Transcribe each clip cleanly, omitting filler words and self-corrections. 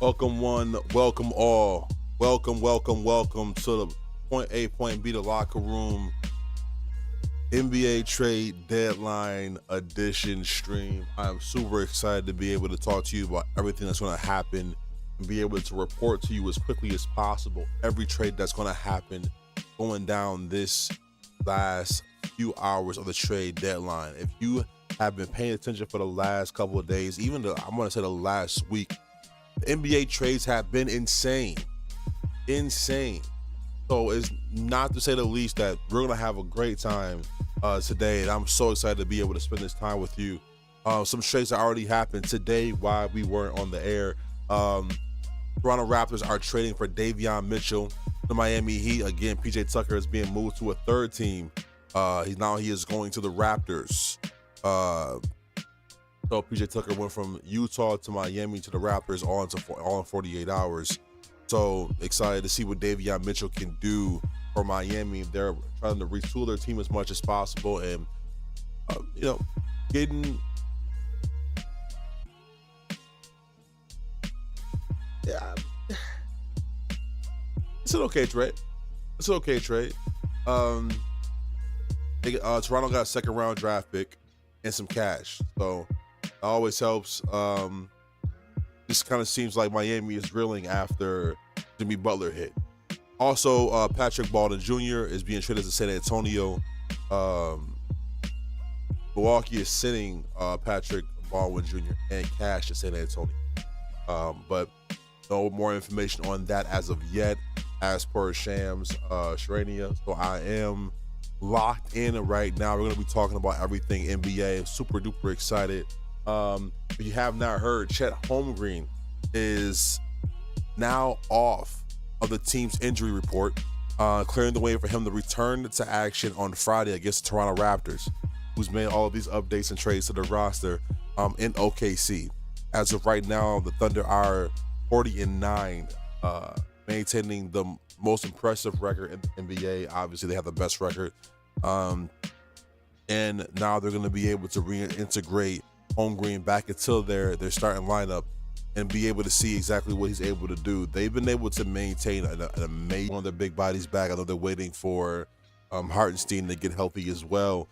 Welcome one, welcome all. Welcome to the Point A, Point B, the locker room NBA trade deadline edition stream. I am super excited to be able to talk to you about everything that's going to happen and be able to report to you as quickly as possible every trade that's going to happen going down this last few hours of the trade deadline. If you have been paying attention for the last couple of days, even I'm going to say the last week, the NBA trades have been insane. So it's not to say the least that we're going to have a great time today, and I'm so excited to be able to spend this time with you. Some trades that already happened today while we weren't on the air. Toronto Raptors are trading for Davion Mitchell. The Miami Heat, again, PJ Tucker is being moved to a third team. He is going to the Raptors. So PJ Tucker went from Utah to Miami to the Raptors all in 48 hours. So excited to see what Davion Mitchell can do for Miami. They're trying to retool their team as much as possible and, getting. Yeah. It's an okay trade. Toronto got a second round draft pick and some cash. So it always helps. This kind of seems like Miami is reeling after Jimmy Butler hit. Also, Patrick Baldwin Jr. is being traded to San Antonio. Milwaukee is sending Patrick Baldwin Jr. and cash to San Antonio. But no more information on that as of yet, as per Shams Charania. So I am locked in right now. We're going to be talking about everything NBA. Super duper excited. If you have not heard, Chet Holmgren is now off of the team's injury report, clearing the way for him to return to action on Friday against the Toronto Raptors, who's made all of these updates and trades to the roster in OKC. As of right now, the Thunder are 40-9, maintaining the most impressive record in the NBA. Obviously, they have the best record. And now they're going to be able to reintegrate Holmgren back into their starting lineup and be able to see exactly what he's able to do. They've been able to maintain an amazing one of their big bodies back. I know they're waiting for Hartenstein to get healthy as well.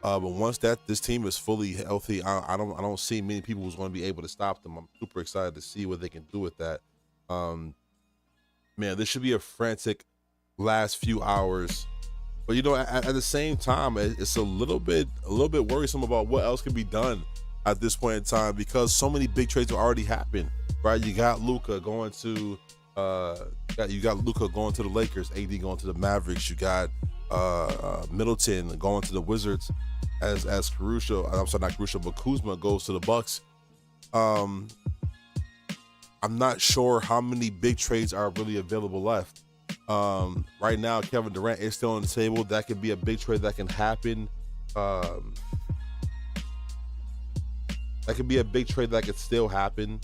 But once this team is fully healthy, I don't see many people who's going to be able to stop them. I'm super excited to see what they can do with that. Man, this should be a frantic last few hours. But at the same time, it's a little bit worrisome about what else can be done at this point in time, because so many big trades have already happened, right? You got Luka going to the Lakers, AD going to the Mavericks. You got Middleton going to the Wizards as Caruso. I'm sorry, not Caruso, but Kuzma goes to the Bucks. I'm not sure how many big trades are really available left. Right now, Kevin Durant is still on the table. That could be a big trade that can happen. That could be a big trade that could still happen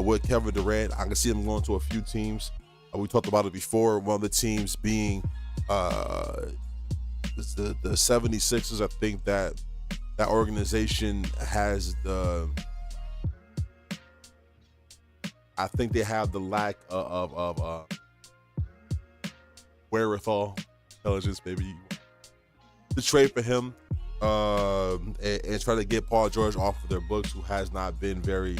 with Kevin Durant. I can see him going to a few teams. We talked about it before. One of the teams being the 76ers. I think that organization has I think they have the lack of wherewithal, intelligence, maybe, to trade for him. And try to get Paul George off of their books, who has not been very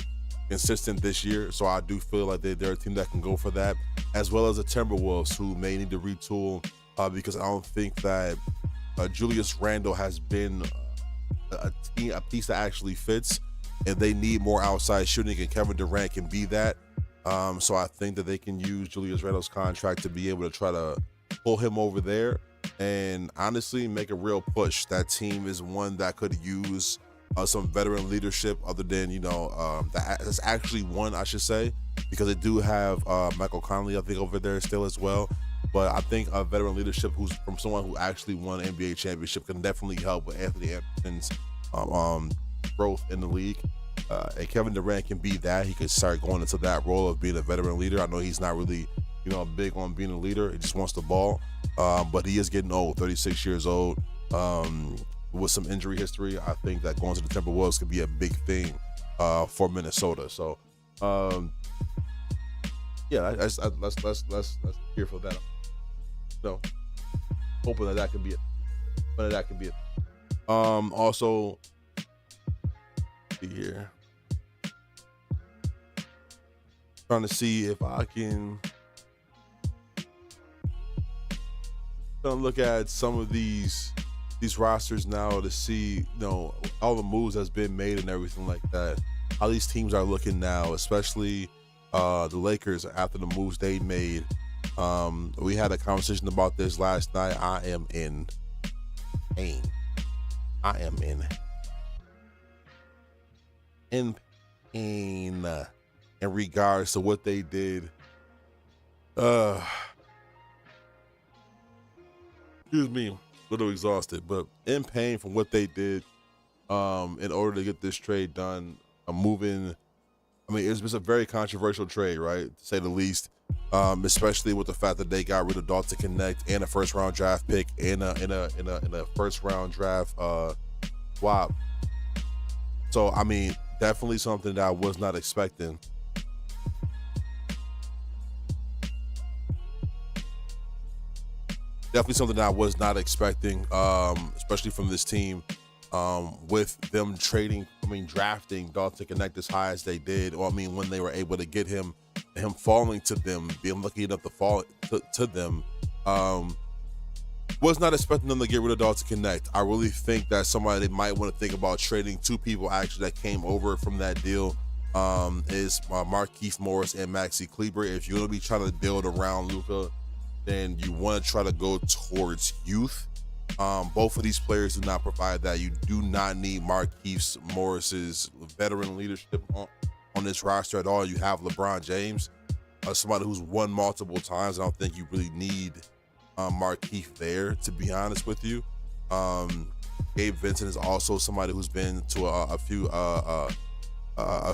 consistent this year. So I do feel like they're a team that can go for that, as well as the Timberwolves, who may need to retool because I don't think that Julius Randle has been a piece that actually fits, and they need more outside shooting, and Kevin Durant can be that. So I think that they can use Julius Randle's contract to be able to try to pull him over there and honestly make a real push. That team is one that could use some veteran leadership, other than that's actually one, I should say, because they do have Michael Conley, I think, over there still as well. But I think a veteran leadership who's from someone who actually won an NBA championship can definitely help with Anthony Anderson's growth in the league. And Kevin Durant can be that. He could start going into that role of being a veteran leader. I know he's not really big on being a leader. He just wants the ball. But he is getting old, 36 years old. With some injury history, I think that going to the Timberwolves could be a big thing for Minnesota. So yeah, let's hear for that. No, hoping that that can be it. But that can be it. Also, here, trying to see if I can. Gonna look at some of these rosters now to see, you know, all the moves that's been made and everything like that. How these teams are looking now, especially the Lakers after the moves they made. We had a conversation about this last night. I am in pain. I am in pain in regards to what they did. Excuse me, a little exhausted, but in pain from what they did in order to get this trade done. Moving, I mean, it's a very controversial trade, right, to say the least. Especially with the fact that they got rid of Dalton Connect and a first round draft pick and a first round draft swap. So I mean, definitely something that I was not expecting. Definitely something that I was not expecting, especially from this team, with them drafting Dalton Connect as high as they did, or I mean, when they were able to get him falling to them, being lucky enough to fall to them. Was not expecting them to get rid of Dalton Connect. I really think that somebody they might want to think about trading. Two people actually that came over from that deal is Markieff Morris and Maxi Kleber. If you're going to be trying to build around Luka, then you want to try to go towards youth. Both of these players do not provide that. You do not need Markieff Morris's veteran leadership on this roster at all. You have LeBron James, somebody who's won multiple times. I don't think you really need Markieff there, to be honest with you. Gabe Vincent is also somebody who's been to a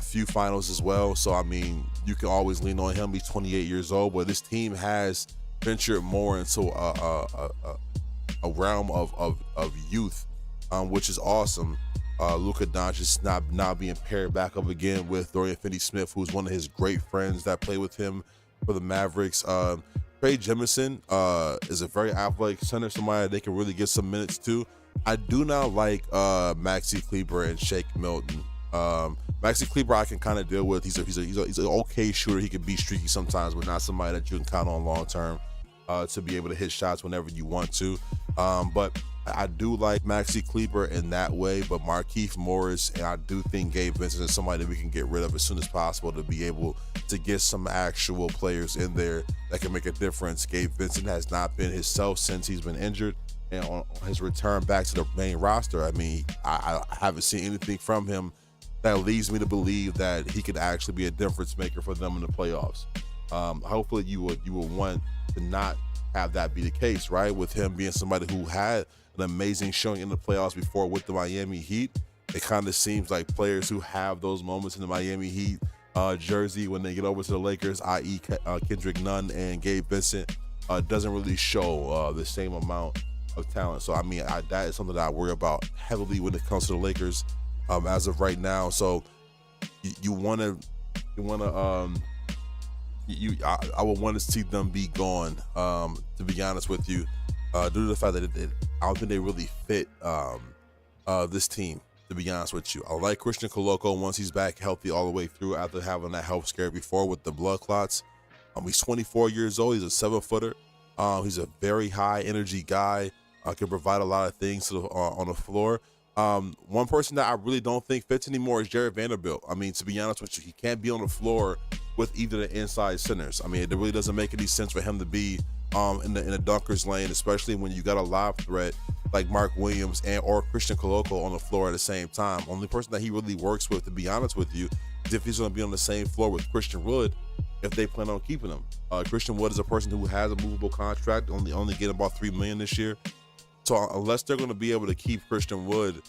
few finals as well. So I mean, you can always lean on him. He's 28 years old, but this team has ventured more into a realm of youth, which is awesome. Luka Doncic not being paired back up again with Dorian Finney-Smith, who's one of his great friends that played with him for the Mavericks. Trey Jemison is a very athletic center, somebody they can really get some minutes to. I do not like Maxi Kleber and Shake Milton. Maxi Kleber I can kind of deal with. He's an okay shooter. He can be streaky sometimes, but not somebody that you can count on long term to be able to hit shots whenever you want to. But I do like Maxi Kleber in that way, but Markieff Morris, and I do think Gabe Vincent is somebody that we can get rid of as soon as possible to be able to get some actual players in there that can make a difference. Gabe Vincent has not been himself since he's been injured, and on his return back to the main roster, I mean, I haven't seen anything from him that leads me to believe that he could actually be a difference maker for them in the playoffs. Hopefully you would want to not have that be the case, right? With him being somebody who had an amazing showing in the playoffs before with the Miami Heat, it kind of seems like players who have those moments in the Miami Heat jersey when they get over to the Lakers, i.e. Kendrick Nunn and Gabe Vincent, doesn't really show the same amount of talent. So I mean, that is something that I worry about heavily when it comes to the Lakers as of right now. So I would want to see them be gone, to be honest with you, due to the fact that I don't think they really fit this team, to be honest with you. I like Christian Koloko once he's back healthy all the way through after having that health scare before with the blood clots. He's 24 years old. He's a 7-footer. He's a very high energy guy. Can provide a lot of things on the floor. One person that I really don't think fits anymore is Jared Vanderbilt. I mean, to be honest with you, he can't be on the floor with either the inside centers. I mean, it really doesn't make any sense for him to be in the dunker's lane, especially when you got a lob threat like Mark Williams or Christian Koloko on the floor at the same time. Only person that he really works with, to be honest with you, is if he's going to be on the same floor with Christian Wood, if they plan on keeping him. Christian Wood is a person who has a movable contract, only getting about $3 million this year. So unless they're going to be able to keep Christian Wood,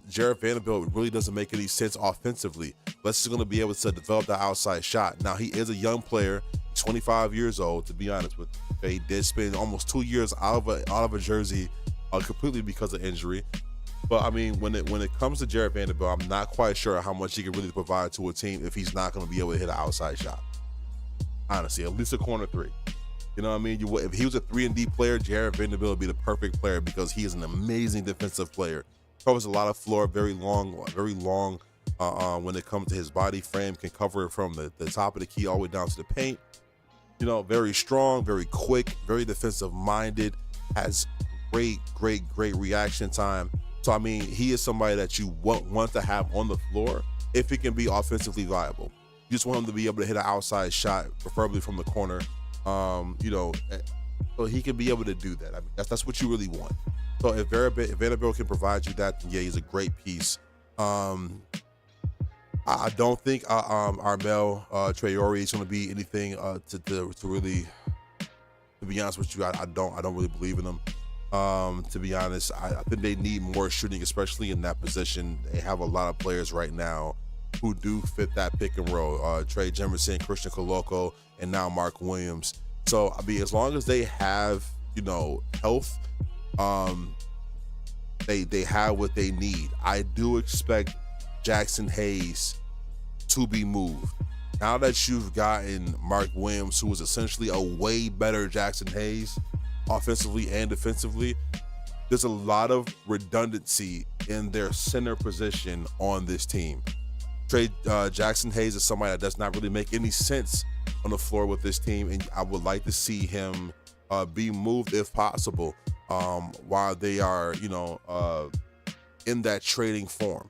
Jared Vanderbilt really doesn't make any sense offensively. Unless he's going to be able to develop the outside shot. Now, he is a young player, 25 years old, to be honest with you. He did spend almost 2 years out of a jersey completely because of injury. But I mean, when it comes to Jared Vanderbilt, I'm not quite sure how much he can really provide to a team if he's not going to be able to hit an outside shot. honestly, at least a corner three. You know what I mean? If he was a 3-and-D player, Jarred Vanderbilt would be the perfect player because he is an amazing defensive player. Covers a lot of floor, very long when it comes to his body frame, can cover it from the top of the key all the way down to the paint. You know, very strong, very quick, very defensive minded, has great reaction time. So, I mean, he is somebody that you want to have on the floor if he can be offensively viable. You just want him to be able to hit an outside shot, preferably from the corner. You know, so he can be able to do that. I mean, that's what you really want. So if Vanderbilt can provide you that, then yeah, he's a great piece. I don't think Armel Traore is going to be anything to really. To be honest with you, I don't really believe in him. To be honest, I think they need more shooting, especially in that position. They have a lot of players right now who do fit that pick and roll. Trey Jefferson, Christian Coloco, and now Mark Williams. So I mean, as long as they have, you know, health, they have what they need. I do expect Jackson Hayes to be moved. Now that you've gotten Mark Williams, who is essentially a way better Jackson Hayes, offensively and defensively, there's a lot of redundancy in their center position on this team. Jackson Hayes is somebody that does not really make any sense on the floor with this team, and I would like to see him be moved if possible while they are, you know, in that trading form.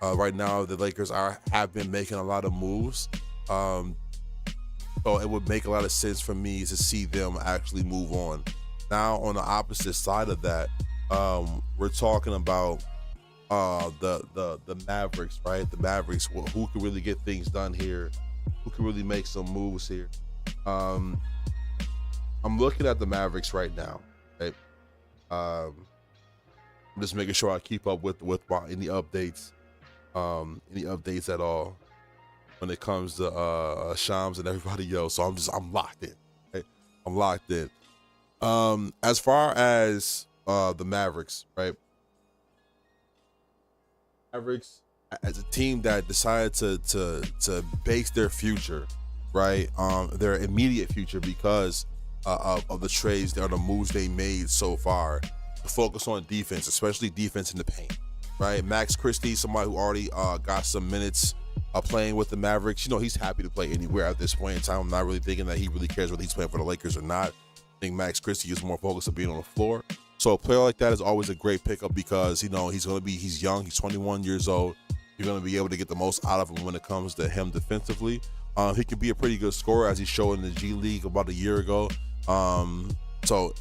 Right now, the Lakers have been making a lot of moves, so it would make a lot of sense for me to see them actually move on. Now, on the opposite side of that, we're talking about the Mavericks, right? The Mavericks, who can really get things done here? Who can really make some moves here? I'm looking at the Mavericks right now, right? I'm just making sure I keep up with any updates at all when it comes to Shams and everybody else. So I'm locked in. Right? I'm locked in. As far as the Mavericks, right? Mavericks as a team that decided to base their future, right, their immediate future because of the trades or the moves they made so far, to focus on defense, especially defense in the paint, right? Max Christie, somebody who already got some minutes playing with the Mavericks. You know, he's happy to play anywhere at this point in time. I'm not really thinking that he really cares whether he's playing for the Lakers or not. I think Max Christie is more focused on being on the floor. So a player like that is always a great pickup because, you know, he's young, he's 21 years old. You're going to be able to get the most out of him when it comes to him defensively. He can be a pretty good scorer, as he showed in the G League about a year ago. So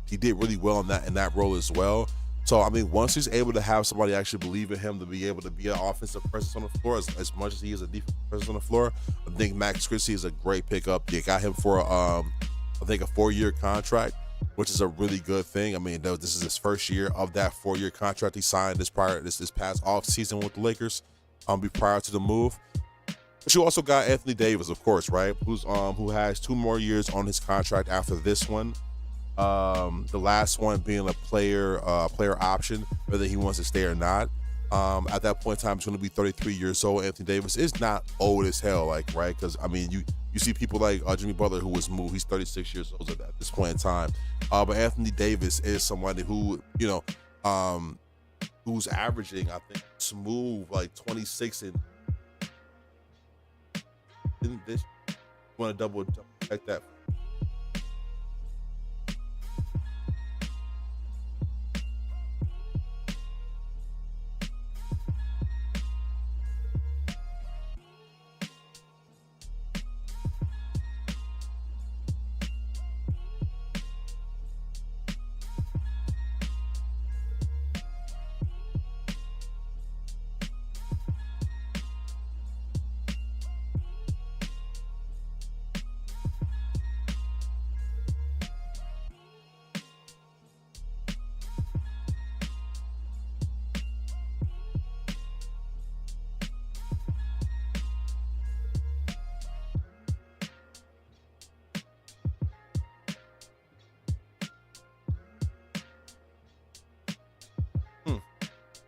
he did really well in that role as well. So, I mean, once he's able to have somebody actually believe in him to be able to be an offensive presence on the floor as much as he is a defensive presence on the floor, I think Max Christie is a great pickup. You got him for, I think, a 4-year contract, which is a really good thing. I mean, this is his first year of that 4-year contract he signed this past off season with the Lakers, prior to the move. But you also got Anthony Davis, of course, right? Who has 2 more years on his contract after this one. The last one being a player option, whether he wants to stay or not. At that point in time, he's going to be 33 years old. Anthony Davis is not old as hell, like, right? Because, I mean, you see people like Jimmy Butler, who was moved. He's 36 years old at this point in time. But Anthony Davis is somebody who, you know, who's averaging, I think, smooth, like 26 and in this. Want to double check that.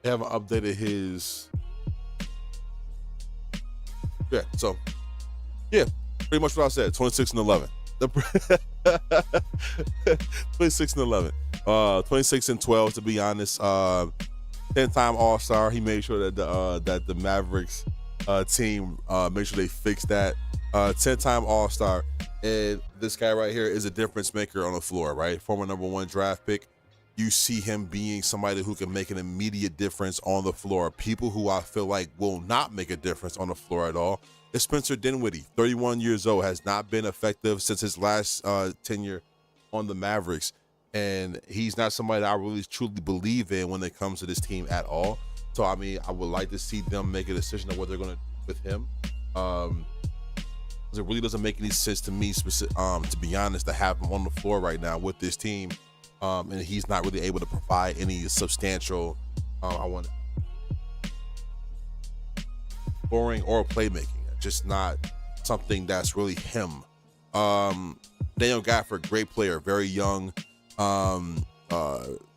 They haven't updated his. Yeah, so yeah, pretty much what I said. 26-11. 26-11. 26-12 to be honest. 10-time All-Star. He made sure that the Mavericks team make sure they fix that. 10-time All-Star. And this guy right here is a difference maker on the floor, right? Former #1 draft pick. You see him being somebody who can make an immediate difference on the floor. People who I feel like will not make a difference on the floor at all is Spencer Dinwiddie, 31 years old, has not been effective since his last tenure on the Mavericks. And he's not somebody that I really truly believe in when it comes to this team at all. So, I mean, I would like to see them make a decision of what they're going to do with him. It really doesn't make any sense to me, to be honest, to have him on the floor right now with this team. And he's not really able to provide any substantial, scoring or playmaking. Just not something that's really him. Daniel Gafford, great player, very young,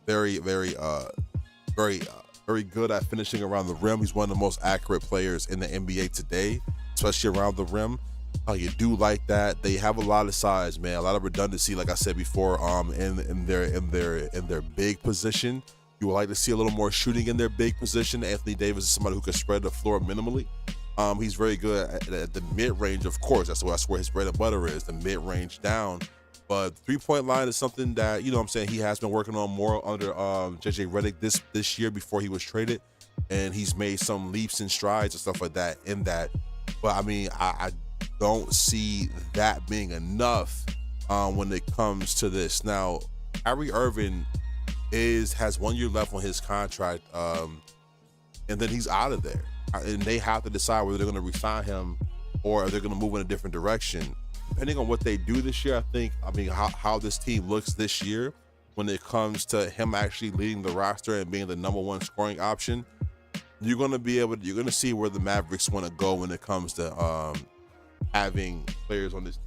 very good at finishing around the rim. He's one of the most accurate players in the NBA today, especially around the rim. You do like that. They have a lot of size, man. A lot of redundancy, like I said before, in their big position. You would like to see a little more shooting in their big position. Anthony Davis is somebody who can spread the floor minimally. He's very good at the mid-range, of course. That's where his bread and butter is, the mid-range down. But three-point line is something that, you know what I'm saying, he has been working on more under JJ Redick this year before he was traded. And he's made some leaps and strides and stuff like that in that. But, I mean, I don't see that being enough when it comes to this. Now, Kyrie Irving has 1 year left on his contract, and then he's out of there. And they have to decide whether they're going to re-sign him or if they're going to move in a different direction. Depending on what they do this year, I mean, how this team looks this year when it comes to him actually leading the roster and being the #1 scoring option, you're going to see where the Mavericks want to go when it comes to having players on this.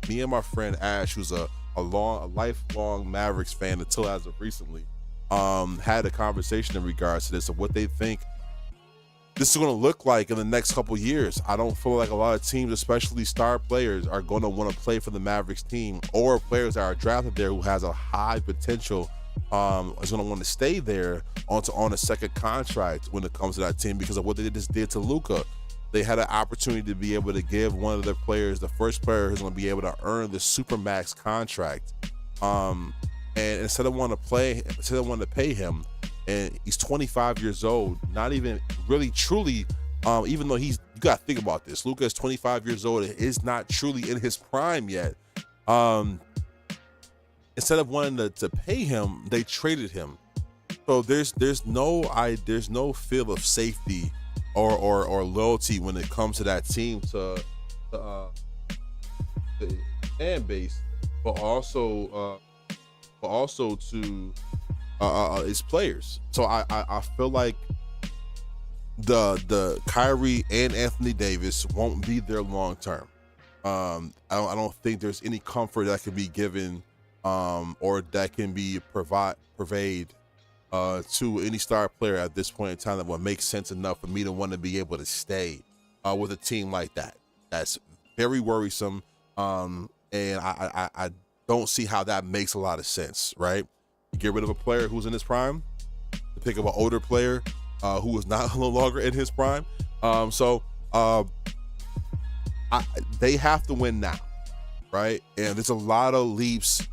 Me and my friend Ash, who's a lifelong Mavericks fan until as of recently, had a conversation in regards to this of what they think this is going to look like in the next couple years. I don't feel like a lot of teams, especially star players, are going to want to play for the Mavericks team, or players that are drafted there who has a high potential is going to want to stay there on a second contract when it comes to that team because of what they just did to Luka. They had an opportunity to be able to give one of their players, the first player who's going to be able to earn the Supermax contract. And instead of wanting to pay him, and he's 25 years old, not even really truly, even though you got to think about this. Luka is 25 years old, is not truly in his prime yet. Instead of wanting to pay him, they traded him. So there's no feel of safety or loyalty when it comes to that team, to the fan base, but also to its players. So I feel like the Kyrie and Anthony Davis won't be there long term. I don't think there's any comfort that can be given or that can be purveyed to any star player at this point in time that would make sense enough for me to want to be able to stay with a team like that. That's very worrisome, and I don't see how that makes a lot of sense, right? You get rid of a player who's in his prime to pick up an older player who is no longer in his prime. They have to win now, right? And there's a lot of leaps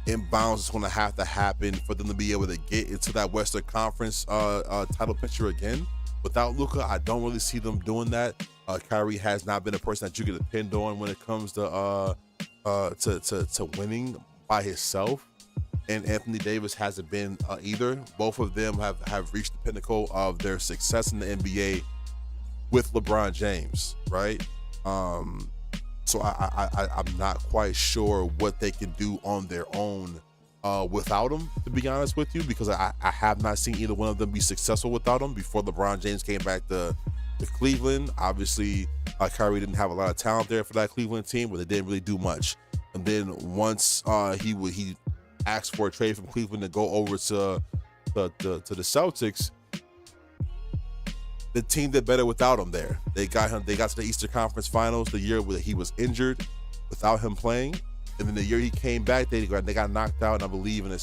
and bounds that's going to have to happen for them to be able to get into that Western Conference title picture again. Without Luka, I don't really see them doing that. Kyrie has not been a person that you can depend on when it comes to winning by himself. And Anthony Davis hasn't been either. Both of them have reached the pinnacle of their success in the NBA with LeBron James, right? So I'm not quite sure what they can do on their own without him, to be honest with you, because I have not seen either one of them be successful without him. Before LeBron James came back to Cleveland, obviously Kyrie didn't have a lot of talent there for that Cleveland team, but they didn't really do much. And then once he asked for a trade from Cleveland to go over to the Celtics, the team did better without him there. They got him. They got to the Eastern Conference Finals the year where he was injured, without him playing, and then the year he came back, they got knocked out, I believe, in the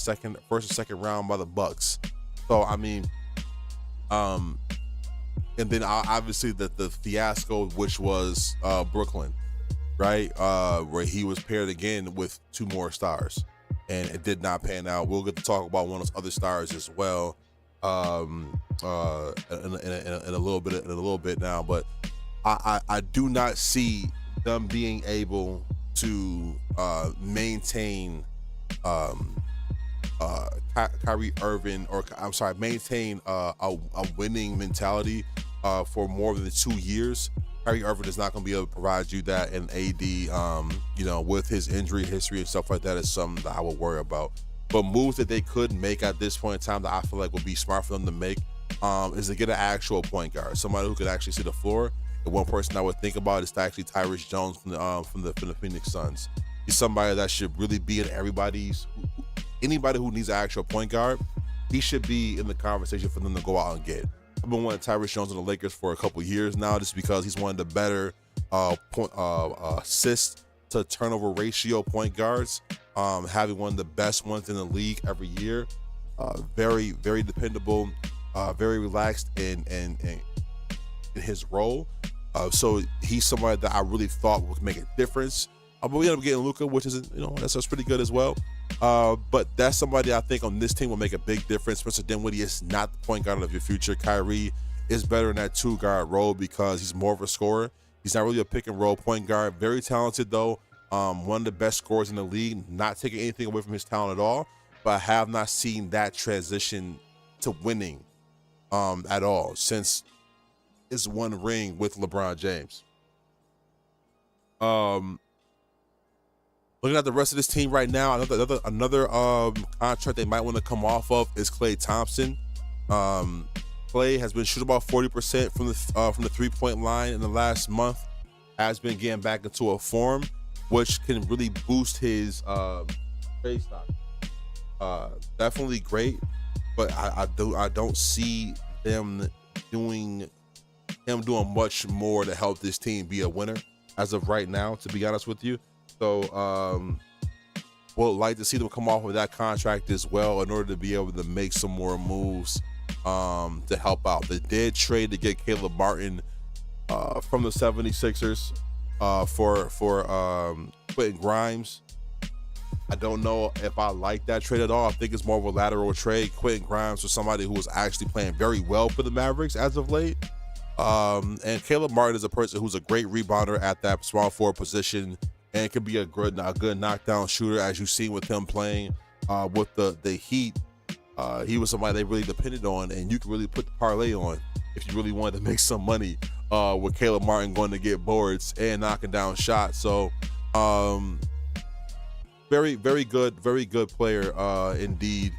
first or second round by the Bucks. So I mean, and then obviously the fiasco, which was Brooklyn, right, where he was paired again with two more stars, and it did not pan out. We'll get to talk about one of those other stars as well in a little bit now, but I do not see them being able to maintain Kyrie Irving, or I'm sorry, maintain a winning mentality for more than 2 years. Kyrie Irving is not going to be able to provide you that, and AD, with his injury history and stuff like that, is something that I would worry about. But moves that they could make at this point in time that I feel like would be smart for them to make is to get an actual point guard, somebody who could actually see the floor. And one person I would think about is actually Tyrese Jones from the Phoenix Suns. He's somebody that should really be in anybody who needs an actual point guard. He should be in the conversation for them to go out and get. I've been wanting Tyrese Jones in the Lakers for a couple years now, just because he's one of the better assist to turnover ratio point guards, having one of the best ones in the league every year. Very, very dependable, very relaxed in his role. So he's somebody that I really thought would make a difference. But we ended up getting Luka, which is, that's pretty good as well. But that's somebody I think on this team will make a big difference. Spencer Dinwiddie is not the point guard of your future. Kyrie is better in that two-guard role because he's more of a scorer. He's not really a pick-and-roll point guard. Very talented, though. One of the best scorers in the league. Not taking anything away from his talent at all. But I have not seen that transition to winning at all since his one ring with LeBron James. Looking at the rest of this team right now, another contract they might want to come off of is Klay Thompson. Klay has been shooting about 40% from the 3-point line in the last month. Has been getting back into a form, which can really boost his trade stock. Definitely great, but I don't see them doing much more to help this team be a winner as of right now, to be honest with you. So would like to see them come off with that contract as well in order to be able to make some more moves to help out. They did trade to get Caleb Martin from the 76ers for Quentin Grimes. I don't know if I like that trade at all. I think it's more of a lateral trade. Quentin Grimes was somebody who was actually playing very well for the Mavericks as of late. And Caleb Martin is a person who's a great rebounder at that small forward position, and can be a good knockdown shooter, as you've seen with him playing with the Heat. He was somebody they really depended on, and you can really put the parlay on if you really wanted to make some money with Caleb Martin going to get boards and knocking down shots. So very, very good player indeed.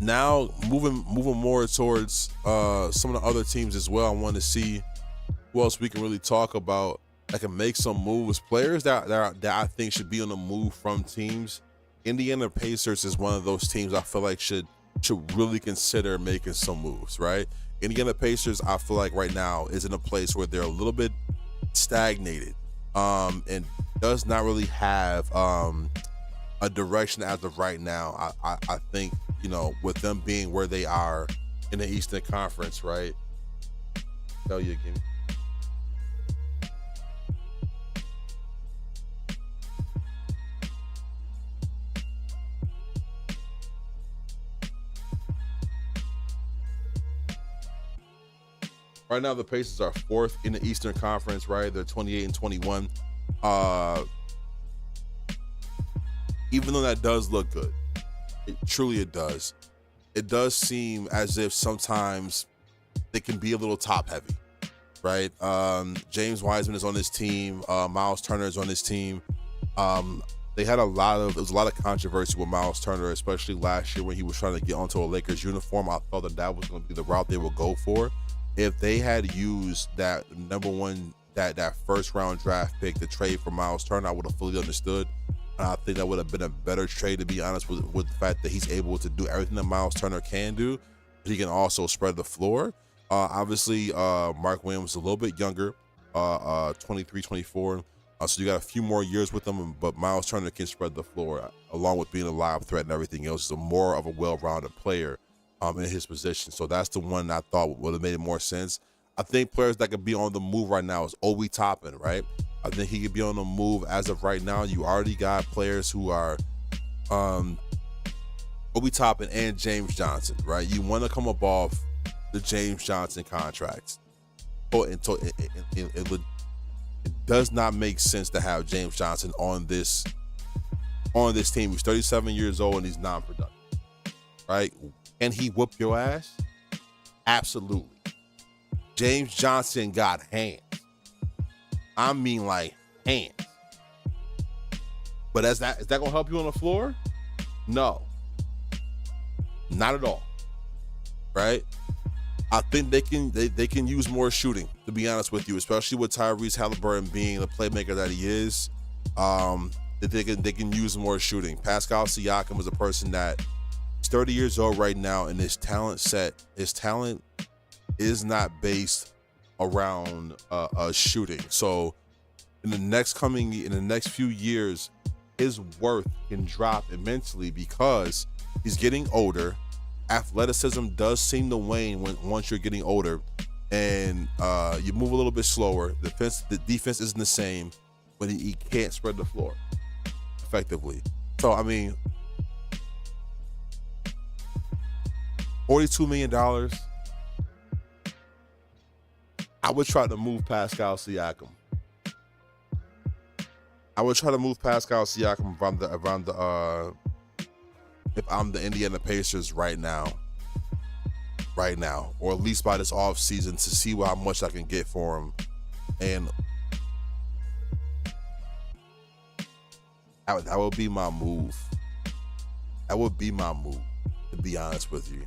Now moving more towards some of the other teams as well. I want to see who else we can really talk about that can make some moves. Players that I think should be on the move from teams. Indiana Pacers is one of those teams I feel like should really consider making some moves, right? Indiana Pacers, I feel like right now is in a place where they're a little bit stagnated and does not really have a direction as of right now. I think, with them being where they are in the Eastern Conference, right? Tell you again. Right now, the Pacers are fourth in the Eastern Conference, right? They're 28-21. Even though that does look good, it does. It does seem as if sometimes they can be a little top heavy, right? James Wiseman is on this team. Miles Turner is on this team. There was a lot of controversy with Miles Turner, especially last year when he was trying to get onto a Lakers uniform. I thought that was going to be the route they would go for. If they had used that number one, that first round draft pick to trade for Miles Turner, I would have fully understood. And I think that would have been a better trade, to be honest, with the fact that he's able to do everything that Miles Turner can do. He can also spread the floor. Obviously, Mark Williams is a little bit younger, 23, 24. So you got a few more years with him, but Miles Turner can spread the floor along with being a live threat and everything else. He's a more of a well-rounded player in his position. So that's the one I thought would have made more sense. I think players that could be on the move right now is Obi Toppin, right? I think he could be on the move as of right now. You already got players who are Obi Toppin and James Johnson, right? You want to come up off the James Johnson contracts. It does not make sense to have James Johnson on this team. He's 37 years old and he's non-productive, right? Can he whoop your ass? Absolutely. James Johnson got hands. I mean, like, hands. But is that gonna help you on the floor? No, not at all. Right? I think they can use more shooting, to be honest with you, especially with Tyrese Halliburton being the playmaker that he is. That they can use more shooting. Pascal Siakam is a person that is 30 years old right now, and his talent is not based around shooting. So in the next few years, his worth can drop immensely because he's getting older. Athleticism does seem to wane once you're getting older, and you move a little bit slower. The defense isn't the same when he can't spread the floor effectively. So I mean, $42 million. I would try to move Pascal Siakam. If I'm the Indiana Pacers right now, or at least by this off season, to see how much I can get for him. And that would be my move. That would be my move, to be honest with you.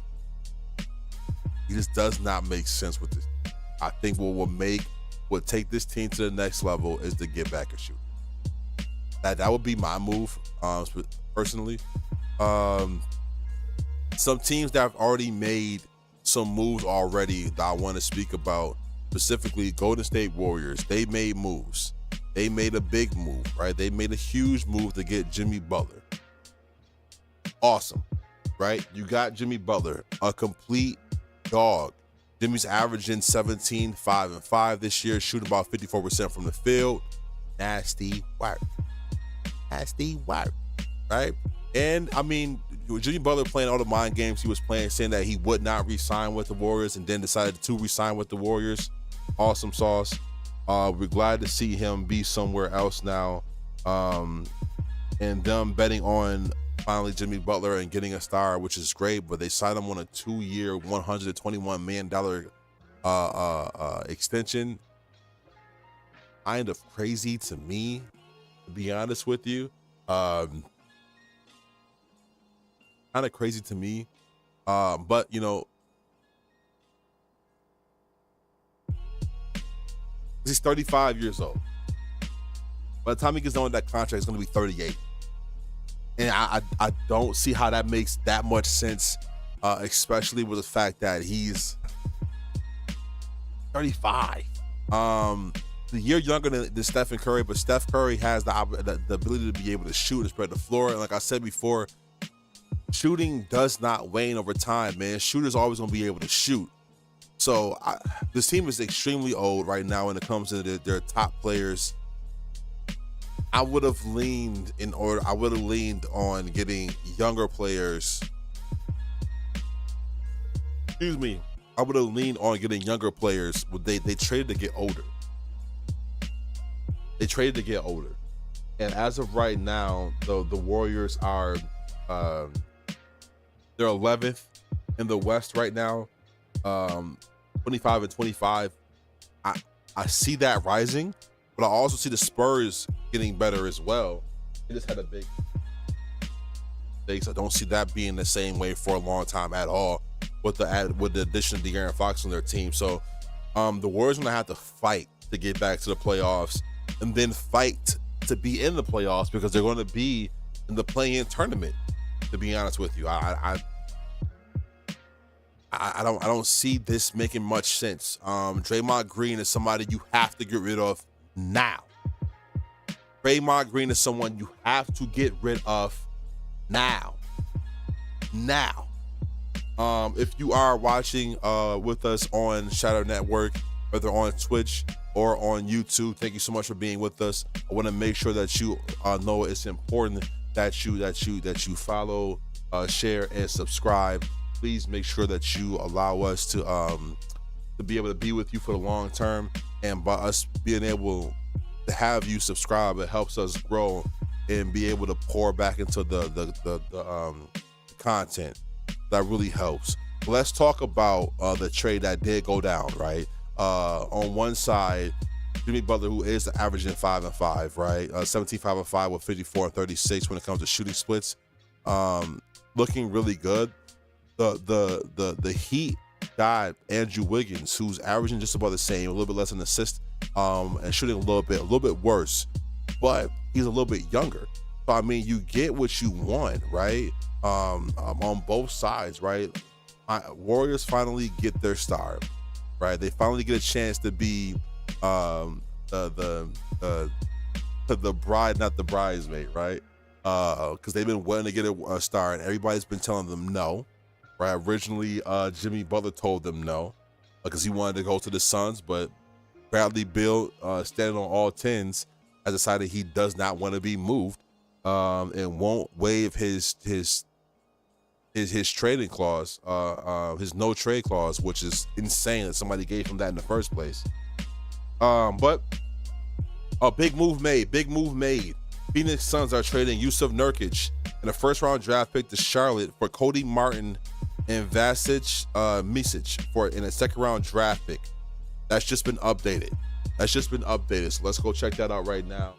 It just does not make sense with this. I think what take this team to the next level is to get back and shoot. That would be my move, personally. Some teams that have already made some moves already that I want to speak about, specifically Golden State Warriors. They made moves. They made a big move, right? They made a huge move to get Jimmy Butler. Awesome, right? You got Jimmy Butler, a complete dog. Jimmy's averaging 17, 5, and 5 this year, shooting about 54% from the field. Nasty work, right? And I mean, Jimmy Butler playing all the mind games he was playing, saying that he would not re-sign with the Warriors, and then decided to re-sign with the Warriors. Awesome sauce. We're glad to see him be somewhere else now, and them betting on finally Jimmy Butler and getting a star, which is great. But they signed him on a 2-year, $121 million extension. Kind of crazy to me, to be honest with you. Kind of crazy to me, but you know, he's 35 years old. By the time he gets done with that contract, he's going to be 38, and I don't see how that makes that much sense, especially with the fact that he's 35. The year younger than Stephen Curry, but Steph Curry has the ability to be able to shoot and spread the floor. And like I said before, shooting does not wane over time, man. Shooters always going to be able to shoot. So this team is extremely old right now when it comes to their top players. I would have leaned on getting younger players. Excuse me. I would have leaned on getting younger players, but they traded to get older. And as of right now, the Warriors are they're 11th in the West right now, 25 and 25. I see that rising, but I also see the Spurs getting better as well. They just had a big mistakes. I don't see that being the same way for a long time at all with the addition of De'Aaron Fox on their team. So the Warriors are gonna have to fight to get back to the playoffs, and then fight to be in the playoffs, because they're going to be in the play-in tournament, to be honest with you. I I don't see this making much sense. Draymond Green is somebody you have to get rid of now. Draymond Green is someone you have to get rid of now. Now. If you are watching with us on Shadow Network, whether on Twitch or on YouTube, thank you so much for being with us. I want to make sure that you know it's important that you follow, share, and subscribe. Please make sure that you allow us to be able to be with you for the long term, and by us being able to have you subscribe, it helps us grow and be able to pour back into the content. That really helps. Let's talk about the trade that did go down, right? On one side, Jimmy Butler, who is averaging 5 and 5, right? 17, 5 and 5 with 54 and 36 when it comes to shooting splits. Looking really good. The Heat got Andrew Wiggins, who's averaging just about the same, a little bit less than assist, and shooting a little bit worse, but he's a little bit younger. So I mean, you get what you want, right? On both sides, right? Warriors finally get their star, right? They finally get a chance to be the bride, not the bridesmaid, right? Because they've been wanting to get a star, and everybody's been telling them no, right? Originally, Jimmy Butler told them no because he wanted to go to the Suns, but Bradley Beal, standing on all 10s, has decided he does not want to be moved, and won't waive his trading clause, his no trade clause, which is insane that somebody gave him that in the first place. But a big move made. Phoenix Suns are trading Jusuf Nurkic and a first-round draft pick to Charlotte for Cody Martin and Vacic Micic in a second-round draft pick. That's just been updated. So let's go check that out right now.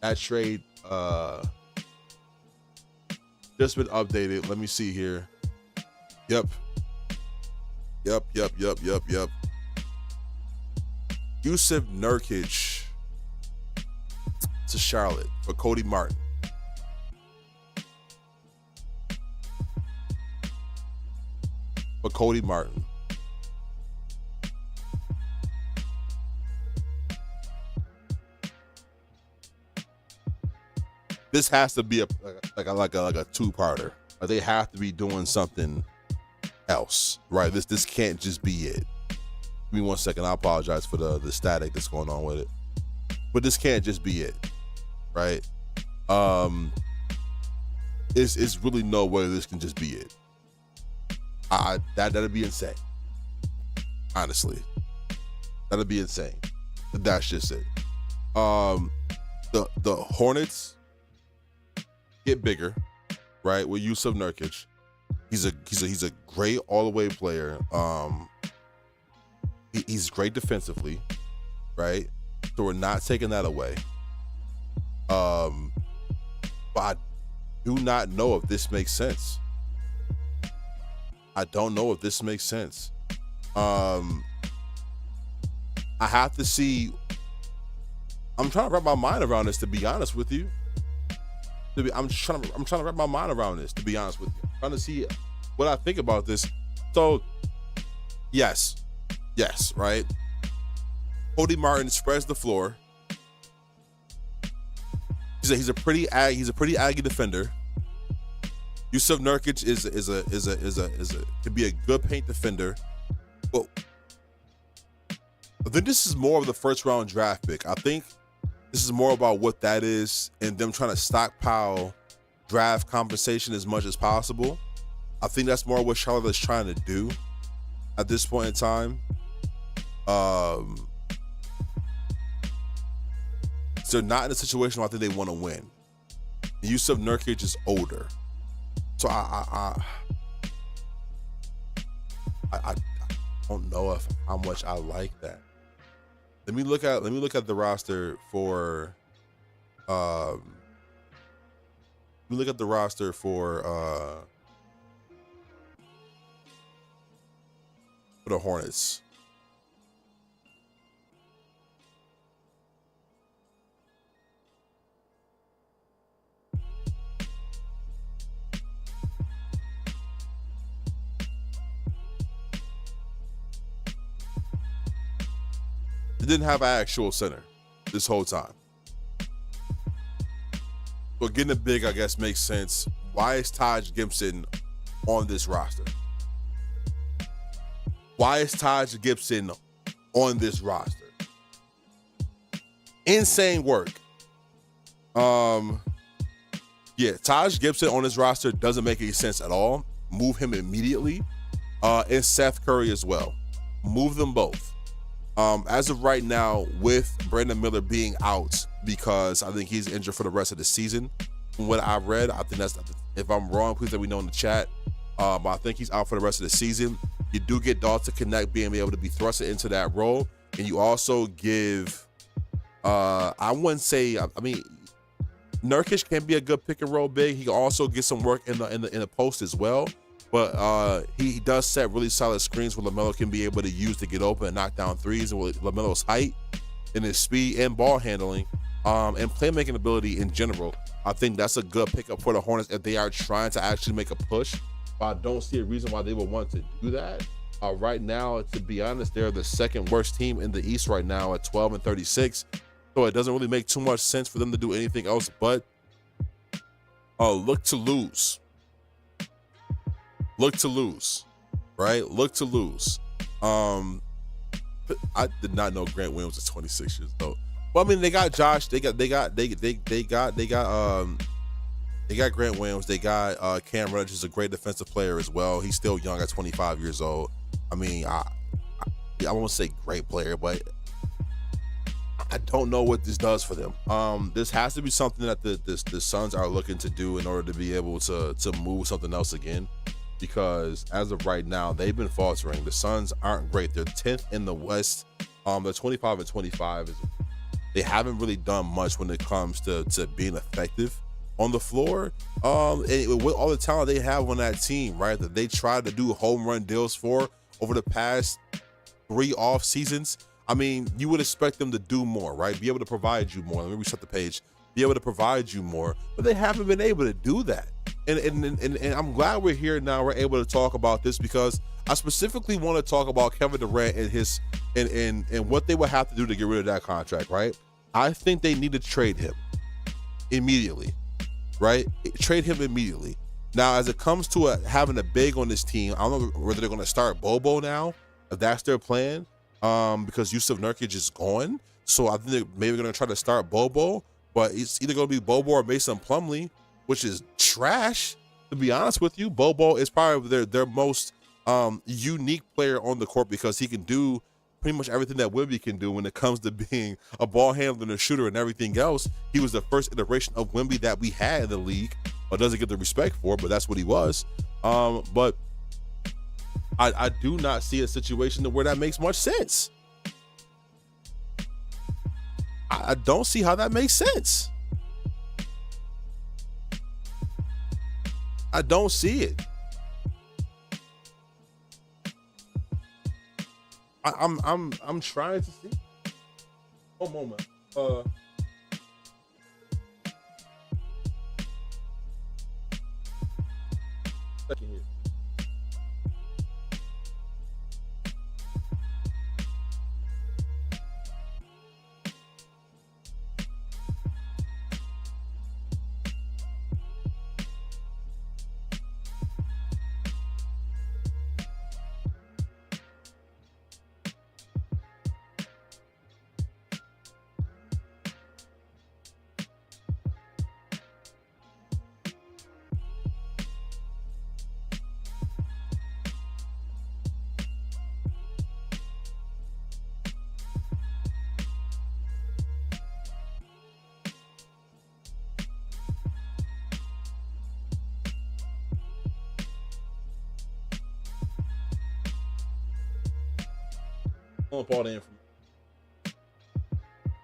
That trade just been updated. Let me see here. Yep. Jusuf Nurkic to Charlotte for Cody Martin. This has to be a two-parter. They have to be doing something else, right? This can't just be it. Give me 1 second. I apologize for the static that's going on with it, but this can't just be it, right? It's really no way this can just be it. That'd be insane. Honestly, that'd be insane. That's just it. The Hornets get bigger, right? With Jusuf Nurkic. He's a great all the way player. He's great defensively, right? So we're not taking that away. But I do not know if this makes sense. I don't know if this makes sense. I have to see. I'm trying to wrap my mind around this, to be honest with you. I'm trying to wrap my mind around this, to be honest with you. I'm trying to see what I think about this. So, yes, right? Cody Martin spreads the floor. He's a pretty aggy defender. Jusuf Nurkic could be a good paint defender. But I think this is more of the first round draft pick. I think this is more about what that is and them trying to stockpile draft compensation as much as possible. I think that's more what Charlotte is trying to do at this point in time. So they're not in a situation where I think they want to win. And Jusuf Nurkic is older. So I don't know how much I like that. Let me look at the roster for the Hornets. It didn't have an actual center this whole time. So getting a big, I guess, makes sense. Why is Taj Gibson on this roster? Why is Taj Gibson on this roster? Insane work. Yeah, Taj Gibson on this roster doesn't make any sense at all. Move him immediately. And Seth Curry as well. Move them both. As of right now, with Brandon Miller being out because I think he's injured for the rest of the season. From what I read, I think that's, if I'm wrong, please let me know in the chat. But I think he's out for the rest of the season. You do get Dalton Knecht being able to be thrusted into that role, and you also give, I wouldn't say, I mean, Nurkic can be a good pick and roll big. He can also get some work in the post as well. But he does set really solid screens where LaMelo can be able to use to get open and knock down threes. And with LaMelo's height and his speed and ball handling and playmaking ability in general, I think that's a good pickup for the Hornets if they are trying to actually make a push. But I don't see a reason why they would want to do that. Right now, to be honest, they're the second worst team in the East right now at 12-36. So it doesn't really make too much sense for them to do anything else but look to lose. Look to lose, right? Look to lose. I did not know Grant Williams is 26 years old. Well, I mean, they got Josh. They got Grant Williams. They got Cam Reddish, is a great defensive player as well. He's still young at 25 years old. I mean, I won't say great player, but I don't know what this does for them. This has to be something that the Suns are looking to do in order to be able to move something else again. Because as of right now, they've been faltering. The Suns aren't great. They're 10th in the West. They're 25-25. They haven't really done much when it comes to being effective on the floor. And with all the talent they have on that team, right, that they tried to do home run deals for over the past 3 off seasons. I mean, you would expect them to do more, right? Be able to provide you more. Let me reset the page. Be able to provide you more, but they haven't been able to do that. And I'm glad we're here now. We're able to talk about this because I specifically want to talk about Kevin Durant and his and what they would have to do to get rid of that contract, right? I think they need to trade him immediately, right? Trade him immediately. Now, as it comes to having a big on this team, I don't know whether they're going to start Bobo now, if that's their plan, because Yusuf Nurkic is gone. So I think they're maybe going to try to start Bobo, but it's either going to be Bobo or Mason Plumlee, which is trash, to be honest with you. Bobo is probably their most unique player on the court because he can do pretty much everything that Wemby can do when it comes to being a ball handler and a shooter and everything else. He was the first iteration of Wemby that we had in the league, but doesn't get the respect for, but that's what he was. But I do not see a situation where that makes much sense. I don't see how that makes sense. I don't see it. I'm trying to see. One moment. Second here. Up all the information.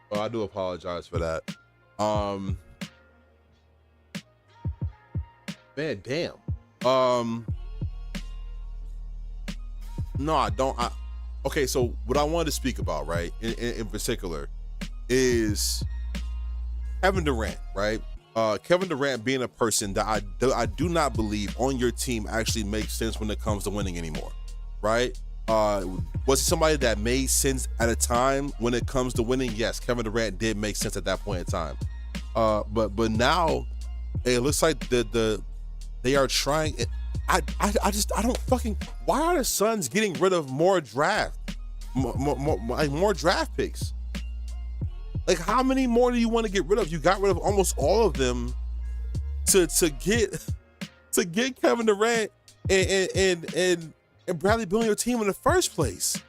Well, I do apologize for that. Man, damn. No, I don't. Okay, so what I wanted to speak about, right, in particular, is Kevin Durant, right? Kevin Durant being a person that I do not believe on your team actually makes sense when it comes to winning anymore, right? Was he somebody that made sense at a time when it comes to winning? Yes, Kevin Durant did make sense at that point in time. But now it looks like they are trying. I don't fucking. Why are the Suns getting rid of more draft picks? Like, how many more do you want to get rid of? You got rid of almost all of them to get Kevin Durant and Bradley Beal on your team in the first place.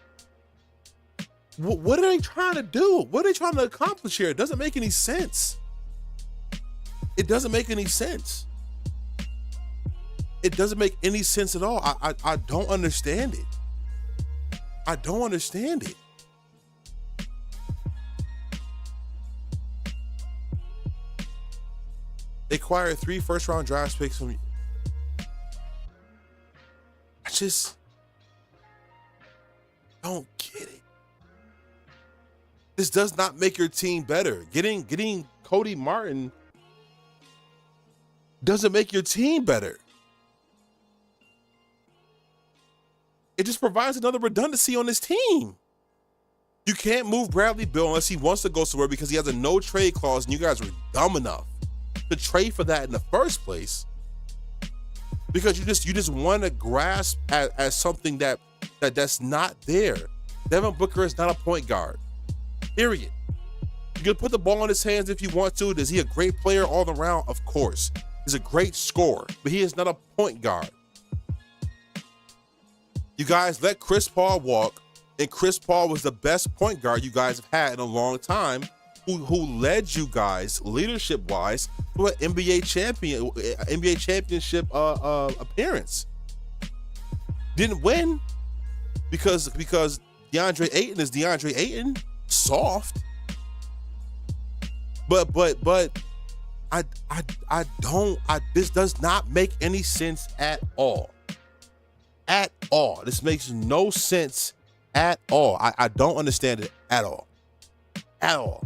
What are they trying to do? What are they trying to accomplish here? It doesn't make any sense. It doesn't make any sense. It doesn't make any sense at all. I don't understand it. I don't understand it. They acquired 3 first-round draft picks from. I just don't get it. This does not make your team better. Getting Cody Martin doesn't make your team better. It just provides another redundancy on this team. You can't move Bradley Beal unless he wants to go somewhere because he has a no trade clause, and you guys were dumb enough to trade for that in the first place. Because you just want to grasp at something that's not there. Devin Booker is not a point guard. Period. You can put the ball in his hands if you want to. Is he a great player all around? Of course. He's a great scorer, but he is not a point guard. You guys let Chris Paul walk, and Chris Paul was the best point guard you guys have had in a long time, who led you guys leadership-wise to an NBA championship appearance. Didn't win because DeAndre Ayton is DeAndre Ayton, soft. But this does not make any sense at all. At all. This makes no sense at all. I don't understand it at all. At all.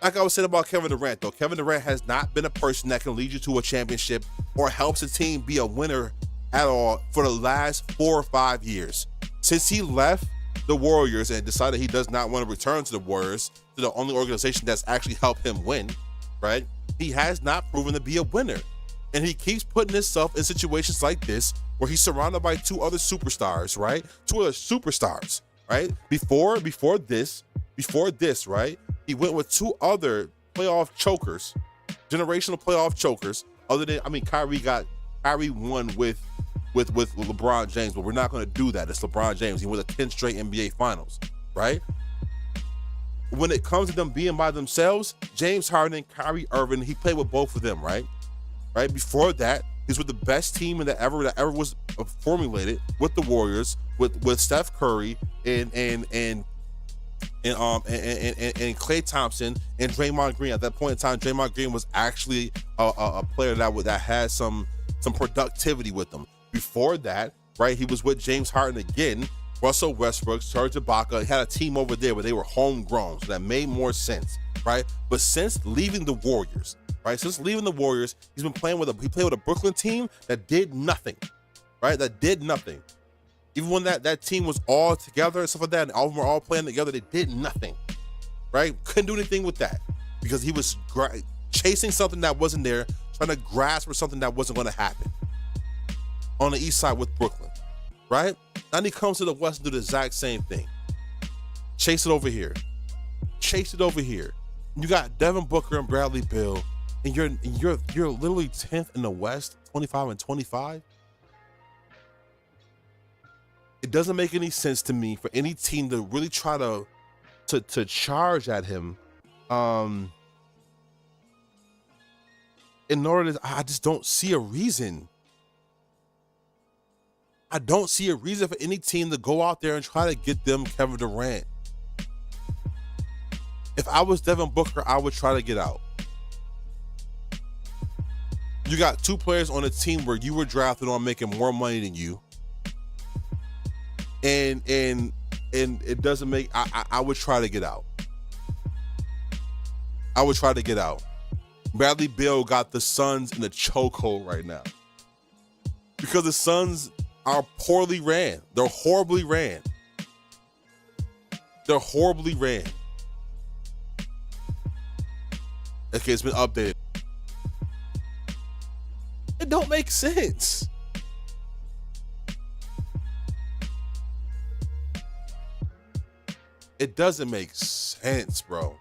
Like I was saying about Kevin Durant, though, Kevin Durant has not been a person that can lead you to a championship or helps a team be a winner at all for the last 4 or 5 years. Since he left the Warriors and decided he does not want to return to the Warriors, to the only organization that's actually helped him win, right? He has not proven to be a winner. And he keeps putting himself in situations like this where he's surrounded by 2 other superstars, right? 2 other superstars, right? Before this, right? He went with 2 other playoff chokers, generational playoff chokers. Other than, Kyrie won with LeBron James, but we're not going to do that. It's LeBron James. He won the 10 straight NBA Finals, right? When it comes to them being by themselves, James Harden, Kyrie Irving, he played with both of them, right? Right before that, he's with the best team that ever was formulated with the Warriors, with Steph Curry and Klay Thompson and Draymond Green. At that point in time, Draymond Green was actually a player that had some productivity with him. Before that, right, he was with James Harden again, Russell Westbrook, Serge Ibaka. He had a team over there where they were homegrown, so that made more sense, right? But since leaving the Warriors, he's been playing with a Brooklyn team that did nothing, right? That did nothing. Even when that team was all together and stuff like that, and all of them were all playing together, they did nothing, right? Couldn't do anything with that because he was chasing something that wasn't there, trying to grasp for something that wasn't going to happen on the east side with Brooklyn, right? Then he comes to the west and do the exact same thing. Chase it over here. You got Devin Booker and Bradley Beal, and you're literally 10th in the West, 25-25. It doesn't make any sense to me for any team to really try to charge at him. In order to, I just don't see a reason. I don't see a reason for any team to go out there and try to get them Kevin Durant. If I was Devin Booker, I would try to get out. You got 2 players on a team where you were drafted on making more money than you. And it doesn't make, I would try to get out. Bradley Beal got the Suns in a chokehold right now because the Suns are poorly ran. They're horribly ran. They're horribly ran. Okay, it's been updated. It don't make sense. It doesn't make sense, bro.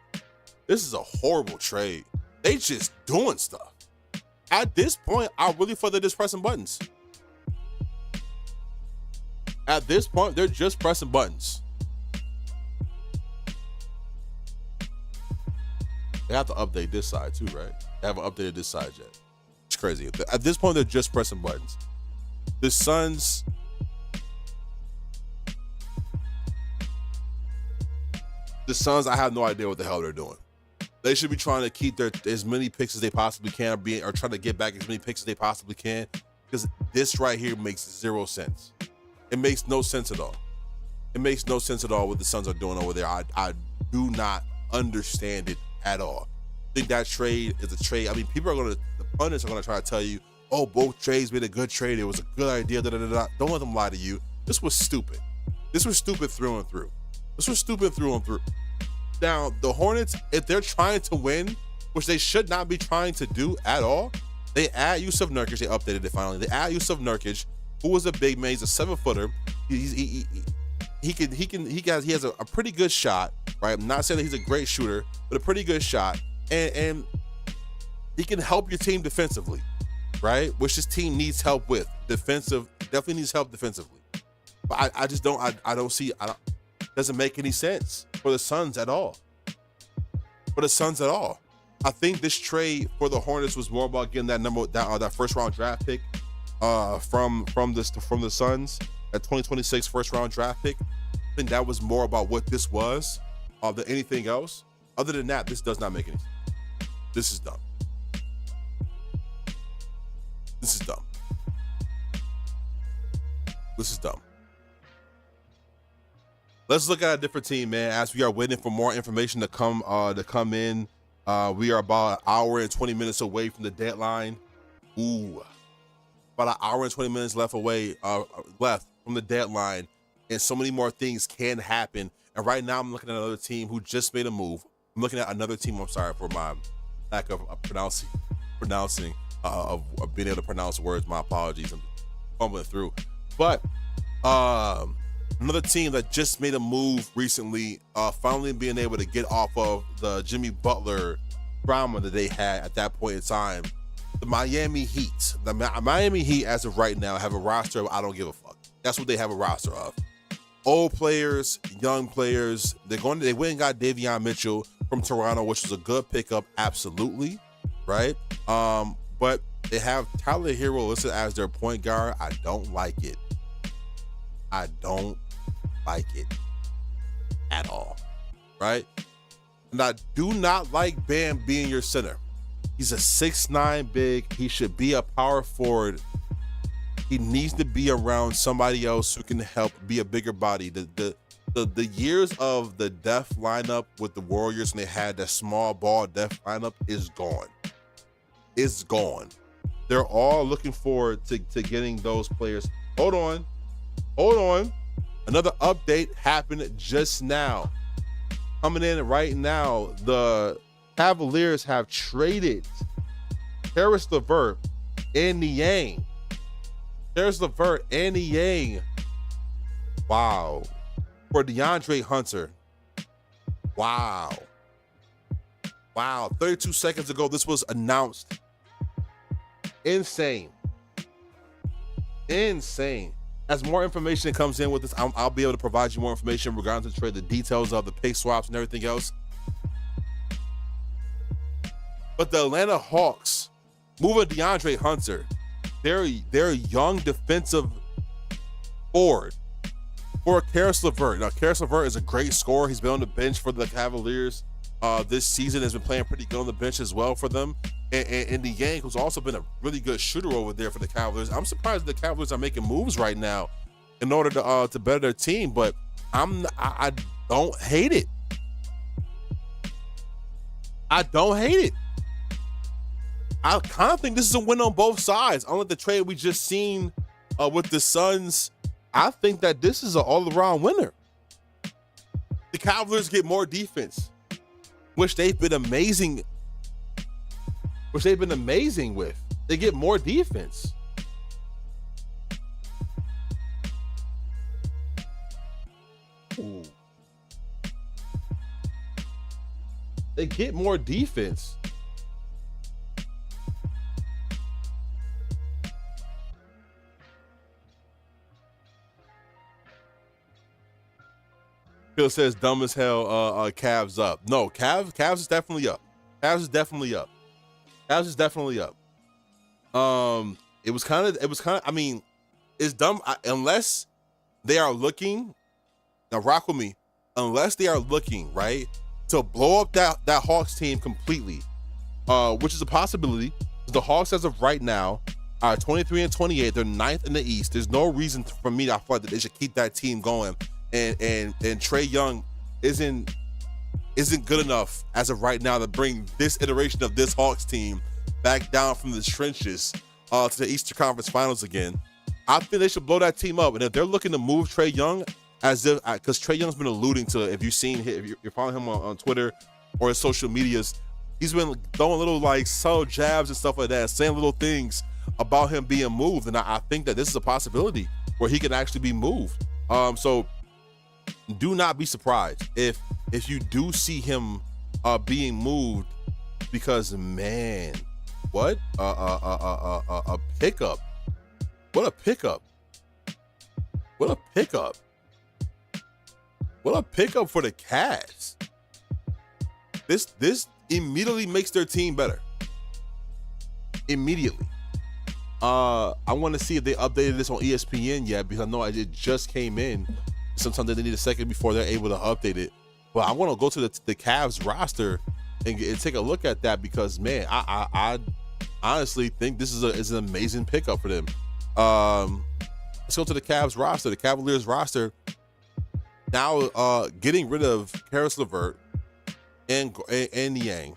This is a horrible trade. They just doing stuff. At this point, I really feel they're just pressing buttons. At this point, they're just pressing buttons. They have to update this side too, right? They haven't updated this side yet. It's crazy. At this point, they're just pressing buttons. The Suns, I have no idea what the hell they're doing. They should be trying to keep as many picks as they possibly can, or try to get back as many picks as they possibly can, because this right here makes zero sense. It makes no sense at all. It makes no sense at all what the Suns are doing over there. I do not understand it at all. I think that trade is a trade. I mean, the pundits are gonna try to tell you, oh, both trades made a good trade. It was a good idea. Da, da, da, da. Don't let them lie to you. This was stupid. This was stupid through and through. This was stupid through and through. Now, the Hornets, if they're trying to win, which they should not be trying to do at all, they add Jusuf Nurkic. They updated it finally. They add Jusuf Nurkic, who was a big man. He's a 7-footer. He has a pretty good shot, right? I'm not saying that he's a great shooter, but a pretty good shot, and he can help your team defensively, right? Which this team needs help with. Definitely needs help defensively. But I just don't. I don't see. Doesn't make any sense for the Suns at all. I think this trade for the Hornets was more about getting that first round draft pick from the Suns, that 2026 first round draft pick. I think that was more about what this was than anything else. Other than that, this does not make any sense. This is dumb. This is dumb. This is dumb. Let's look at a different team, man. As we are waiting for more information to come in, we are about an hour and 20 minutes away from the deadline. Ooh, about an hour and 20 minutes left from the deadline, and so many more things can happen. And right now, I'm looking at another team who just made a move. I'm looking at another team. I'm sorry for my lack of pronouncing of being able to pronounce words. My apologies. I'm fumbling through, but another team that just made a move recently, finally being able to get off of the Jimmy Butler drama that they had at that point in time. The Miami Heat. The Miami Heat, as of right now, have a roster of I don't give a fuck. That's what they have a roster of. Old players, young players. They went and got Davion Mitchell from Toronto, which was a good pickup, absolutely, right? But they have Tyler Hero listed as their point guard. I don't like it. I don't like it at all, right? And I do not like Bam being your center. He's a 6'9" big. He should be a power forward. He needs to be around somebody else who can help be a bigger body. The years of the depth lineup with the Warriors when they had that small ball depth lineup is gone. It's gone. They're all looking forward to getting those players. Hold on. Another update happened just now. Coming in right now, the Cavaliers have traded Caris LeVert and Niang. Wow. For DeAndre Hunter. Wow. 32 seconds ago, this was announced. Insane. As more information comes in with this, I'll be able to provide you more information regarding the trade, the details of the pick swaps and everything else. But the Atlanta Hawks moving DeAndre Hunter, their young defensive forward, for Caris LeVert. Now, Caris LeVert is a great scorer. He's been on the bench for the Cavaliers this season, has been playing pretty good on the bench as well for them. And Niang, who's also been a really good shooter over there for the Cavaliers. I'm surprised the Cavaliers are making moves right now in order to better their team, but I don't hate it. I don't hate it. I kind of think this is a win on both sides. Unlike the trade we just seen with the Suns, I think that this is an all-around winner. The Cavaliers get more defense, which they've been amazing. With. They get more defense. Ooh. They get more defense. Phil says dumb as hell. Cavs up. No, Cavs is definitely up. Cavs is definitely up. It was kind of. I mean, it's dumb unless they are looking. Now rock with me. Unless they are looking right to blow up that Hawks team completely, which is a possibility. The Hawks, as of right now, are 23-28. They're 9th in the East. There's no reason for me to feel like that they should keep that team going. And Trae Young isn't good enough as of right now to bring this iteration of this Hawks team back down from the trenches to the Eastern Conference Finals again. I think they should blow that team up. And if they're looking to move Trae Young, because Trae Young's been alluding to, if you've seen him, if you're following him on Twitter or his social medias, he's been throwing little like subtle jabs and stuff like that, saying little things about him being moved. And I think that this is a possibility where he can actually be moved. So do not be surprised if you do see him being moved, because man, what a pickup. What a pickup. What a pickup. What a pickup for the Cavs. This immediately makes their team better. Immediately. I want to see if they updated this on ESPN yet, because I know it just came in. Sometimes they need a second before they're able to update it. But I want to go to the Cavs roster and take a look at that, because man, I honestly think this is an amazing pickup for them. Let's go to the Cavs roster. The Cavaliers roster now getting rid of Caris LeVert and Niang,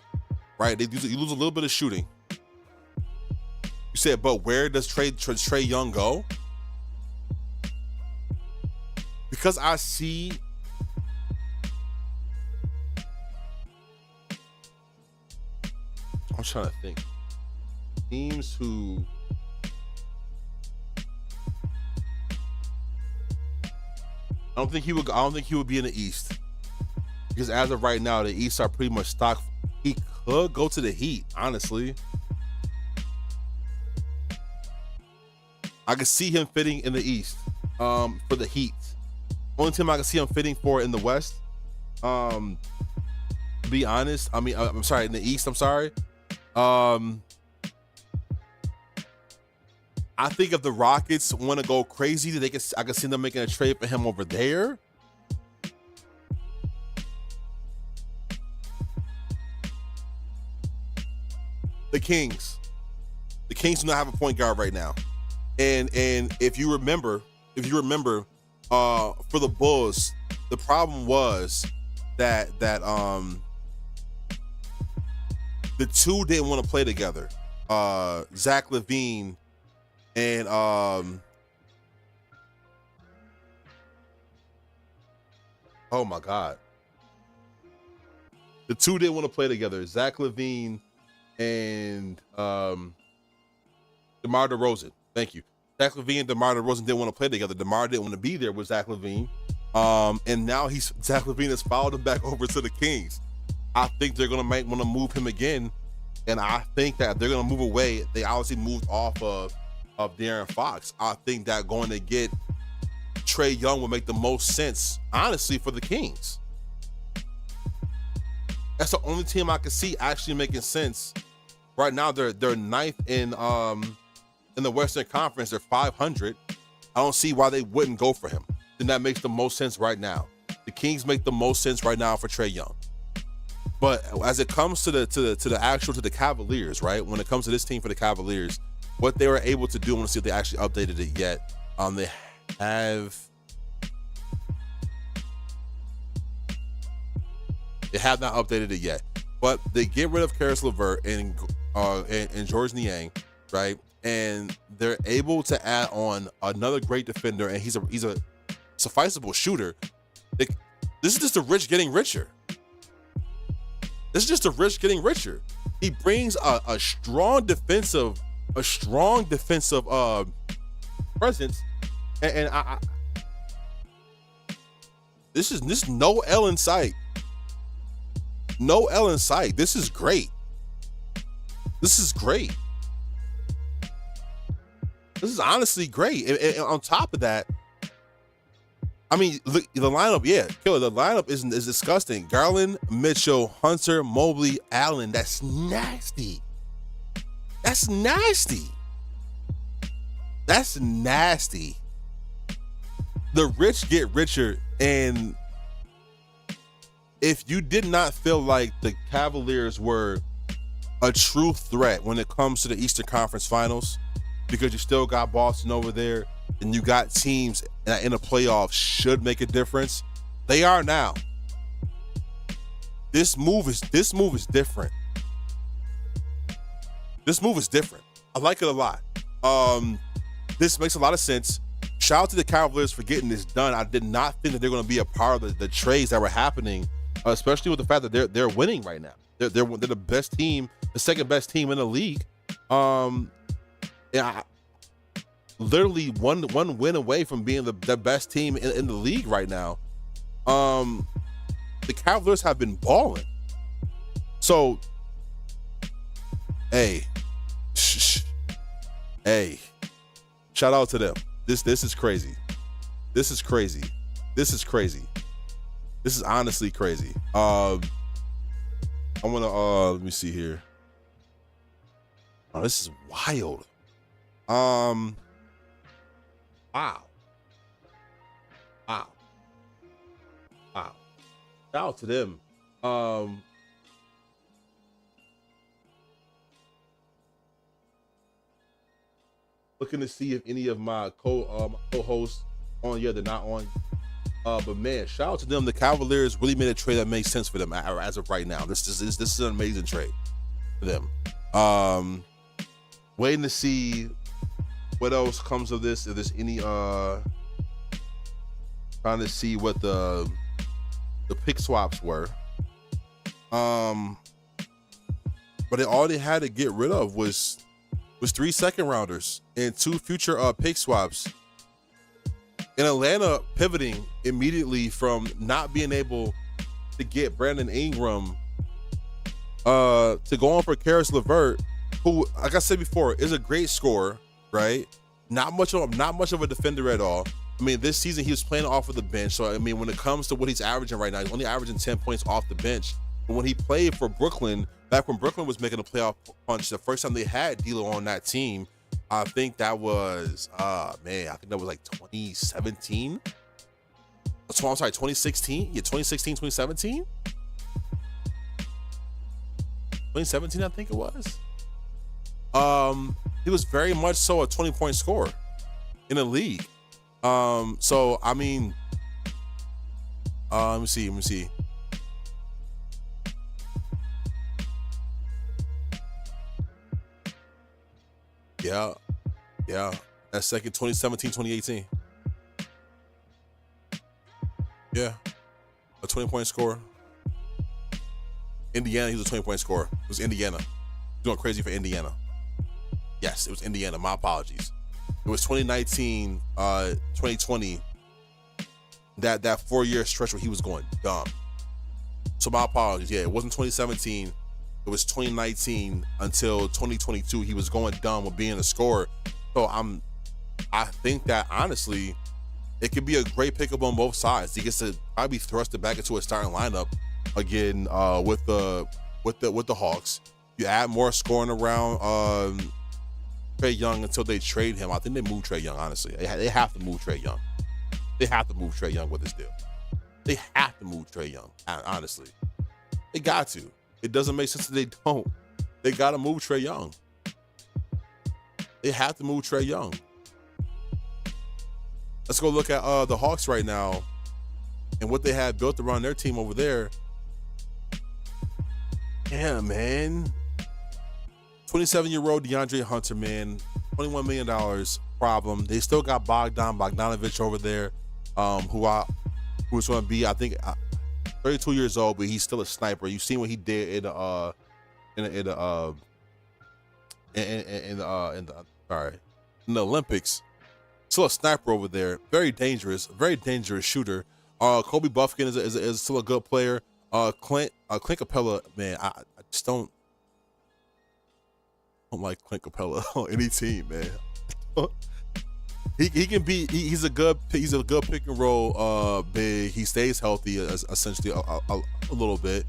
right? You lose a little bit of shooting. You said, but where does Trae Young go? Because I see I'm trying to think. Teams who I don't think he would be in the East, because as of right now, the East are pretty much stocked. He could go to the Heat, honestly. I could see him fitting in the East for the Heat. Only team I can see him fitting for in the West. To be honest, I mean, I'm sorry, in the East. I'm sorry. I think if the Rockets want to go crazy, I can see them making a trade for him over there. The Kings do not have a point guard right now, and if you remember, for the Bulls, the problem was that the two didn't want to play together. Zach LaVine and oh my God, the two didn't want to play together. Zach LaVine and DeMar DeRozan. Thank you. Zach LaVine and DeMar DeRozan didn't want to play together. DeMar didn't want to be there with Zach LaVine. And now Zach LaVine has followed him back over to the Kings. I think they're gonna might want to move him again, and I think that they're gonna move away. They obviously moved off of De'Aaron Fox. I think that going to get Trae Young would make the most sense, honestly, for the Kings. That's the only team I can see actually making sense right now. They're ninth in the Western Conference. They're 500. I don't see why they wouldn't go for him. Then that makes the most sense right now. The Kings make the most sense right now for Trae Young. But as it comes to the Cavaliers, right? When it comes to this team for the Cavaliers, what they were able to do, I want to see if they actually updated it yet. They have not updated it yet, but they get rid of Caris LeVert and Georges Niang, right? And they're able to add on another great defender, and he's a sufficeable shooter. This is just the rich getting richer. This is just the rich getting richer. He brings a strong defensive presence, and this no L in sight. No L in sight. This is great. This is great. This is honestly great. And on top of that, I mean, look, the lineup, yeah, killer. The lineup is disgusting. Garland, Mitchell, Hunter, Mobley, Allen. That's nasty. That's nasty. That's nasty. The rich get richer, and if you did not feel like the Cavaliers were a true threat when it comes to the Eastern Conference Finals, because you still got Boston over there, and you got teams that in the playoffs should make a difference, they are now. This move is different. This move is different. I like it a lot. This makes a lot of sense. Shout out to the Cavaliers for getting this done. I did not think that they're going to be a part of the trades that were happening, especially with the fact that they're winning right now. They're the best team, the second best team in the league. Yeah, literally one win away from being the best team in the league right now. The Cavaliers have been balling. So, hey, shout out to them. This is crazy. This is crazy. This is crazy. This is honestly crazy. I want to let me see here. Oh, this is wild. Wow. Shout out to them. Looking to see if any of my co-hosts on. Yeah, they're not on. But man, shout out to them. The Cavaliers really made a trade that makes sense for them as of right now. This is an amazing trade for them. Waiting to see what else comes of this. If there's any trying to see what the pick swaps were. But all they had to get rid of was 3 second rounders and 2 future pick swaps. In Atlanta pivoting immediately from not being able to get Brandon Ingram to go on for Karis LeVert, who, like I said before, is a great scorer, right? Not much of a defender at all. I mean, this season he was playing off of the bench. So I mean, when it comes to what he's averaging right now, he's only averaging 10 points off the bench. But when he played for Brooklyn, back when Brooklyn was making a playoff punch, the first time they had D'Lo on that team, I think that was I think that was like 2017. I'm sorry, 2016. Yeah, 2016, 2017. 2017, I think it was. He was very much so a 20-point scorer in the league. So I mean, let me see. Yeah. That second 2017, 2018. Yeah. A 20-point scorer. Indiana, he was a 20-point scorer. It was Indiana. Going crazy for Indiana. Yes, it was Indiana. My apologies. It was 2019, 2020. That 4-year stretch where he was going dumb. So my apologies. Yeah, it wasn't 2017. It was 2019 until 2022. He was going dumb with being a scorer. So I think that honestly, it could be a great pickup on both sides. He gets to probably thrusted back into a starting lineup again with the Hawks. You add more scoring around Trae Young until they trade him. I think they move Trae Young. Honestly, they have to move Trae Young. They have to move Trae Young with this deal. They have to move Trae Young. Honestly, they got to. It doesn't make sense that they don't. They got to move Trae Young. They have to move Trae Young. Let's go look at the Hawks right now and what they have built around their team over there. Yeah, man. 27-year-old DeAndre Hunter, man. $21 million problem. They still got Bogdanovich over there, who who's going to be, I think, 32 years old, but he's still a sniper. You've seen what he did in the Olympics. Still a sniper over there. Very dangerous shooter. Kobe Buffkin is still a good player. Clint Capella, man, I just don't like Clint Capella on any team, man. He can be. He's a good pick and roll big. He stays healthy essentially a little bit.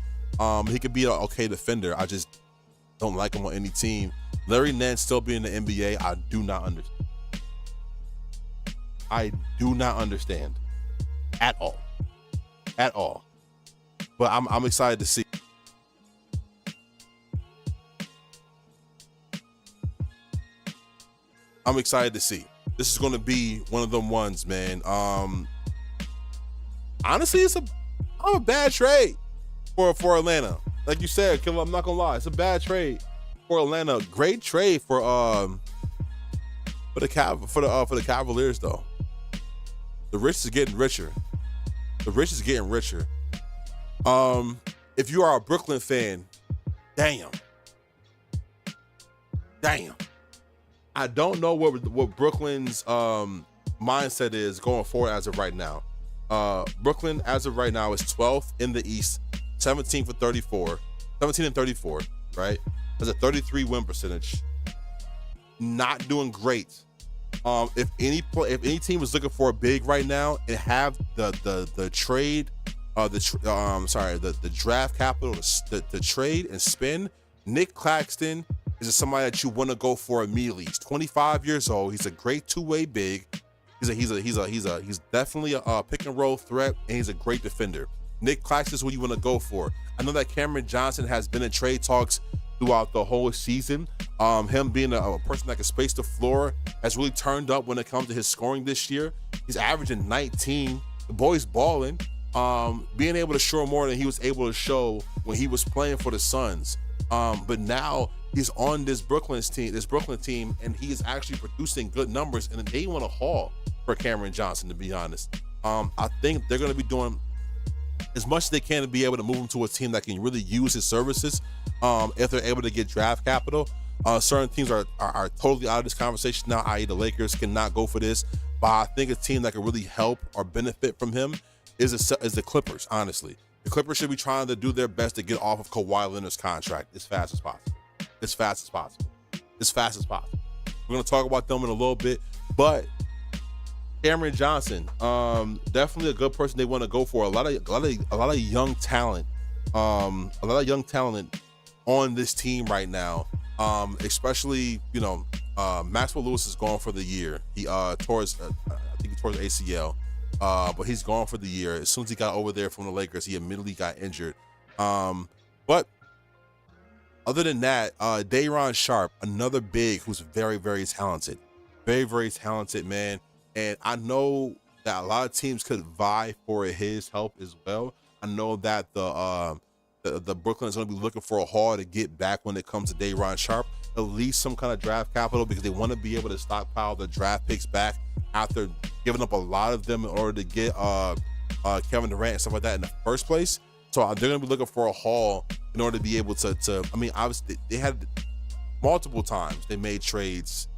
He could be an okay defender. I just don't like him on any team. Larry Nance still being in the NBA, I do not understand at all. But I'm excited to see. I'm excited to see. This is going to be one of them ones, man. Honestly, it's a bad trade for Atlanta. Like you said, Killer, I'm not gonna lie, it's a bad trade for Atlanta. Great trade for the Cavaliers though. The rich is getting richer. If you are a Brooklyn fan, damn. I don't know what Brooklyn's mindset is going forward as of right now. Brooklyn, as of right now, is 12th in the East, 17 and 34, right? Has a 33 win percentage. Not doing great. If any team was looking for a big right now and have the draft capital to trade and spend, Nick Claxton is somebody that you want to go for immediately. He's 25 years old. He's a great two-way big. He's definitely a pick and roll threat, and he's a great defender. Nick Claxton is who you want to go for. I know that Cameron Johnson has been in trade talks throughout the whole season. Him being a person that can space the floor has really turned up when it comes to his scoring this year. He's averaging 19. The boy's balling. Being able to show more than he was able to show when he was playing for the Suns. But now he's on this Brooklyn team, and he is actually producing good numbers, and they want to haul for Cameron Johnson, to be honest. I think they're going to be doing as much as they can to be able to move him to a team that can really use his services if they're able to get draft capital. Certain teams are totally out of this conversation now, i.e. the Lakers cannot go for this, but I think a team that can really help or benefit from him is the Clippers, honestly. The Clippers should be trying to do their best to get off of Kawhi Leonard's contract as fast as possible. We're going to talk about them in a little bit, but Cameron Johnson, definitely a good person they want to go for. A lot of young talent, on this team right now. Especially, Maxwell Lewis is gone for the year. He tore his ACL, but he's gone for the year. As soon as he got over there from the Lakers, he immediately got injured. But other than that, Day'Ron Sharpe, another big who's very, very talented, man. And I know that a lot of teams could vie for his help as well. I know that the Brooklyn is going to be looking for a haul to get back when it comes to Day'Ron Sharpe, at least some kind of draft capital, because they want to be able to stockpile the draft picks back after giving up a lot of them in order to get Kevin Durant and stuff like that in the first place. So they're going to be looking for a haul in order to be able to I mean, obviously they had multiple times they made trades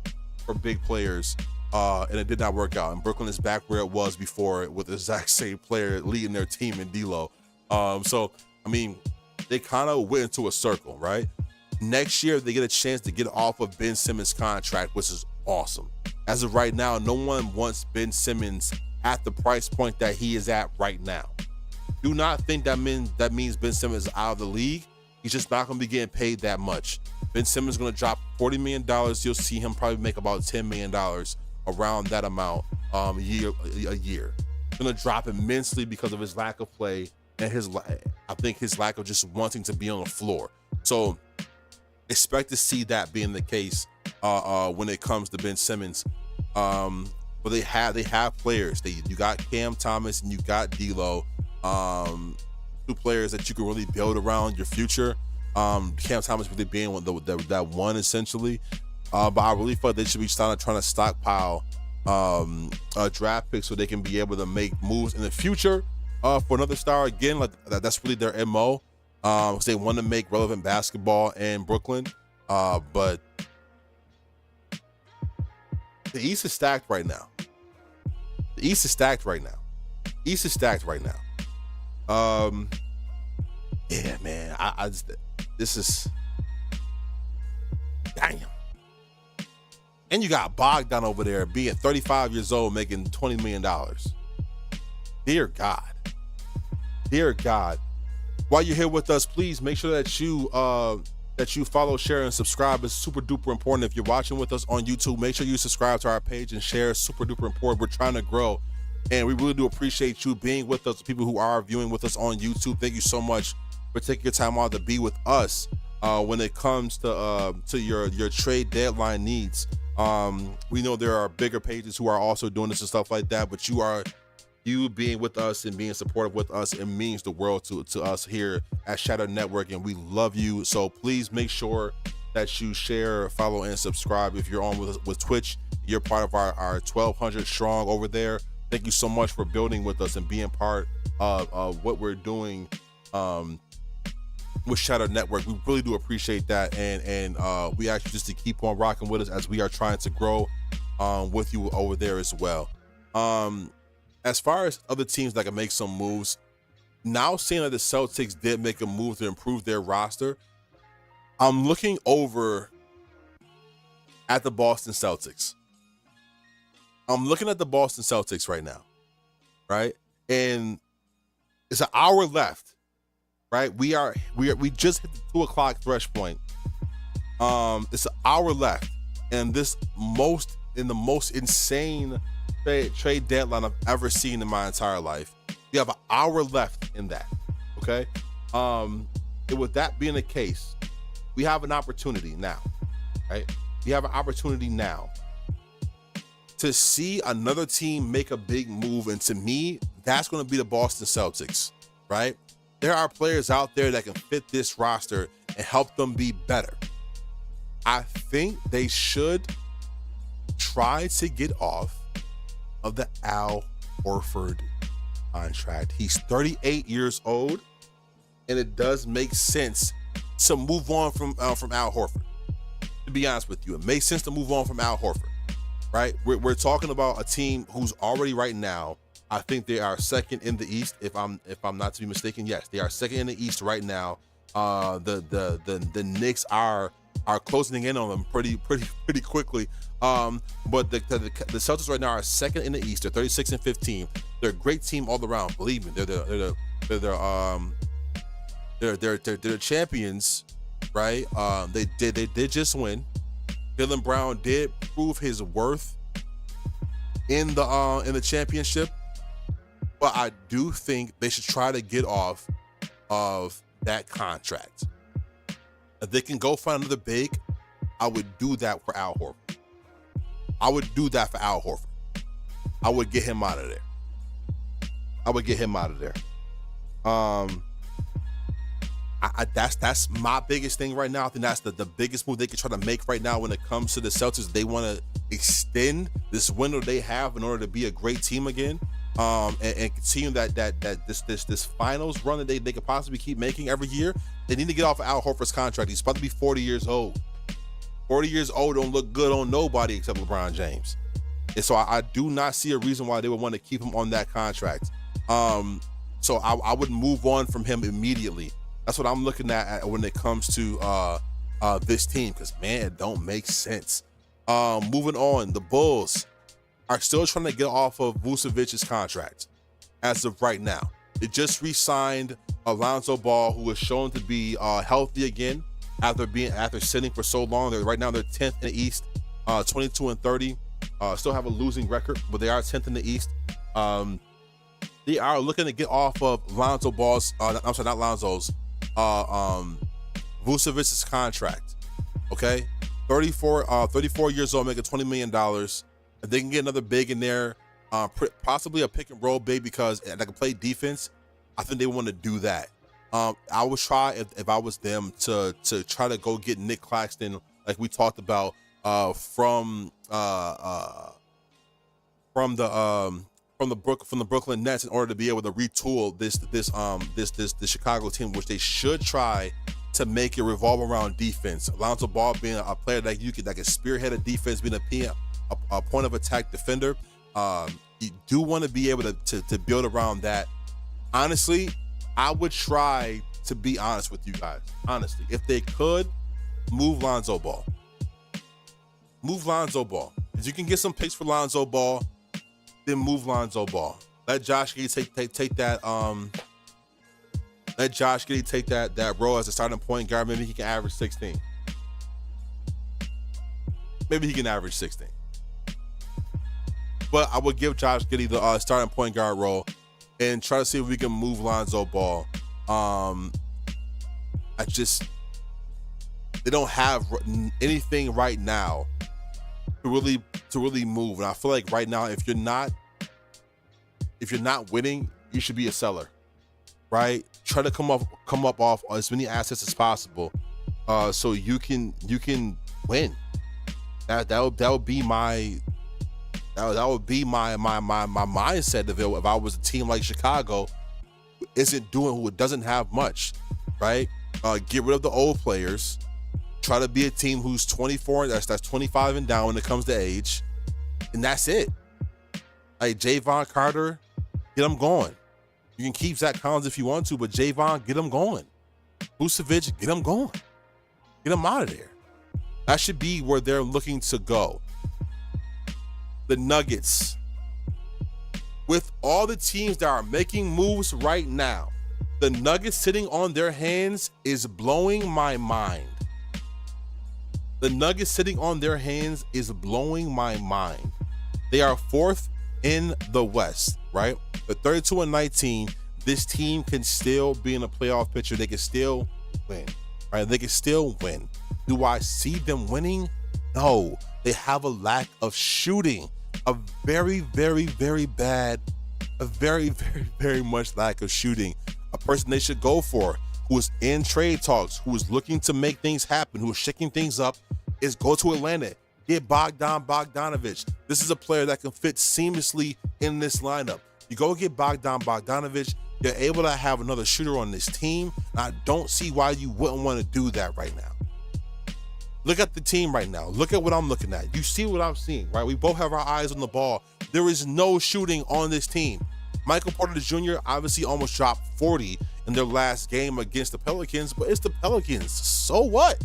for big players, and it did not work out. And Brooklyn is back where it was before with the exact same player leading their team in D'Lo. So, I mean, they kind of went into a circle, right? Next year, they get a chance to get off of Ben Simmons' contract, which is awesome. As of right now, no one wants Ben Simmons at the price point that he is at right now. Do not think that means Ben Simmons is out of the league. He's just not going to be getting paid that much. Ben Simmons is going to drop $40 million. You'll see him probably make about $10 million around that amount a year. Going to drop immensely because of his lack of play and I think his lack of just wanting to be on the floor. So expect to see that being the case when it comes to Ben Simmons. But they have players. You got Cam Thomas and you got D'Lo, two players that you can really build around your future. Cam Thomas really being that one essentially. But I really felt they should be trying to stockpile draft picks so they can be able to make moves in the future for another star again. Like that's really their MO. They want to make relevant basketball in Brooklyn, but the East is stacked right now. The East is stacked right now. East is stacked right now. Yeah, man. I just, this is damn. And you got Bogdan over there being 35 years old, making $20 million. Dear God. Dear God. While you're here with us, please make sure that you follow, share, and subscribe. It's super duper important. If you're watching with us on YouTube, make sure you subscribe to our page and share. It's super duper important. We're trying to grow, and we really do appreciate you being with us. People who are viewing with us on YouTube, thank you so much for taking your time out to be with us when it comes to your trade deadline needs. We know there are bigger pages who are also doing this and stuff like that, but you being with us and being supportive with us, it means the world to us here at Shatter Network, and we love you. So please make sure that you share, follow, and subscribe. If you're on with Twitch, you're part of our 1,200 strong over there. Thank you so much for building with us and being part of what we're doing with Shatter Network. We really do appreciate that, and we ask you just to keep on rocking with us as we are trying to grow with you over there as well. As far as other teams that can make some moves, now seeing that the Celtics did make a move to improve their roster, I'm looking over at the Boston Celtics. I'm looking at the Boston Celtics right now, right? And it's an hour left, right? We just hit the 2 o'clock thresh point. It's an hour left, and the most insane trade deadline I've ever seen in my entire life. We have an hour left in that. Okay. And with that being the case, we have an opportunity now, right? We have an opportunity now to see another team make a big move. And to me, that's going to be the Boston Celtics, right? There are players out there that can fit this roster and help them be better. I think they should try to get off of the Al Horford contract. He's 38 years old, and it does make sense to move on from Al Horford. To be honest with you, it makes sense to move on from Al Horford, right? We're talking about a team who's already right now, I think they are second in the East. If I'm not to be mistaken, yes, they are second in the East right now. The Knicks are closing in on them pretty quickly. But the Celtics right now are second in the East. They're 36-15. They're a great team all around. Believe me, they're champions, right? They did just win. Jaylen Brown did prove his worth in the championship, but I do think they should try to get off of that contract. If they can go find another big, I would do that for Al Horford. I would do that for Al Horford. I would get him out of there. That's my biggest thing right now. I think that's the biggest move they could try to make right now when it comes to the Celtics. They want to extend this window they have in order to be a great team again, and continue this finals run that they could possibly keep making every year. They need to get off of Al Horford's contract. He's about to be 40 years old. 40 years old don't look good on nobody except LeBron James. And so I do not see a reason why they would want to keep him on that contract. So I would move on from him immediately. That's what I'm looking at when it comes to this team, because, man, it don't make sense. Moving on, the Bulls are still trying to get off of Vucevic's contract as of right now. They just re-signed Alonzo Ball, who is shown to be healthy again after sitting for so long. Right now they're 10th in the East, 22-30. Still have a losing record, but they are 10th in the East. They are looking to get off of Lonzo Ball's, Vucevic's contract. Okay, 34 years old, making $20 million. If they can get another big in there, possibly a pick and roll big because they can play defense, I think they want to do that. I would try, if I was them, to try to go get Nick Claxton, like we talked about, from the from the Brooklyn Nets in order to be able to retool this Chicago team, which they should try to make it revolve around defense. Lonzo Ball being a player that can spearhead a defense, being a point of attack defender. You do want to be able to build around that. Honestly, I would try to be honest with you guys. Honestly, if they could move Lonzo Ball, if you can get some picks for Lonzo Ball, then move Lonzo Ball. Let Josh Giddey take that. Let Josh Giddey take that role as a starting point guard. Maybe he can average 16. Maybe he can average 16. But I would give Josh Giddey the starting point guard role and try to see if we can move Lonzo Ball. They don't have anything right now to really move. And I feel like right now, if you're not winning, you should be a seller, right? Try to come up off as many assets as possible, so you can win. That would be my mindset of it if I was a team like Chicago, who doesn't have much, right? Get rid of the old players. Try to be a team who's 24, that's 25 and down when it comes to age, and that's it. Like Javon Carter, get him going. You can keep Zach Collins if you want to, but Javon, get him going. Vucevic, get him going. Get him out of there. That should be where they're looking to go. The Nuggets, with all the teams that are making moves right now, the Nuggets sitting on their hands is blowing my mind. The Nuggets sitting on their hands is blowing my mind. They are 4th in the West, right? But 32-19, this team can still be in a playoff picture. They can still win, right? They can still win. Do I see them winning? No. They have a lack of shooting. A very, very, very bad, a very, very, very much lack of shooting. A person they should go for, who is in trade talks, who is looking to make things happen, who is shaking things up, is go to Atlanta. Get Bogdan Bogdanovic. This is a player that can fit seamlessly in this lineup. You go get Bogdan Bogdanovic, you're able to have another shooter on this team. I don't see why you wouldn't want to do that right now. Look at the team right now. Look at what I'm looking at. You see what I'm seeing, right? We both have our eyes on the ball. There is no shooting on this team. Michael Porter Jr. obviously almost dropped 40 in their last game against the Pelicans, but it's the Pelicans. So what?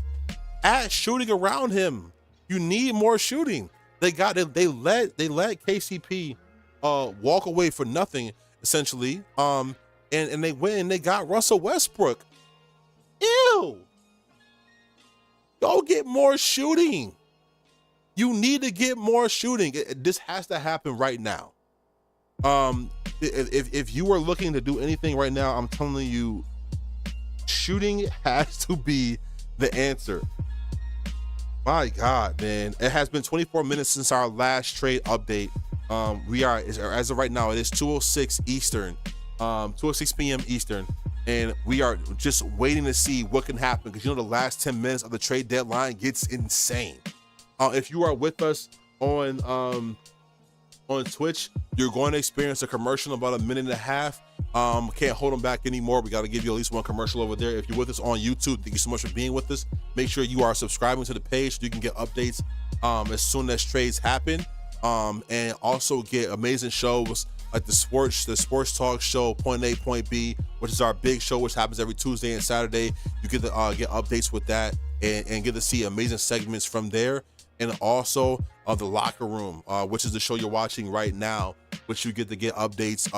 Add shooting around him. You need more shooting. They let KCP walk away for nothing, essentially. And they went and they got Russell Westbrook. Ew. Go get more shooting. You need to get more shooting. This has to happen right now. If you are looking to do anything right now, I'm telling you, shooting has to be the answer. My God, man. It has been 24 minutes since our last trade update. We are, as of right now, it is 2:06 Eastern, 2:06 p.m. Eastern, and we are just waiting to see what can happen, because the last 10 minutes of the trade deadline gets insane. If you are with us on Twitch, you're going to experience a commercial in about a minute and a half. Can't hold them back anymore. We got to give you at least one commercial over there. If you're with us on YouTube, thank you so much for being with us. Make sure you are subscribing to the page so you can get updates as soon as trades happen, and also get amazing shows like the sports talk show Point A Point B, which is our big show, which happens every Tuesday and Saturday. You get to get updates with that and get to see amazing segments from there. And also the Locker Room, which is the show you're watching right now, which you get to get updates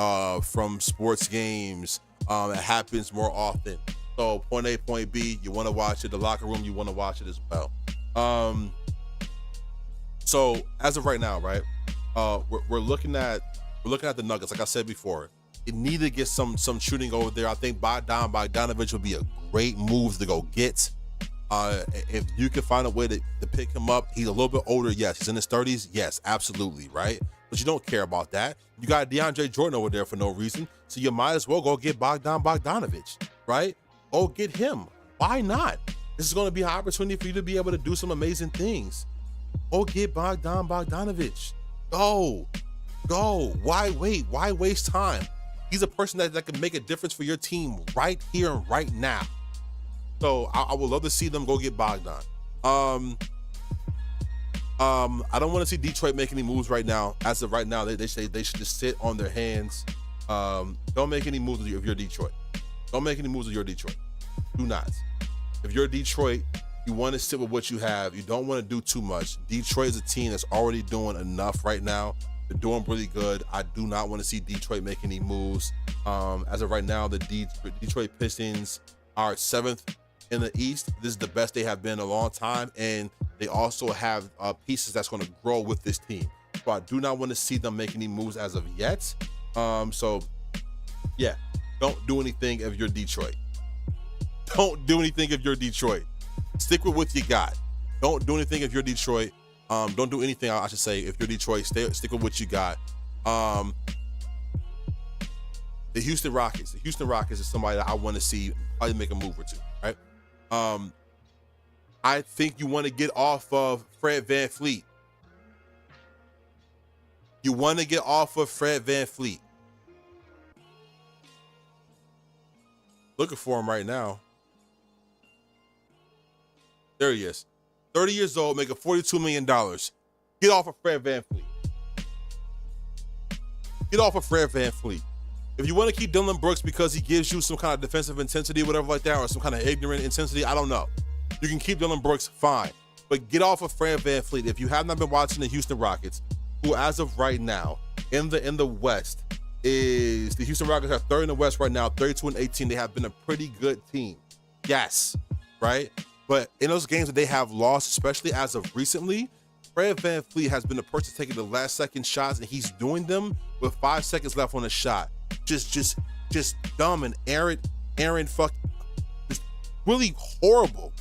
from sports games. It happens more often. So Point A, Point B, you want to watch it. The Locker Room, you want to watch it as well. So as of right now, right, we're looking at the Nuggets. Like I said before, it need to get some shooting over there. I think Bogdanovic would be a great move to go get. If you can find a way to pick him up, he's a little bit older. Yes, he's in his 30s. Yes, absolutely, right? But you don't care about that. You got DeAndre Jordan over there for no reason, so you might as well go get Bogdan Bogdanovic, right? Go get him. Why not? This is going to be an opportunity for you to be able to do some amazing things. Go get Bogdan Bogdanovic. Go go. Why wait? Why waste time? He's a person that can make a difference for your team right here and right now. So I would love to see them go get Bogdan. I don't want to see Detroit make any moves right now. As of right now, they say they should just sit on their hands. Don't make any moves if you're Detroit. Don't make any moves if you're Detroit. Do not. If you're Detroit, you want to sit with what you have. You don't want to do too much. Detroit is a team that's already doing enough right now. They're doing really good. I do not want to see Detroit make any moves. As of right now, the Detroit Pistons are 7th in the East. This is the best they have been in a long time, and they also have pieces that's going to grow with this team. So I do not want to see them make any moves as of yet. So yeah, don't do anything if you're Detroit. Don't do anything if you're Detroit. Stick with what you got. Don't do anything if you're Detroit. Don't do anything, I should say, if you're Detroit. Stick with what you got. The Houston Rockets. The Houston Rockets is somebody that I want to see probably make a move or two, right? I think you want to get off of Fred VanVleet. You want to get off of Fred VanVleet. Looking for him right now. There he is. 30 years old, making $42 million. Get off of Fred VanVleet. Get off of Fred VanVleet. If you want to keep Dillon Brooks because he gives you some kind of defensive intensity, whatever like that, or some kind of ignorant intensity, I don't know. You can keep Dillon Brooks, fine. But get off of Fred VanVleet. If you have not been watching the Houston Rockets, who as of right now, in the West, is the Houston Rockets are 3rd in the West right now, 32-18. They have been a pretty good team. Yes, right? But in those games that they have lost, especially as of recently, Fred VanVleet has been the person taking the last second shots, and he's doing them with 5 seconds left on the shot. Just dumb and errant, just really horrible.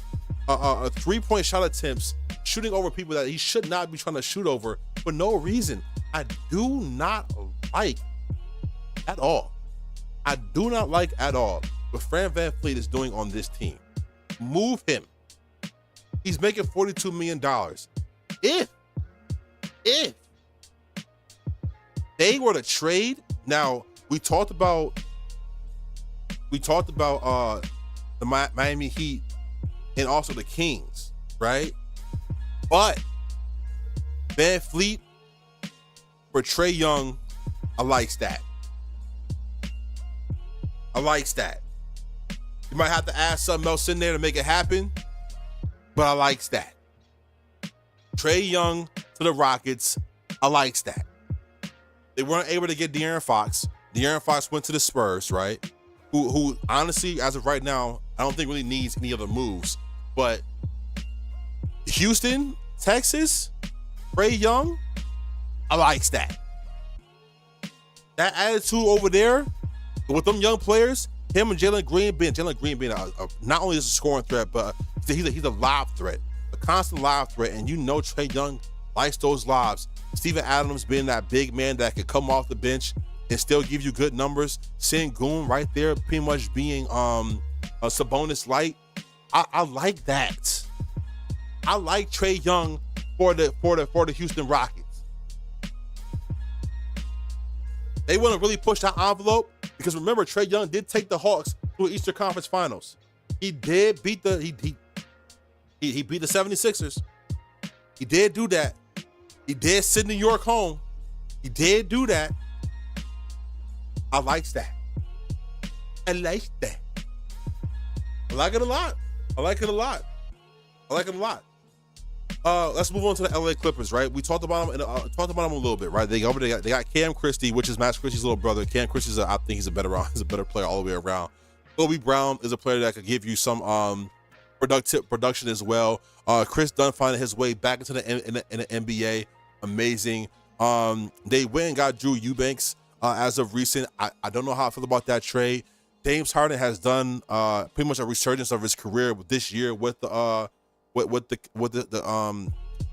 3-point shot attempts, shooting over people that he should not be trying to shoot over for no reason. I do not like at all. I do not like at all what Fred VanVleet is doing on this team. Move him. He's making $42 million. If they were to trade, now we talked about the Miami Heat and also the Kings, right? But VanVleet for Trae Young, I likes that. I likes that. You might have to add something else in there to make it happen, but I likes that. Trae Young to the Rockets, I likes that. They weren't able to get De'Aaron Fox. De'Aaron Fox went to the Spurs, right? Who honestly, as of right now, I don't think really needs any other moves. But Houston, Texas, Trae Young, I likes that. That attitude over there with them young players, him and Jalen Green being not only is a scoring threat, but he's a lob threat, a constant lob threat. And you know Trae Young likes those lobs. Steven Adams being that big man that could come off the bench and still give you good numbers. Sengun right there pretty much being a Sabonis light. I like that. I like Trae Young for the Houston Rockets. They want to really push that envelope because remember, Trae Young did take the Hawks to the Eastern Conference Finals. He did beat he beat the 76ers. He did do that. He did send New York home. He did do that. I likes that. I like that. I like it a lot. I like it a lot. I like it a lot. Let's move on to the LA Clippers, right? We talked about them a little bit, right? They got Cam Christie, which is Max Christie's little brother. Cam Christie's, I think he's a better player all the way around. Kobe Brown is a player that could give you some production as well. Chris Dunn finding his way back into the NBA, amazing. They went and got Drew Eubanks as of recent. I don't know how I feel about that trade. James Harden has done pretty much a resurgence of his career this year with the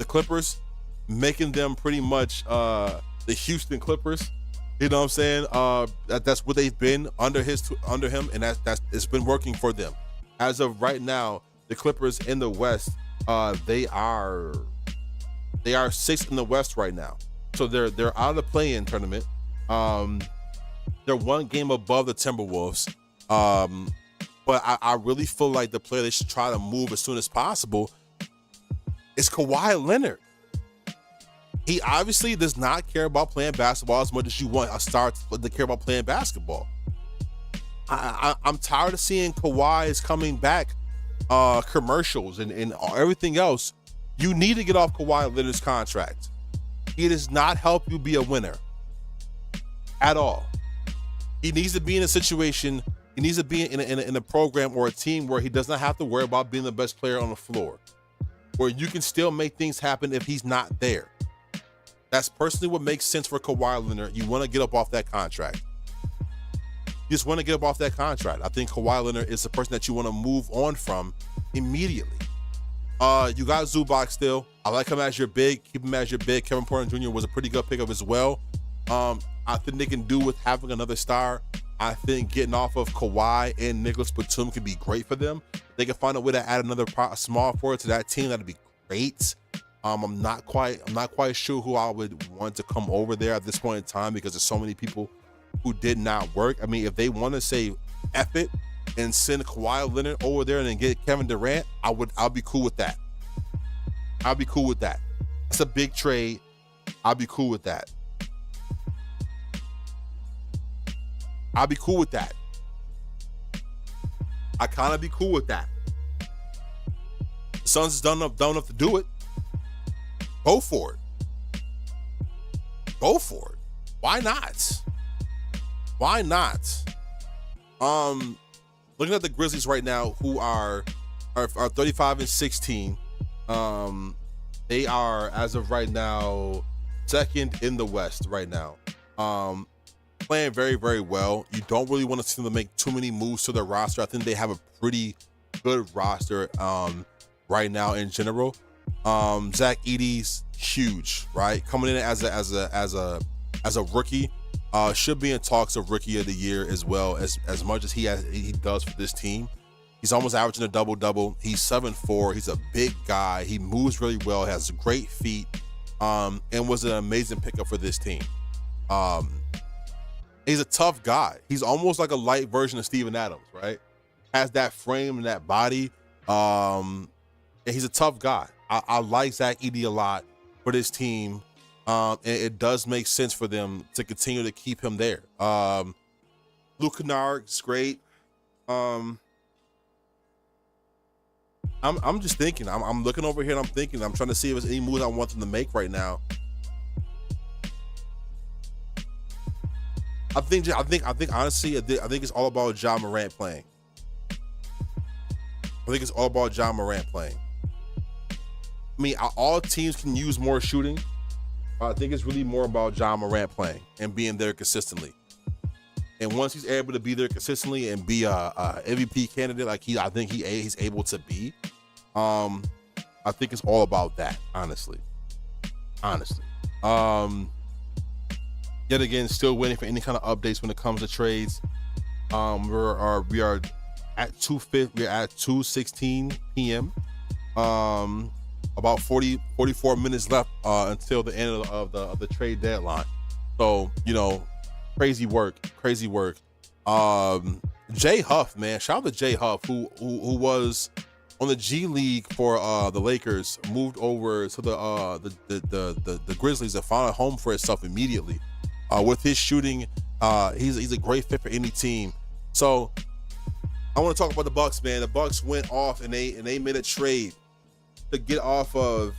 Clippers, making them pretty much the Houston Clippers. You know what I'm saying? That's what they've been under him, and that's it's been working for them. As of right now, the Clippers in the West, they are 6th in the West right now. So they're out of the play-in tournament. They're one game above the Timberwolves. But I really feel like the player they should try to move as soon as possible is Kawhi Leonard. He obviously does not care about playing basketball as much as you want a star to care about playing basketball. I'm tired of seeing Kawhi is coming back commercials and everything else. You need to get off Kawhi Leonard's contract. It does not help you be a winner at all. He needs to be in a situation, he needs to be in a program or a team where he does not have to worry about being the best player on the floor, where you can still make things happen if he's not there. That's personally what makes sense for Kawhi Leonard. You want to get up off that contract. You just want to get up off that contract. I think Kawhi Leonard is the person that you want to move on from immediately. You got Zubac still. I like him as your big. Keep him as your big. Kevin Porter Jr. was a pretty good pickup as well. I think they can do with having another star. I think getting off of Kawhi and Nicholas Batum can be great for them. They can find a way to add another small forward to that team. That'd be great. I'm not quite sure who I would want to come over there at this point in time because there's so many people who did not work. I mean, if they want to say F it and send Kawhi Leonard over there and then get Kevin Durant, I'll be cool with that. I'll be cool with that. It's a big trade. I'll be cool with that. I'll be cool with that. I kind of be cool with that. The Suns is done enough to do it. Go for it. Go for it. Why not? Why not? Looking at the Grizzlies right now, who are 35-16. They are, as of right now, second in the West right now. Playing very, very well. You don't really want to see them make too many moves to their roster. I think they have a pretty good roster right now in general. Zach Edey's huge, right? Coming in as a rookie, should be in talks of Rookie of the Year as well, as much as he does for this team. He's almost averaging a double-double. He's 7'4". He's a big guy. He moves really well, has great feet, and was an amazing pickup for this team. He's a tough guy. He's almost like a light version of Steven Adams, right? Has that frame and that body. And he's a tough guy. I like Zach Edey a lot for this team. And it does make sense for them to continue to keep him there. Luke Kennard's great. I'm just thinking. I'm looking over here and I'm thinking. I'm trying to see if there's any moves I want them to make right now. I think honestly, I think it's all about Ja Morant playing. I think it's all about Ja Morant playing. I mean, all teams can use more shooting. I think it's really more about Ja Morant playing and being there consistently. And once he's able to be there consistently and be a MVP candidate like I think he's able to be, I think it's all about that, honestly. Yet again, still waiting for any kind of updates when it comes to trades. We are at 2:16 p.m. About 44 minutes left until the end of the trade deadline. So, crazy work. Jay Huff, man, shout out to Jay Huff, who was on the G League for the Lakers, moved over to the Grizzlies and found a home for himself immediately. With his shooting, he's a great fit for any team. So I want to talk about the Bucks, man. The Bucks went off and they made a trade to get off of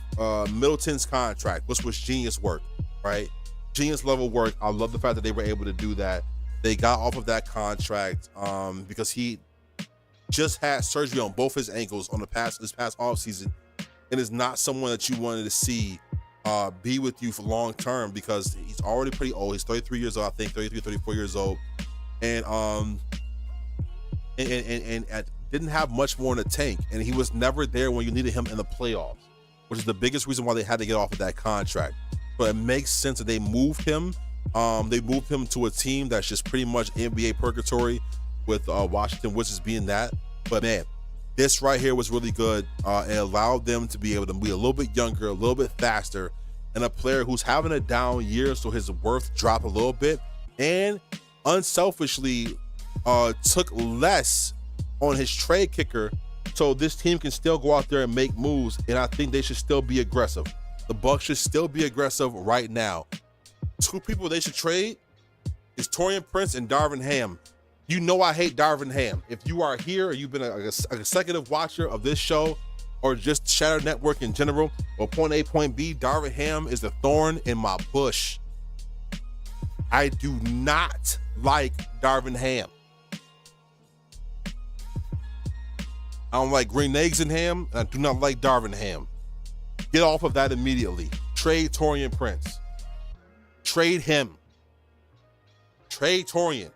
Middleton's contract, which was genius work, right? Genius level work. I love the fact that they were able to do that. They got off of that contract because he just had surgery on both his ankles on this past offseason, and is not someone that you wanted to see be with you for long term because he's already pretty old. He's 33 years old, I think, 33, 34 years old, and didn't have much more in the tank, and he was never there when you needed him in the playoffs, which is the biggest reason why they had to get off of that contract. But it makes sense that they moved him. They moved him to a team that's just pretty much NBA purgatory, with Washington Wizards being that. But man, this right here was really good. It allowed them to be able to be a little bit younger, a little bit faster, and a player who's having a down year, so his worth dropped a little bit, and unselfishly took less on his trade kicker, so this team can still go out there and make moves, and I think they should still be aggressive. The Bucks should still be aggressive right now. Two people they should trade is Taurean Prince and Darvin Ham. You know I hate Darvin Ham. If you are here or you've been a consecutive watcher of this show or just Shatter Network in general, or point A, point B, Darvin Ham is the thorn in my bush. I do not like Darvin Ham. I don't like green eggs and ham, and I do not like Darvin Ham. Get off of that immediately. Trade Taurean Prince. Trade him. Trade Taurean.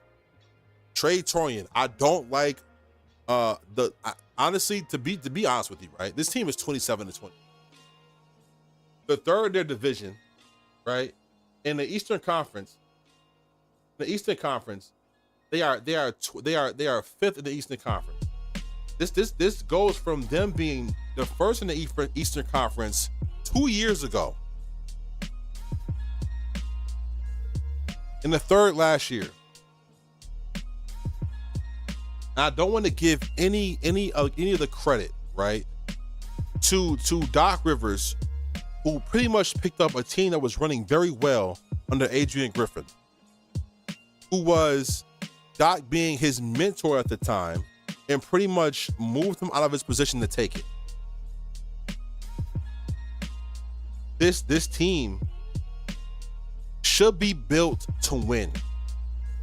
Trade Taurean. I don't like honestly, to be honest with you, right? This team is 27-20. The third in their division, right? In the Eastern Conference, they are fifth in the Eastern Conference. This goes from them being the first in the Eastern Conference 2 years ago, and the third last year. I don't want to give any of the credit, right, to Doc Rivers, who pretty much picked up a team that was running very well under Adrian Griffin, who was Doc being his mentor at the time, and pretty much moved him out of his position to take it. This team should be built to win.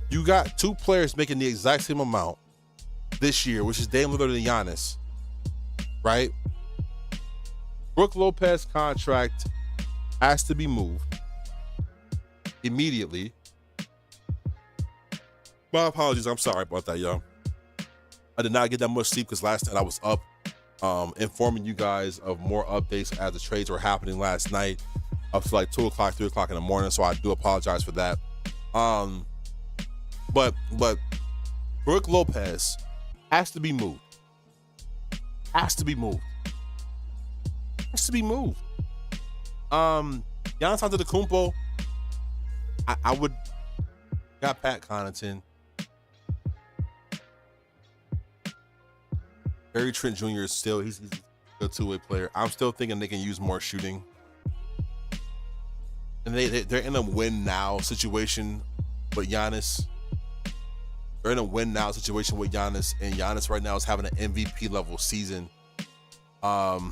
You got two players making the exact same amount this year, which is Dame Lillard and Giannis, right? Brook Lopez contract has to be moved immediately. My apologies. I'm sorry about that, y'all. I did not get that much sleep because last night I was up informing you guys of more updates as the trades were happening last night up to like 2 o'clock, 3 o'clock in the morning. So I do apologize for that. But Brook Lopez has to be moved. Has to be moved. Giannis Antetokounmpo, I would got Pat Connaughton. Barry Trent Jr. is still he's a two-way player. I'm still thinking they can use more shooting. And they're in a win now situation with Giannis. They're in a win now situation with Giannis, and Giannis right now is having an MVP level season. You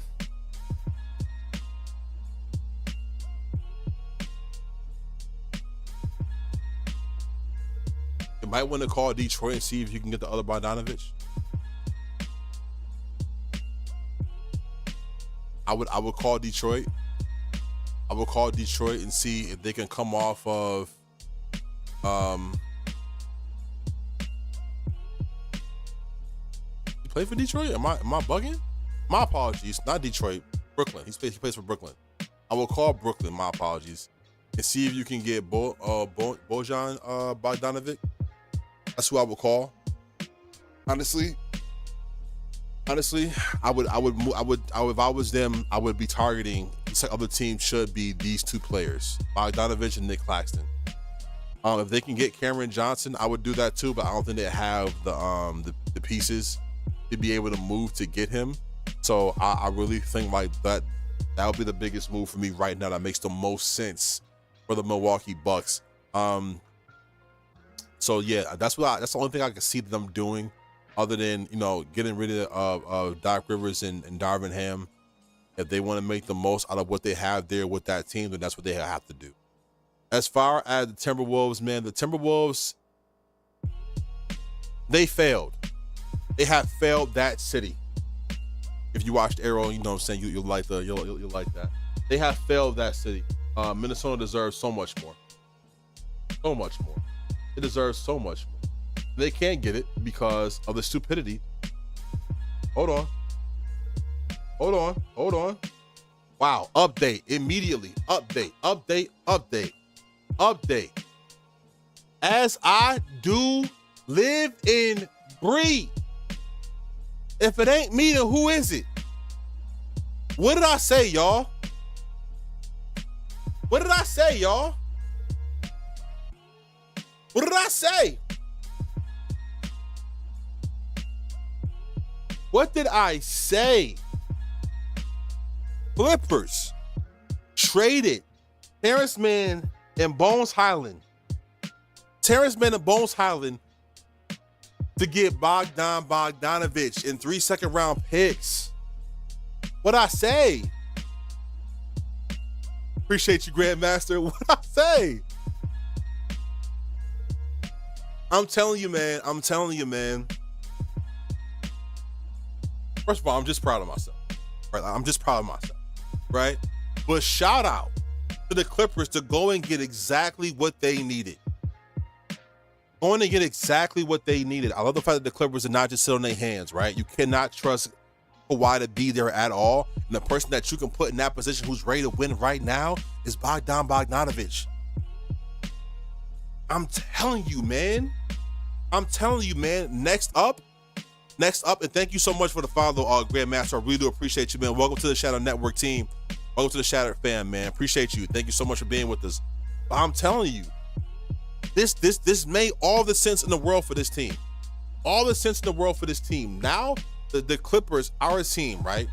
might want to call Detroit and see if you can get the other Bogdanovich. I would call Detroit. I would call Detroit and see if they can come off of he played for Detroit? Am I bugging? My apologies. Not Detroit. Brooklyn. He plays for Brooklyn. I will call Brooklyn. My apologies. And see if you can get Bojan Bogdanovic. That's who I would call. Honestly, I would if I was them, I would be targeting. The other team should be these two players, Bogdanovich and Nick Claxton. If they can get Cameron Johnson, I would do that too. But I don't think they have the pieces to be able to move to get him. So I really think like that would be the biggest move for me right now. That makes the most sense for the Milwaukee Bucks. So yeah, that's the only thing I can see them doing, other than getting rid of Doc Rivers and Darvin Ham. If they want to make the most out of what they have there with that team, then that's what they have to do. As far as the Timberwolves, man, the Timberwolves, they failed. They have failed that city. If you watched Arrow, you know what I'm saying, you'll like that. They have failed that city. Minnesota deserves so much more. So much more. It deserves so much more. They can't get it because of the stupidity. Hold on. Wow. Update immediately. Update. As I do live and breathe. If it ain't me, then who is it? What did I say, y'all? What did I say, y'all? What did I say? What did I say? Clippers traded Terrence Mann and Bones Highland. Terrence Mann and Bones Highland to get Bogdan Bogdanovic in 3 second-round picks. What'd I say? Appreciate you, Grandmaster. What'd I say? I'm telling you, man. First of all, I'm just proud of myself. Right? I'm just proud of myself. Right? But shout out to the Clippers to go and get exactly what they needed. Going to get exactly what they needed. I love the fact that the Clippers did not just sit on their hands, right? You cannot trust Kawhi to be there at all. And the person that you can put in that position who's ready to win right now is Bogdan Bogdanovic. I'm telling you, man. Next up, and thank you so much for the follow, Grandmaster. I really do appreciate you, man. Welcome to the Shadow Network team. Welcome to the Shadow fam, man. Appreciate you. Thank you so much for being with us. But I'm telling you, this made all the sense in the world for this team. All the sense in the world for this team. Now, the Clippers, our team, right,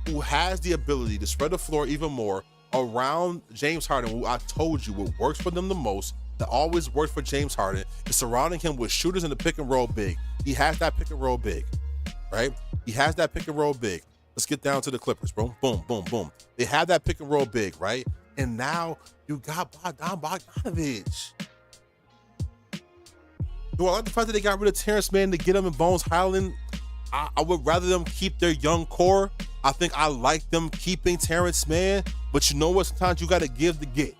who has the ability to spread the floor even more around James Harden, who I told you what works for them the most, that always worked for James Harden, is surrounding him with shooters in the pick and roll big. He has that pick and roll big, right? He has that pick and roll big. Let's get down to the Clippers, bro. Boom, boom, boom. They have that pick and roll big, right? And now you got Bogdan Bogdanovic. Do I like the fact that they got rid of Terrence Mann to get him in Bones Highland? I would rather them keep their young core. I think I like them keeping Terrence Mann, but you know what? Sometimes you got to give to get.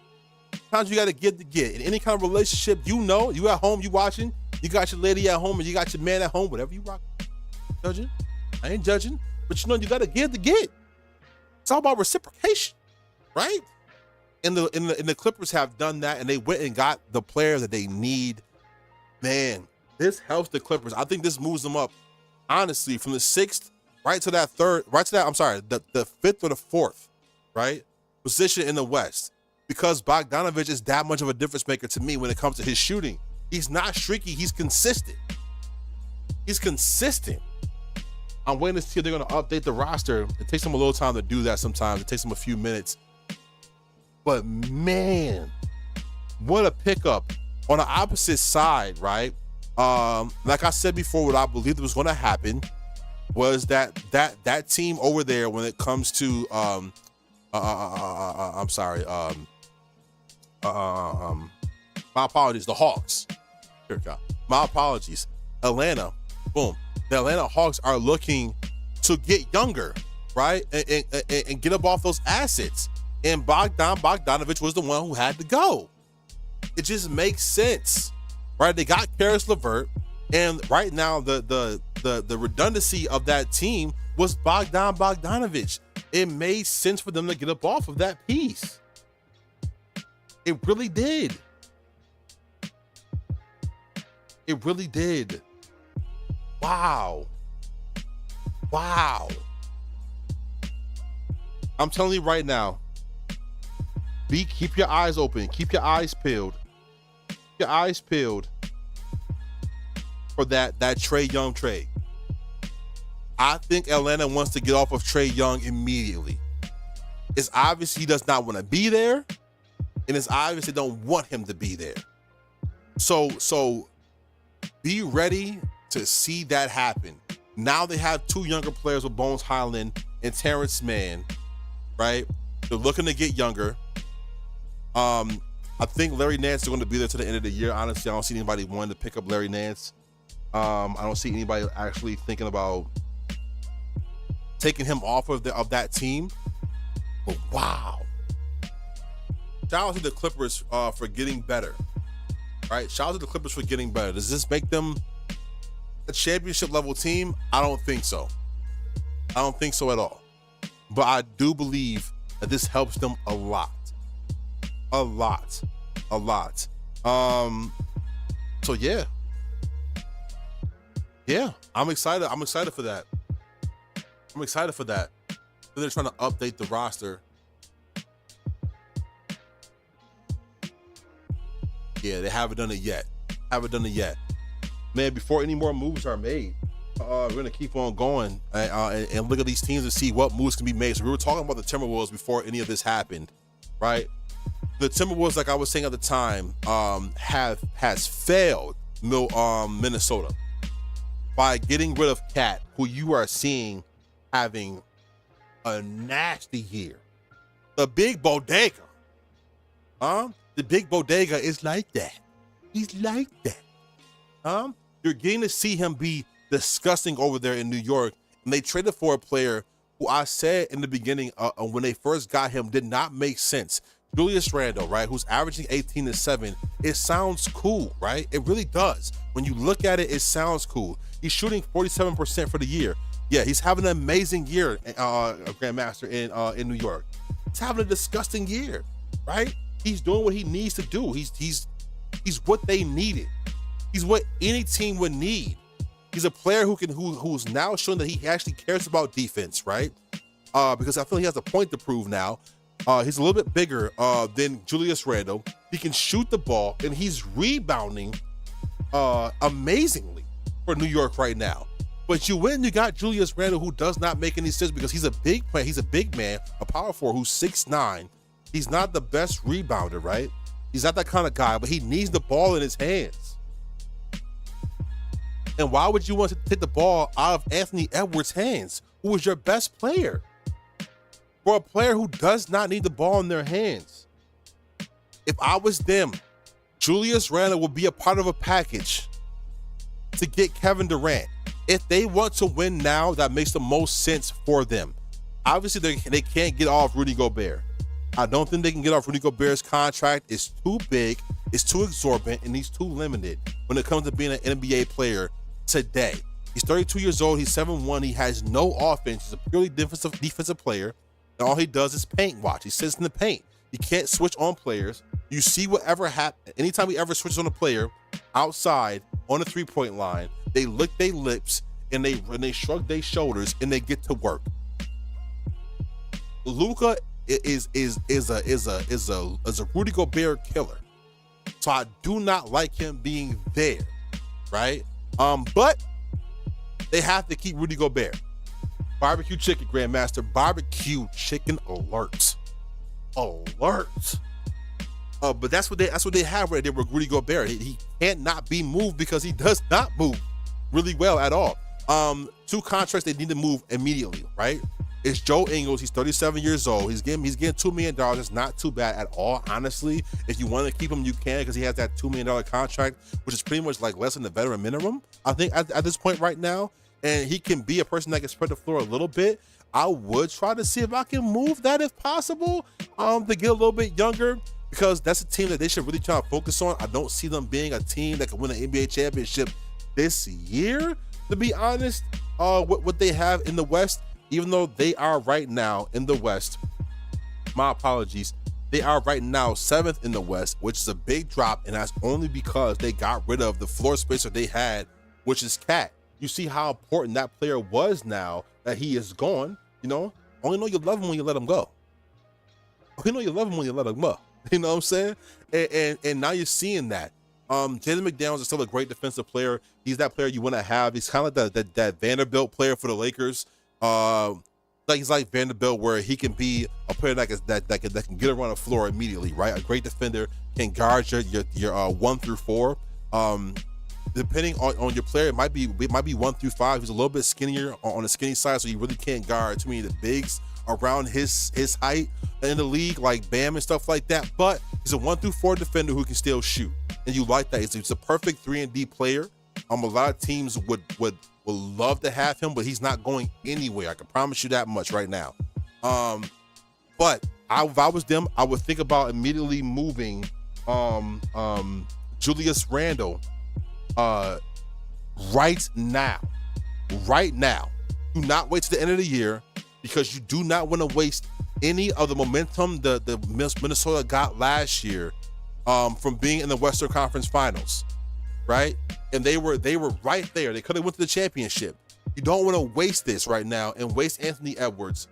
Sometimes you got to give to get. In any kind of relationship, you know, you at home, you watching, you got your lady at home and you got your man at home, whatever you rock. Judging? I ain't judging, but you know, you got to give to get. It's all about reciprocation, right? And the Clippers have done that, and they went and got the players that they need. Man, this helps the Clippers. I think this moves them up, honestly, from the 6th the 5th or the 4th, right, position in the West, because Bogdanovic is that much of a difference maker to me when it comes to his shooting. He's not streaky. He's consistent. I'm waiting to see if they're going to update the roster. It takes them a little time to do that sometimes. It takes them a few minutes. But, man, what a pickup. On the opposite side, right? Like I said before, what I believed was going to happen was that team over there, when it comes to my apologies, the Hawks. Here we go. My apologies. Atlanta. Boom. The Atlanta Hawks are looking to get younger, right? And get up off those assets. And Bogdanovic was the one who had to go. It just makes sense, right? They got Karis LeVert, and right now the redundancy of that team was Bogdan Bogdanovic. It made sense for them to get up off of that piece. It really did. It really did. Wow. I'm telling you right now, keep your eyes open. Keep your eyes peeled. Keep your eyes peeled for that Trae Young trade. I think Atlanta wants to get off of Trae Young immediately. It's obvious he does not want to be there, and it's obvious they don't want him to be there. So be ready to see that happen. Now they have two younger players with Bones Highland and Terrence Mann, right? They're looking to get younger. I think Larry Nance is going to be there to the end of the year. Honestly, I don't see anybody wanting to pick up Larry Nance. I don't see anybody actually thinking about taking him off of that team. But wow. Shout out to the Clippers for getting better. Right? Shout out to the Clippers for getting better. Does this make them a championship level team? I don't think so. I don't think so at all. But I do believe that this helps them a lot. A lot. So yeah. Yeah, I'm excited. I'm excited for that. They're trying to update the roster. Yeah, they haven't done it yet. Man, before any more moves are made, we're gonna keep on going and look at these teams and see what moves can be made. So we were talking about the Timberwolves before any of this happened, right? The Timberwolves, like I was saying at the time, has failed Minnesota by getting rid of Cat, who you are seeing having a nasty year. The big bodega, the big bodega is like that. He's like that, You're getting to see him be disgusting over there in New York, and they traded for a player who I said in the beginning when they first got him did not make sense. Julius Randle, right, who's averaging 18 and 7. It sounds cool, right? It really does. When you look at it, it sounds cool. He's shooting 47% for the year. Yeah, he's having an amazing year, Grandmaster in New York. He's having a disgusting year, right? He's doing what he needs to do. He's what they needed. He's what any team would need. He's a player who's now showing that he actually cares about defense, right? Because I feel he has a point to prove now. He's a little bit bigger than Julius Randle. He can shoot the ball, and he's rebounding amazingly for New York right now. But you got Julius Randle, who does not make any sense because he's a big player. He's a big man, a power forward who's 6'9". He's not the best rebounder, right? He's not that kind of guy, but he needs the ball in his hands. And why would you want to take the ball out of Anthony Edwards' hands, who is your best player? For a player who does not need the ball in their hands. If I was them, Julius Randle would be a part of a package to get Kevin Durant. If they want to win now, that makes the most sense for them. Obviously, they can't get off Rudy Gobert. I don't think they can get off Rudy Gobert's contract. It's too big, it's too exorbitant, and he's too limited when it comes to being an NBA player today. He's 32 years old. He's 7'1". He has no offense. He's a purely defensive player. And all he does is paint watch. He sits in the paint. He can't switch on players. You see whatever happens. Anytime he ever switches on a player outside on the three-point line, they lick their lips and they shrug their shoulders and they get to work. Luka is a Rudy Gobert killer. So I do not like him being there, right? But they have to keep Rudy Gobert. Barbecue chicken, Grandmaster. Barbecue chicken alert. But that's what they have right there with Rudy Gobert. He can't not be moved because he does not move really well at all. Two contracts they need to move immediately, right? It's Joe Ingles. He's 37 years old. He's getting $2 million. It's not too bad at all, honestly. If you want to keep him, you can, because he has that $2 million contract, which is pretty much like less than the veteran minimum, I think, at this point right now. And he can be a person that can spread the floor a little bit. I would try to see if I can move that if possible, to get a little bit younger, because that's a team that they should really try to focus on. I don't see them being a team that can win an NBA championship this year, to be honest, what they have in the West, even though they are right now in the West. My apologies. They are right now 7th in the West, which is a big drop, and that's only because they got rid of the floor spacer they had, which is Cat. You see how important that player was now that he is gone. You know, only know you love him when you let him go. Only know you love him when you let him go. You know what I'm saying? And now you're seeing that. Jaden McDaniels is still a great defensive player. He's that player you want to have. He's kind of like that Vanderbilt player for the Lakers. He's like Vanderbilt, where he can be a player that can get around the floor immediately, right? A great defender, can guard your 1 through 4. Depending on your player, it might be 1 through 5. He's a little bit skinnier on the skinny side, so you really can't guard too many of the bigs around his height in the league, like Bam and stuff like that. But he's a 1 through 4 defender who can still shoot, and you like that. It's a perfect 3-and-D player. A lot of teams would love to have him, but he's not going anywhere. I can promise you that much right now. But if I was them, I would think about immediately moving Julius Randle right now. Do not wait till the end of the year, because you do not want to waste any of the momentum the Minnesota got last year from being in the Western Conference Finals, right? And they were right there. They could have went to the championship. You don't want to waste this right now and waste Anthony Edwards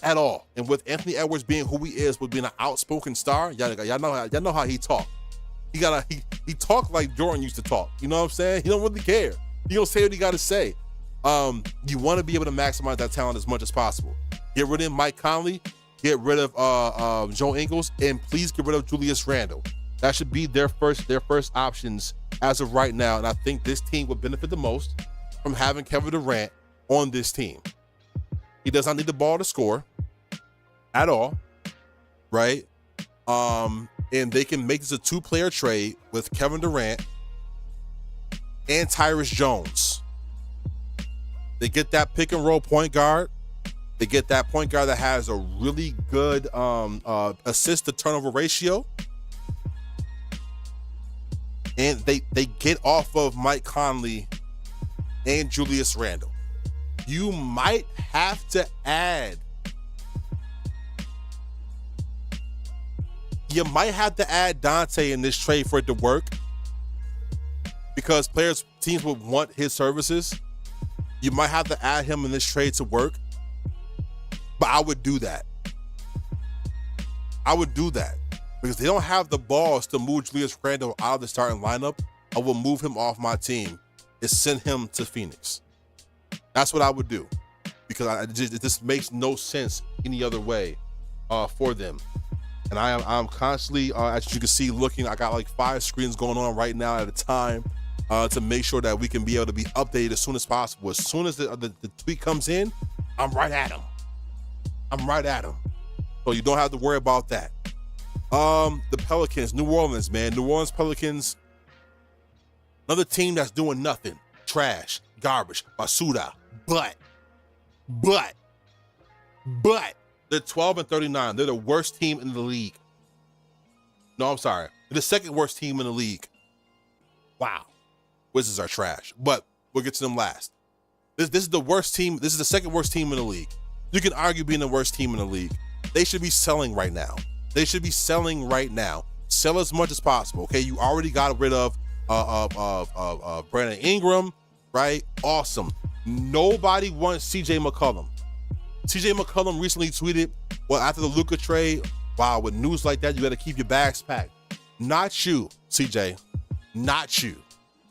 at all. And with Anthony Edwards being who he is, with being an outspoken star, y'all know how he talk. He talk like Jordan used to talk. You know what I'm saying? He don't really care. He don't say what he got to say. You want to be able to maximize that talent as much as possible. Get rid of Mike Conley. Get rid of Joe Ingles, and please get rid of Julius Randle. That should be their first options as of right now. And I think this team would benefit the most from having Kevin Durant on this team. He does not need the ball to score at all, right? And they can make this a 2-player trade with Kevin Durant and Tyrus Jones. They get that pick and roll point guard. They get that point guard that has a really good assist to turnover ratio. And they get off of Mike Conley and Julius Randle. You might have to add Dante in this trade for it to work, because teams would want his services. You might have to add him in this trade to work, but I would do that. Because they don't have the balls to move Julius Randle out of the starting lineup. I will move him off my team and send him to Phoenix. That's what I would do, because it just makes no sense any other way for them. And I'm constantly, as you can see, looking. I got like 5 screens going on right now at a time to make sure that we can be able to be updated as soon as possible. As soon as the tweet comes in, I'm right at him. So you don't have to worry about that. The Pelicans, New Orleans, man. New Orleans Pelicans, another team that's doing nothing. Trash, garbage, basura. But they're 12-39. They're the worst team in the league. No, I'm sorry. They're the second worst team in the league. Wow. Wizards are trash, but we'll get to them last. This is the worst team. This is the second worst team in the league. You can argue being the worst team in the league. They should be selling right now. Sell as much as possible. Okay, you already got rid of Brandon Ingram, right? Awesome. Nobody wants CJ McCollum. CJ McCollum recently tweeted, well, after the Luka trade, wow, with news like that, you got to keep your bags packed. Not you, CJ. Not you.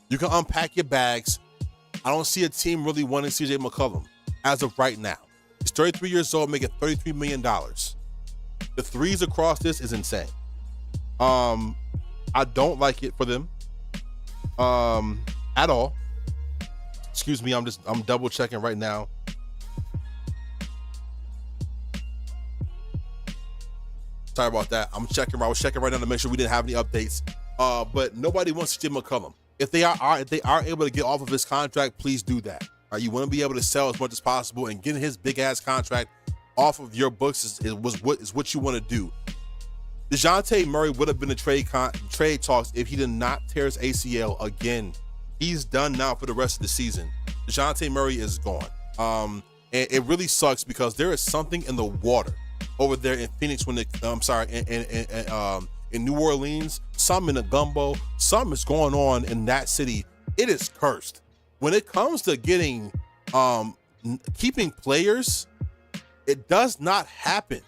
You can unpack your bags. I don't see a team really wanting CJ McCollum as of right now. He's 33 years old, making $33 million. The threes across this is insane. I don't like it for them at all. Excuse me, I'm double checking right now. Sorry about that. I was checking right now to make sure we didn't have any updates. But nobody wants CJ McCollum. If they are able to get off of his contract, please do that. You want to be able to sell as much as possible, and getting his big ass contract off of your books is what you want to do. DeJounte Murray would have been a trade talks if he did not tear his ACL again. He's done now for the rest of the season. DeJounte Murray is gone. And it really sucks, because there is something in the water over there in Phoenix in New Orleans, something in the gumbo, something is going on in that city. It is cursed. When it comes to getting, keeping players, it does not happen.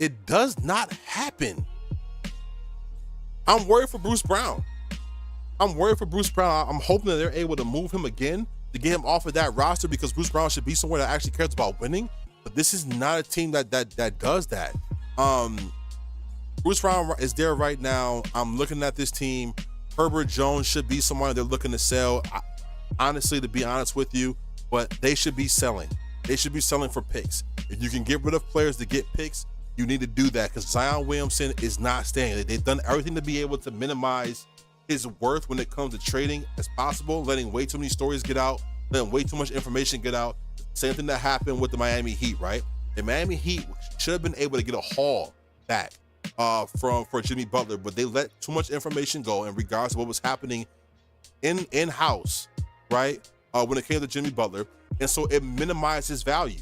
It does not happen. I'm worried for Bruce Brown. I'm hoping that they're able to move him again to get him off of that roster, because Bruce Brown should be somewhere that actually cares about winning. But this is not a team that does that. Bruce Brown is there right now. I'm looking at this team. Herbert Jones should be someone they're looking to sell. Honestly, to be honest with you, but they should be selling. They should be selling for picks. If you can get rid of players to get picks, you need to do that, because Zion Williamson is not staying. They've done everything to be able to minimize his worth when it comes to trading as possible, letting way too many stories get out, letting way too much information get out. Same thing that happened with the Miami Heat, right? The Miami Heat should have been able to get a haul back for Jimmy Butler, but they let too much information go in regards to what was happening in-house, right? When it came to Jimmy Butler. And so it minimized his value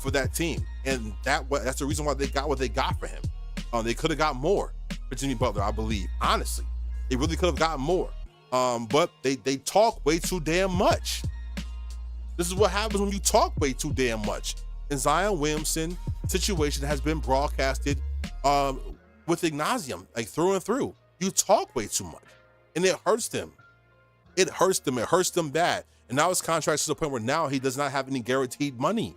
for that team. And that's the reason why they got what they got for him. They could have got more for Jimmy Butler, I believe. Honestly, they really could have gotten more. But they talk way too damn much. This is what happens when you talk way too damn much. And Zion Williamson situation has been broadcasted with ad nauseum, like through and through. You talk way too much, and it hurts them. It hurts them. It hurts them bad. And now his contract's to the point where now he does not have any guaranteed money.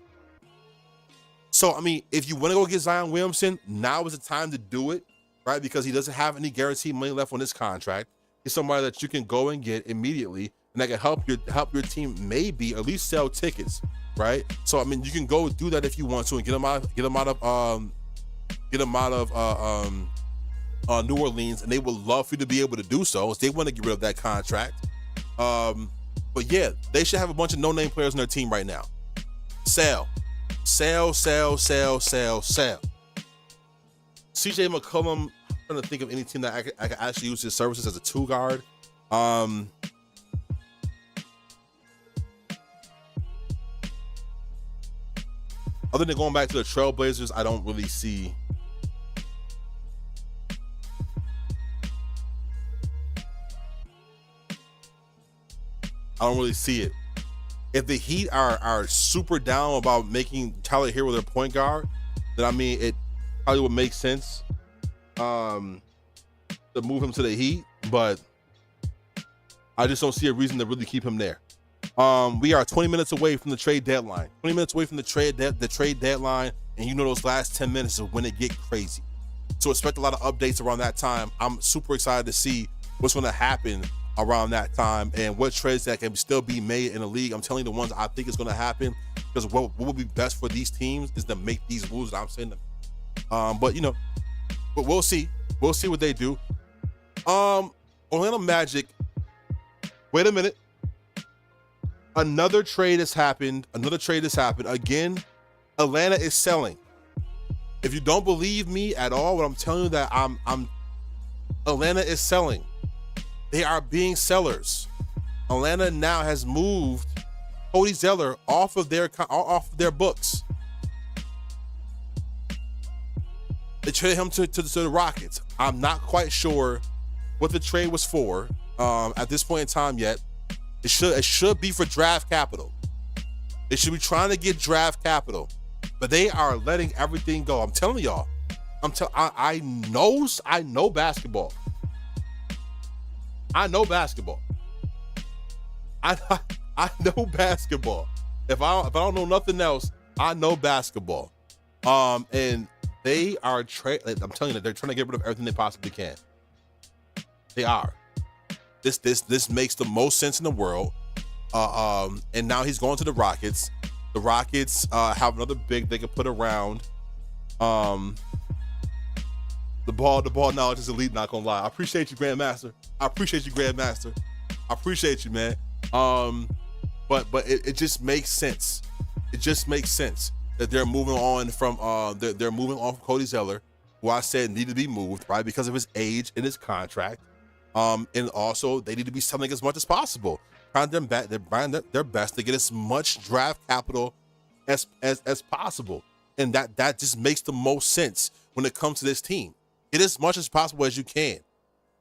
So, I mean, if you want to go get Zion Williamson, now is the time to do it, right? Because he doesn't have any guaranteed money left on his contract. He's somebody that you can go and get immediately, and that can help your team maybe at least sell tickets, right? So, I mean, you can go do that if you want to and get him out of New Orleans, and they would love for you to be able to do so. They want to get rid of that contract. But yeah, they should have a bunch of no-name players on their team right now. Sell. CJ McCollum, I'm trying to think of any team that I could actually use his services as a 2 guard. Other than going back to the Trailblazers, I don't really see. I don't really see it. If the Heat are super down about making Tyler Hero their point guard, then I mean it probably would make sense to move him to the Heat, but I just don't see a reason to really keep him there. We are 20 minutes away from the trade deadline. 20 minutes away from the trade deadline, and you know those last 10 minutes is when it get crazy. So expect a lot of updates around that time. I'm super excited to see what's going to happen around that time and what trades that can still be made in the league. I'm telling you the ones I think is going to happen, because what would be best for these teams is to make these moves that I'm saying. But you know, but we'll see. We'll see what they do. Orlando Magic. Wait a minute. Another trade has happened. Again, Atlanta is selling. If you don't believe me at all, what I'm telling you that Atlanta is selling. They are being sellers. Atlanta now has moved Cody Zeller off of their books. They traded him to the Rockets. I'm not quite sure what the trade was for at this point in time yet. It should be for draft capital. They should be trying to get draft capital, but they are letting everything go. I'm telling y'all. I know basketball. I know basketball. I know basketball. If I don't know nothing else, I know basketball. And they are I'm telling you, they're trying to get rid of everything they possibly can. They are. This makes the most sense in the world. And now he's going to the Rockets. The Rockets have another big they can put around. The ball knowledge is elite, not gonna lie. I appreciate you, Grandmaster. I appreciate you, man. But it just makes sense. It just makes sense that they're moving on from they're moving off Cody Zeller, who I said needed to be moved, right, because of his age and his contract. And also they need to be selling as much as possible. They're buying their best to get as much draft capital as possible. And that just makes the most sense when it comes to this team. Get as much as possible as you can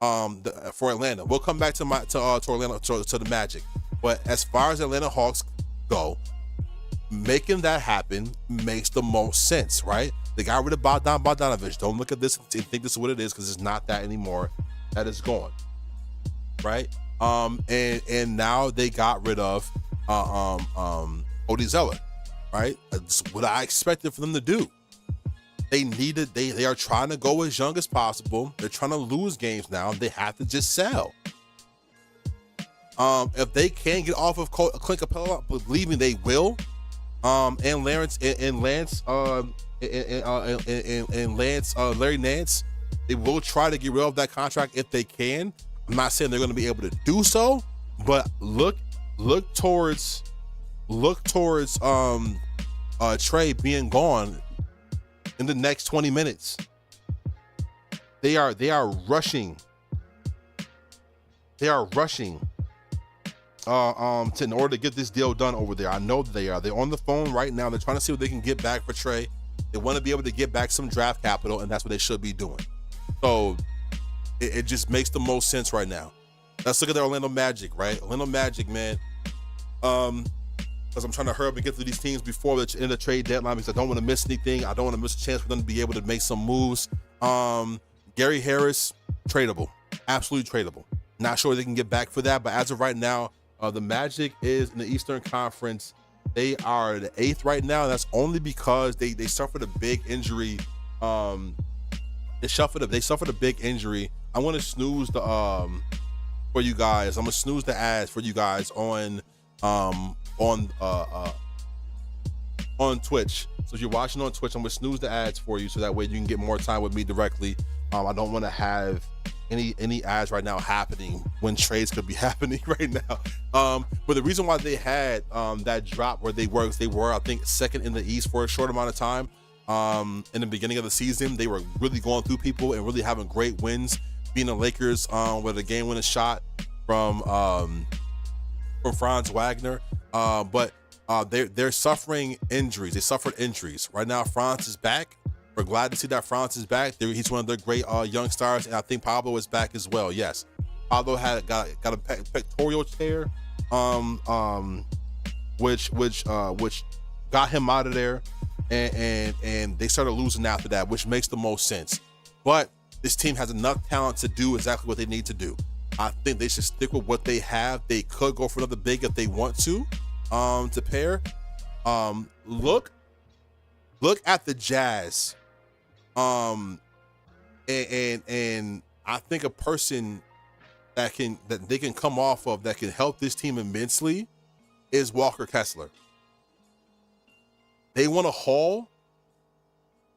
for Atlanta. We'll come back to Orlando, to the Magic. But as far as Atlanta Hawks go, making that happen makes the most sense, right? They got rid of Bogdanovich. Don't look at this and think this is what it is, because it's not that anymore. That is gone, right? And now they got rid of Cody Zeller, right? That's what I expected for them to do. They are trying to go as young as possible. They're trying to lose games now. They have to just sell. If they can't get off of Clint Capella, believe me, they will. And Larry Nance, they will try to get rid of that contract if they can. I'm not saying they're going to be able to do so, but look towards Trey being gone in the next 20 minutes. They are rushing. They are rushing in order to get this deal done over there. I know that they are. They're on the phone right now. They're trying to see what they can get back for Trey. They want to be able to get back some draft capital, and that's what they should be doing. So it just makes the most sense right now. Let's look at the Orlando Magic, right? Orlando Magic, man. Because I'm trying to hurry up and get through these teams before the end of the trade deadline, because I don't want to miss anything. I don't want to miss a chance for them to be able to make some moves. Gary Harris, tradable. absolutely tradable. Not sure they can get back for that, but as of right now, the Magic is in the Eastern Conference. They are the 8th right now. And that's only because they suffered a big injury. They suffered a big injury. I want to snooze the for you guys. I'm gonna snooze the ads for you guys on Twitch. So if you're watching on Twitch, I'm gonna snooze the ads for you so that way you can get more time with me directly. I don't want to have any ads right now happening when trades could be happening right now. But the reason why they had that drop where they were I think 2nd in the East for a short amount of time. In the beginning of the season, they were really going through people and really having great wins, beating the Lakers with a game-winning shot from Franz Wagner. But they're suffering injuries. They suffered injuries. Right now, Franz is back. We're glad to see that Franz is back. He's one of their great young stars, and I think Pablo is back as well. Yes, Pablo got a pectoral tear, which got him out of there, and they started losing after that, which makes the most sense. But this team has enough talent to do exactly what they need to do. I think they should stick with what they have. They could go for another big if they want to pair. Look at the Jazz. And I think a person that they can come off of that can help this team immensely is Walker Kessler. They want to haul,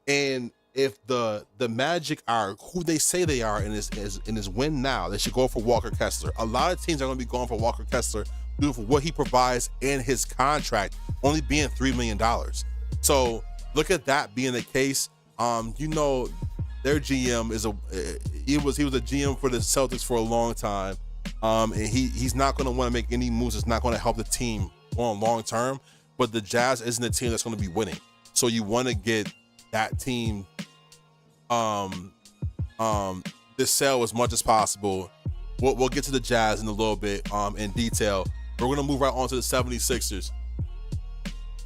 and if the Magic are who they say they are in this win now, they should go for Walker Kessler. A lot of teams are going to be going for Walker Kessler due to what he provides in his contract only being $3 million. So look at that being the case. Their GM he was a GM for the Celtics for a long time, and he's not going to want to make any moves that's not going to help the team on long term. But the Jazz isn't a team that's going to be winning, so you want to get that team this sell as much as possible. We'll get to the Jazz in a little bit in detail. We're going to move right on to the 76ers.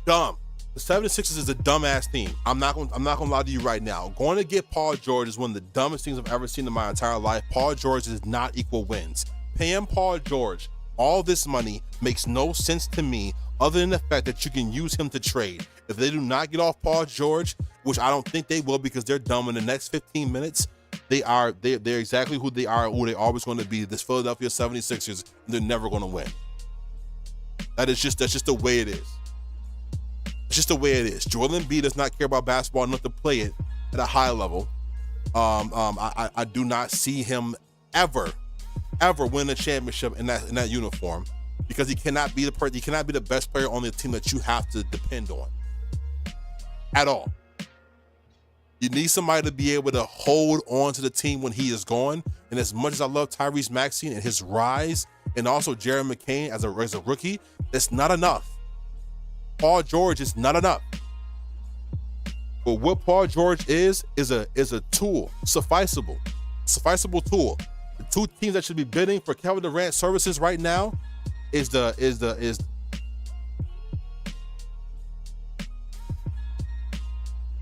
Dumb. The 76ers is a dumbass team. I'm not gonna lie to you right now. Going to get Paul George is one of the dumbest things I've ever seen in my entire life. Paul George does not equal wins. Paying Paul George all this money makes no sense to me other than the fact that you can use him to trade. If they do not get off Paul George, which I don't think they will because they're dumb in the next 15 minutes, they're exactly who they are, who they're always going to be. This Philadelphia 76ers, and they're never going to win. That's just the way it is. It's just the way it is. Joel Embiid does not care about basketball enough to play it at a high level. I do not see him ever win a championship in that uniform because he cannot be the best player on the team that you have to depend on at all. You need somebody to be able to hold on to the team when he is gone. And as much as I love Tyrese Maxey and his rise, and also Jared McCain as a rookie, that's not enough. Paul George is not enough. But what Paul George is a tool, sufficeable tool. The two teams that should be bidding for Kevin Durant services right now is do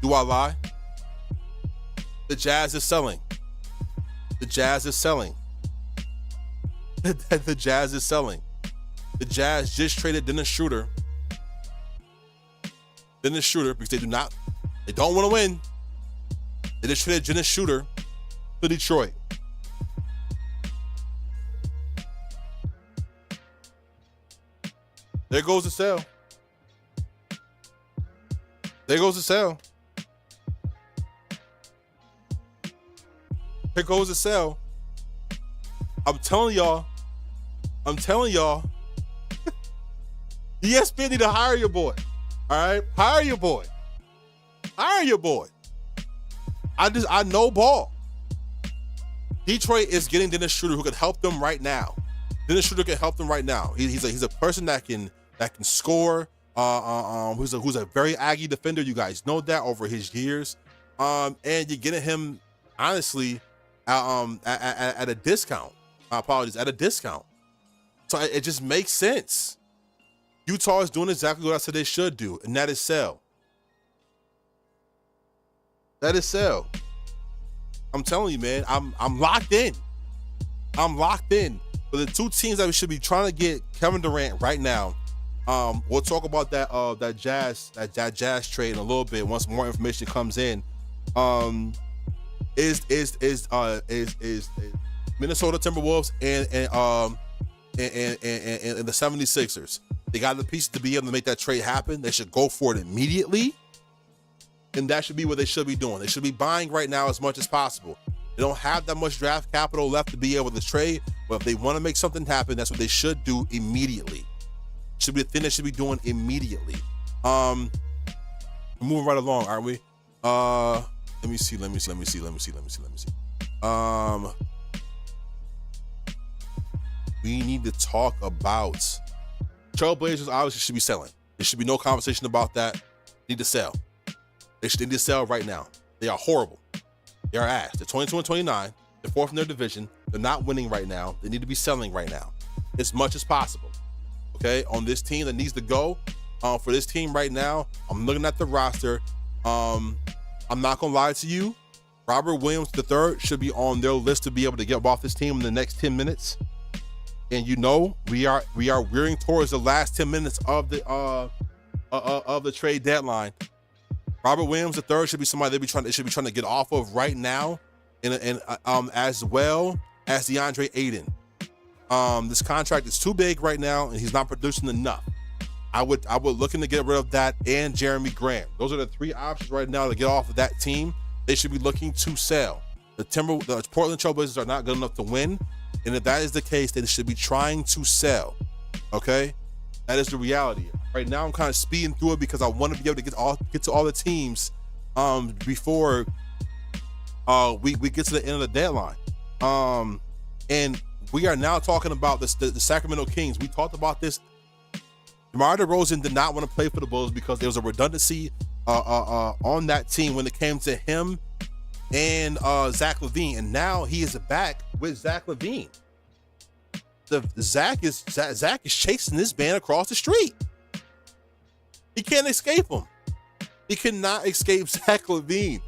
I lie? The Jazz is selling. The Jazz is selling. The Jazz is selling. The Jazz just traded Dennis Schroeder because they don't want to win. They just traded Dennis Schroeder to Detroit. There goes the sale. There goes the sale. Here goes the sale. I'm telling y'all. ESPN need to hire your boy. All right? Hire your boy. I know ball. Detroit is getting Dennis Schroeder who could help them right now. He's a person that can score. Who's a very Aggie defender. You guys know that over his years. And you're getting him honestly at a discount. My apologies, at a discount. So it just makes sense. Utah is doing exactly what I said they should do, and that is sell. I'm telling you, man, I'm locked in. I'm locked in. For the two teams that we should be trying to get Kevin Durant right now, we'll talk about that Jazz trade in a little bit once more information comes in. Is Minnesota Timberwolves and the 76ers. They got the pieces to be able to make that trade happen. They should go for it immediately. And that should be what they should be doing. They should be buying right now as much as possible. They don't have that much draft capital left to be able to trade, but if they want to make something happen, that's what they should do immediately. Should be the thing they should be doing immediately. We're moving right along, aren't we? Let me see. We need to talk about Trailblazers. Obviously should be selling. There should be no conversation about that. Need to sell. They should need to sell right now. They are horrible. They are ass. They're 22 and 29. They're fourth in their division. They're not winning right now. They need to be selling right now as much as possible. Okay, on this team that needs to go. For this team right now, I'm looking at the roster. I'm not gonna lie to you. Robert Williams III should be on their list to be able to get off this team in the next 10 minutes. And you know, we are veering towards the last 10 minutes of the trade deadline. Robert Williams III should be somebody they should be trying to get off of right now, and as well as DeAndre Ayton. This contract is too big right now, and he's not producing enough. I would looking to get rid of that and Jeremy Grant. Those are the three options right now to get off of that team. They should be looking to sell. The Portland Trailblazers are not good enough to win, and if that is the case, they should be trying to sell. Okay, that is the reality. Right now, I'm kind of speeding through it because I want to be able to get to all the teams before we get to the end of the deadline. And we are now talking about the Sacramento Kings. We talked about this. DeMar DeRozan did not want to play for the Bulls because there was a redundancy on that team when it came to him and Zach LaVine, and now he is back with Zach LaVine. Zach is chasing this man across the street. He can't escape him. He cannot escape Zach LaVine.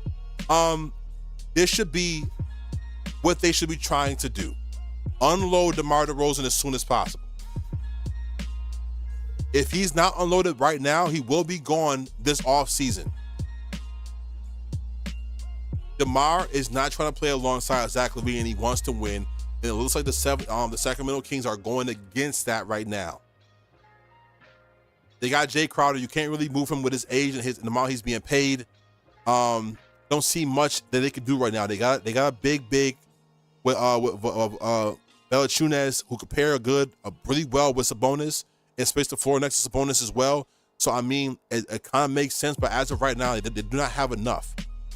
This should be what they should be trying to do. Unload DeMar DeRozan as soon as possible. If he's not unloaded right now, he will be gone this offseason. DeMar is not trying to play alongside Zach LaVine, and he wants to win. And it looks like the Sacramento Kings are going against that right now. They got Jay Crowder. You can't really move him with his age and the amount he's being paid. Don't see much that they could do right now. They got a big with Valanciunas, who could pair really well with Sabonis and space the floor next to Sabonis as well. So I mean, it kind of makes sense. But as of right now, they do not have enough.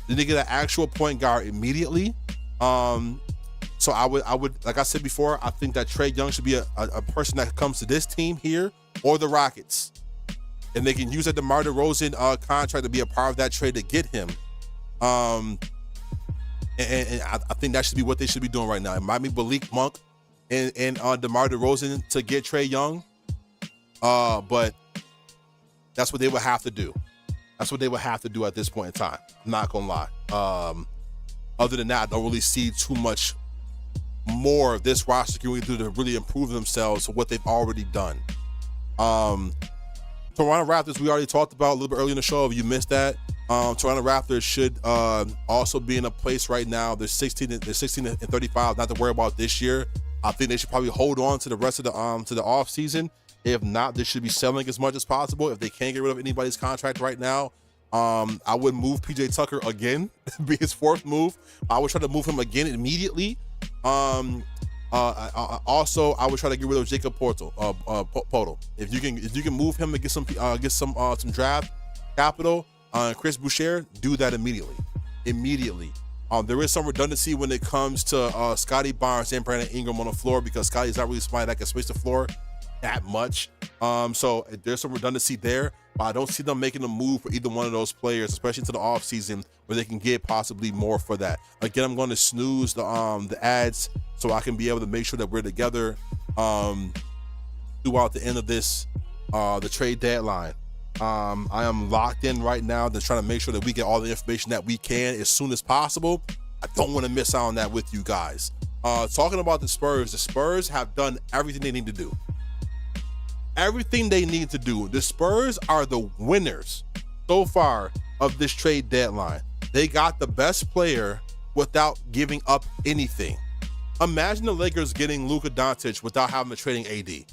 They need to get an actual point guard immediately. So I would, like I said before, I think that Trae Young should be a person that comes to this team here or the Rockets. And they can use that DeMar DeRozan contract to be a part of that trade to get him. And I think that should be what they should be doing right now. It might be Malik Monk and DeMar DeRozan to get Trae Young. But that's what they would have to do. That's what they would have to do at this point in time. I'm not gonna lie. Other than that, I don't really see too much more of this roster can we do to really improve themselves for what they've already done. Toronto Raptors, we already talked about a little bit earlier in the show. If you missed that, Toronto Raptors should also be in a place right now. They're 16 and 35. Not to worry about this year. I think they should probably hold on to the rest of the off season. If not, they should be selling as much as possible. If they can't get rid of anybody's contract right now, I would move PJ Tucker again, be his fourth move. I would try to move him again immediately. Also, I would try to get rid of Jacob Poeltl. If you can move him and get some draft capital, Chris Boucher, do that immediately. There is some redundancy when it comes to Scotty Barnes and Brandon Ingram on the floor because Scotty's not really somebody that can space the floor that much. So there's some redundancy there, but I don't see them making a move for either one of those players, especially into the offseason where they can get possibly more for that. Again, I'm going to snooze the ads so I can be able to make sure that we're together throughout the end of this the trade deadline. I am locked in right now to trying to make sure that we get all the information that we can as soon as possible. I don't want to miss out on that with you guys. Talking about the Spurs have done everything they need to do. Everything they need to do. The Spurs are the winners so far of this trade deadline. They got the best player without giving up anything. Imagine the Lakers getting Luka Doncic without having to trading AD.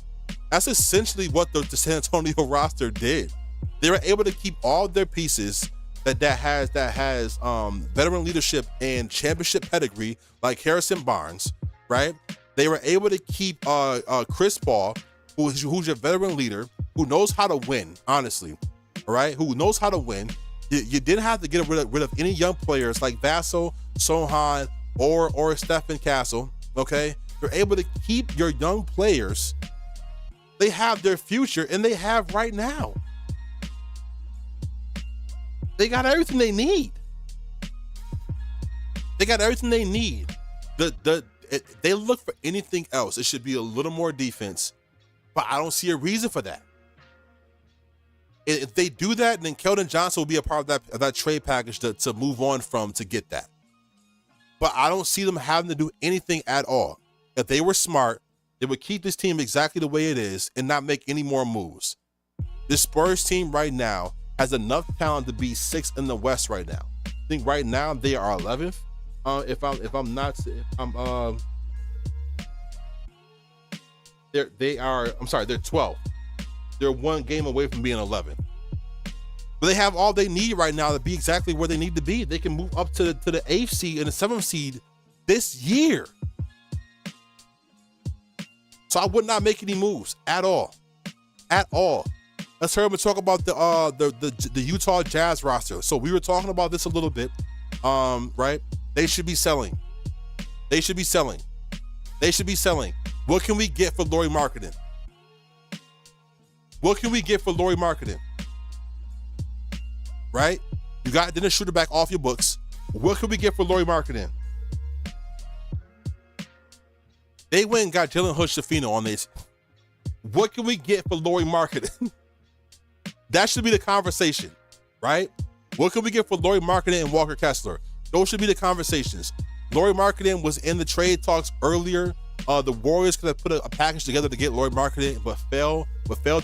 That's essentially what the San Antonio roster did. They were able to keep all their pieces that has veteran leadership and championship pedigree, like Harrison Barnes, right? They were able to keep Chris Paul, who's your veteran leader, who knows how to win, honestly, all right? Who knows how to win. You didn't have to get rid of any young players like Vassell, Sohan, or Stephen Castle, okay? You're able to keep your young players. They have their future, and they have right now. They got everything they need. They got everything they need. They look for anything else. It should be a little more defense, but I don't see a reason for that. If they do that, then Keldon Johnson will be a part of that trade package to move on from to get that. But I don't see them having to do anything at all. If they were smart, they would keep this team exactly the way it is and not make any more moves. This Spurs team right now has enough talent to be 6th in the West right now. I think right now they are 11th. They're 12th. They're one game away from being 11th. But they have all they need right now to be exactly where they need to be. They can move up to the 8th seed and the 7th seed this year. So I would not make any moves at all. At all. Let's hurry up and talk about the Utah Jazz roster. So we were talking about this a little bit, right? They should be selling. They should be selling. They should be selling. What can we get for Lauri Markkanen? What can we get for Lauri Markkanen? Right? You got Dennis Schroeder back off your books. What can we get for Lauri Markkanen? They went and got Jalen Hood-Schifino on this. What can we get for Lauri Markkanen? That should be the conversation, right? What can we get for Lauri Markkanen and Walker Kessler? Those should be the conversations. Lauri Markkanen was in the trade talks earlier. The Warriors could have put a package together to get Lauri Markkanen, but failed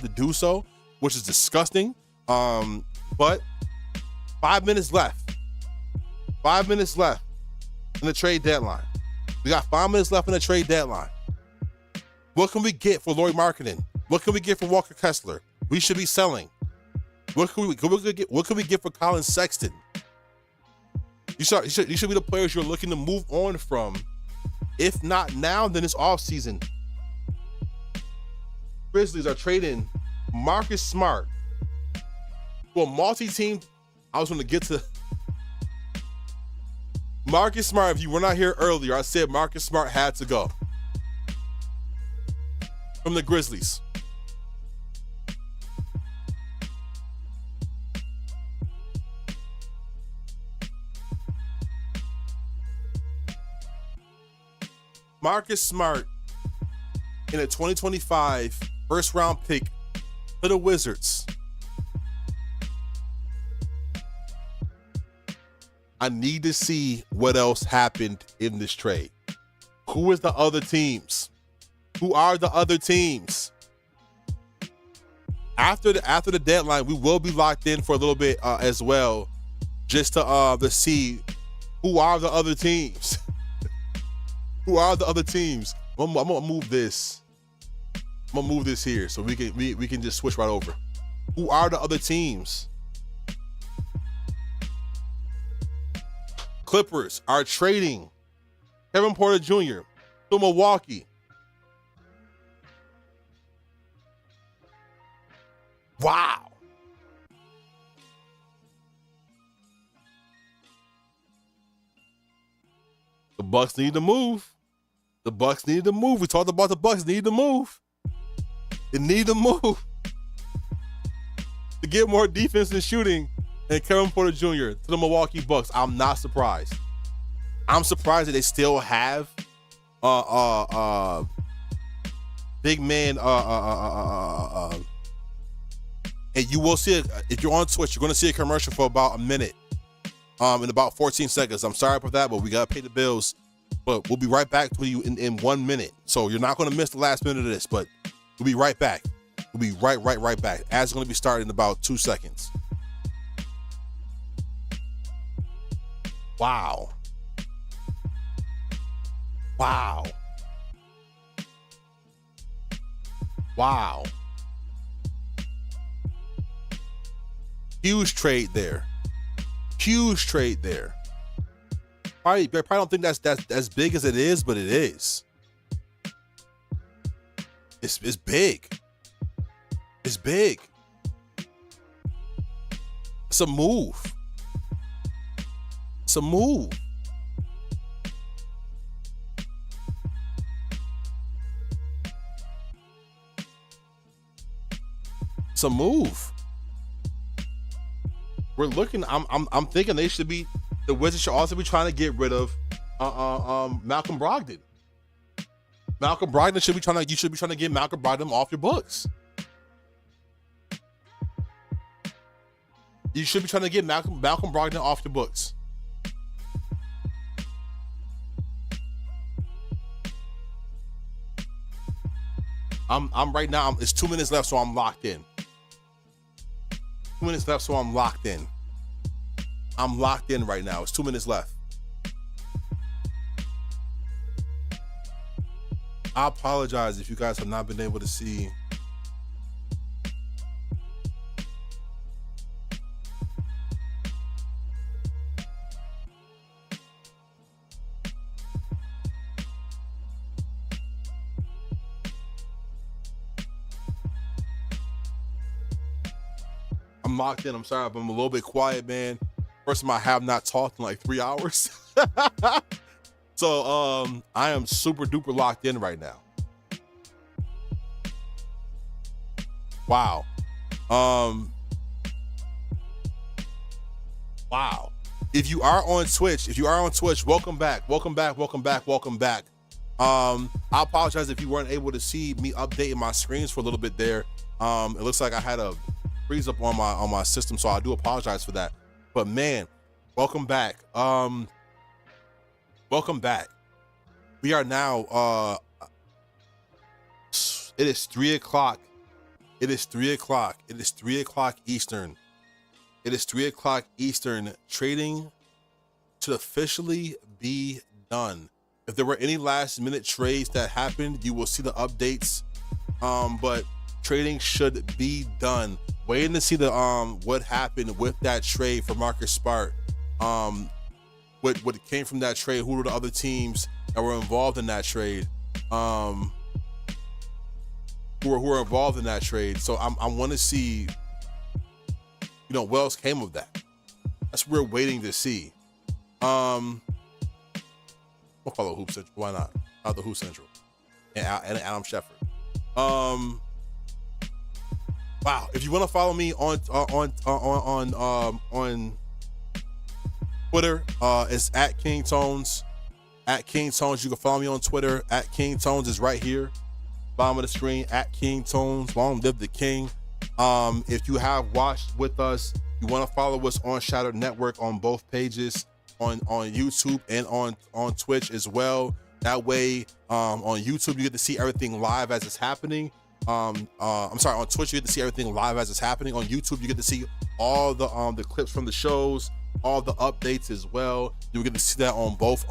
to do so, which is disgusting. But 5 minutes left. 5 minutes left in the trade deadline. We got 5 minutes left in the trade deadline. What can we get for Lauri Markkanen? What can we get for Walker Kessler? We should be selling. What can we get for Colin Sexton? You should be the players you're looking to move on from. If not now, then it's off season. Grizzlies are trading Marcus Smart for a multi-team. I was going to get to Marcus Smart. If you were not here earlier, I said Marcus Smart had to go from the Grizzlies. Marcus Smart in a 2025 first round pick for the Wizards. I need to see what else happened in this trade. Who is the other teams? Who are the other teams? After the deadline, we will be locked in for a little bit as well, just to see who are the other teams. Who are the other teams? I'm gonna move this. I'm gonna move this here so we can just switch right over. Who are the other teams? Clippers are trading Kevin Porter Jr. to Milwaukee. Wow. The Bucks need to move. The Bucks need to move. We talked about the Bucks need to move. They need to move to get more defense and shooting and Kevin Porter Jr. to the Milwaukee Bucks. I'm not surprised. I'm surprised that they still have big man. And you will see it if you're on Twitch. You're going to see a commercial for about a minute. In about 14 seconds. I'm sorry about that, but we got to pay the bills. But we'll be right back to you in 1 minute. So you're not going to miss the last minute of this, but we'll be right back. We'll be right back. Ads is going to be starting in about 2 seconds. Wow. Wow. Wow. Huge trade there. Huge trade there. Probably don't think that's as big as it is, but it is. It's big. It's big. It's a move. It's a move. It's a move. We're looking. I'm thinking they should be. The Wizards should also be trying to get rid of Malcolm Brogdon. Malcolm Brogdon should be trying to. You should be trying to get Malcolm Brogdon off your books. You should be trying to get Malcolm Brogdon off your books. I'm right now. It's 2 minutes left, so I'm locked in. 2 minutes left, so I'm locked in. I'm locked in right now. It's 2 minutes left. I apologize if you guys have not been able to see. I'm locked in. I'm sorry if I'm a little bit quiet, man. First time I have not talked in like 3 hours. So I am super duper locked in right now. Wow. Wow. If you are on Twitch, welcome back. I apologize if you weren't able to see me updating my screens for a little bit there. It looks like I had a freeze up on my system, so I do apologize for that. But man, welcome back. Welcome back. We are now it is 3 o'clock. It is 3 o'clock. It is 3 o'clock Eastern. It is 3 o'clock Eastern. Trading should officially be done. If there were any last minute trades that happened, you will see the updates. But trading should be done. Waiting to see the what happened with that trade for Marcus Smart. What came from that trade? Who were the other teams that were involved in that trade? Who were involved in that trade? So I want to see, what else came of that. That's what we're waiting to see. We'll follow Hoop Central. Why not? Not the Hoop Central and Adam Shepard. Wow. If you want to follow me on Twitter, it's at King Tones. At King Tones. You can follow me on Twitter. At King Tones is right here. Bottom of the screen. At King Tones. Long live the King. If you have watched with us, you want to follow us on Shattered Network on both pages, on YouTube and on Twitch as well. That way, on YouTube you get to see everything live as it's happening. I'm sorry, on Twitch you get to see everything live as it's happening. On YouTube you get to see all the clips from the shows, all the updates as well. You get to see that on both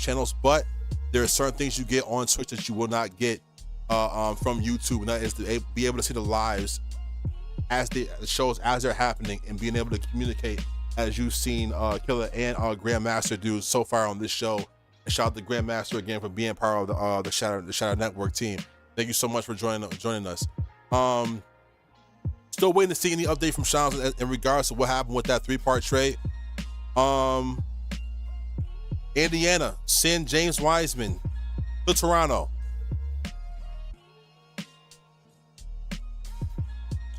channels. But there are certain things you get on Twitch that you will not get from YouTube, and that is to be able to see the lives as the shows as they're happening, and being able to communicate as you've seen Killer and Grandmaster do so far on this show. And shout out to Grandmaster again for being part of the Shadow Network team. Thank you so much for joining us. Still waiting to see any update from Shams in regards to what happened with that 3-part trade. Indiana send James Wiseman to Toronto.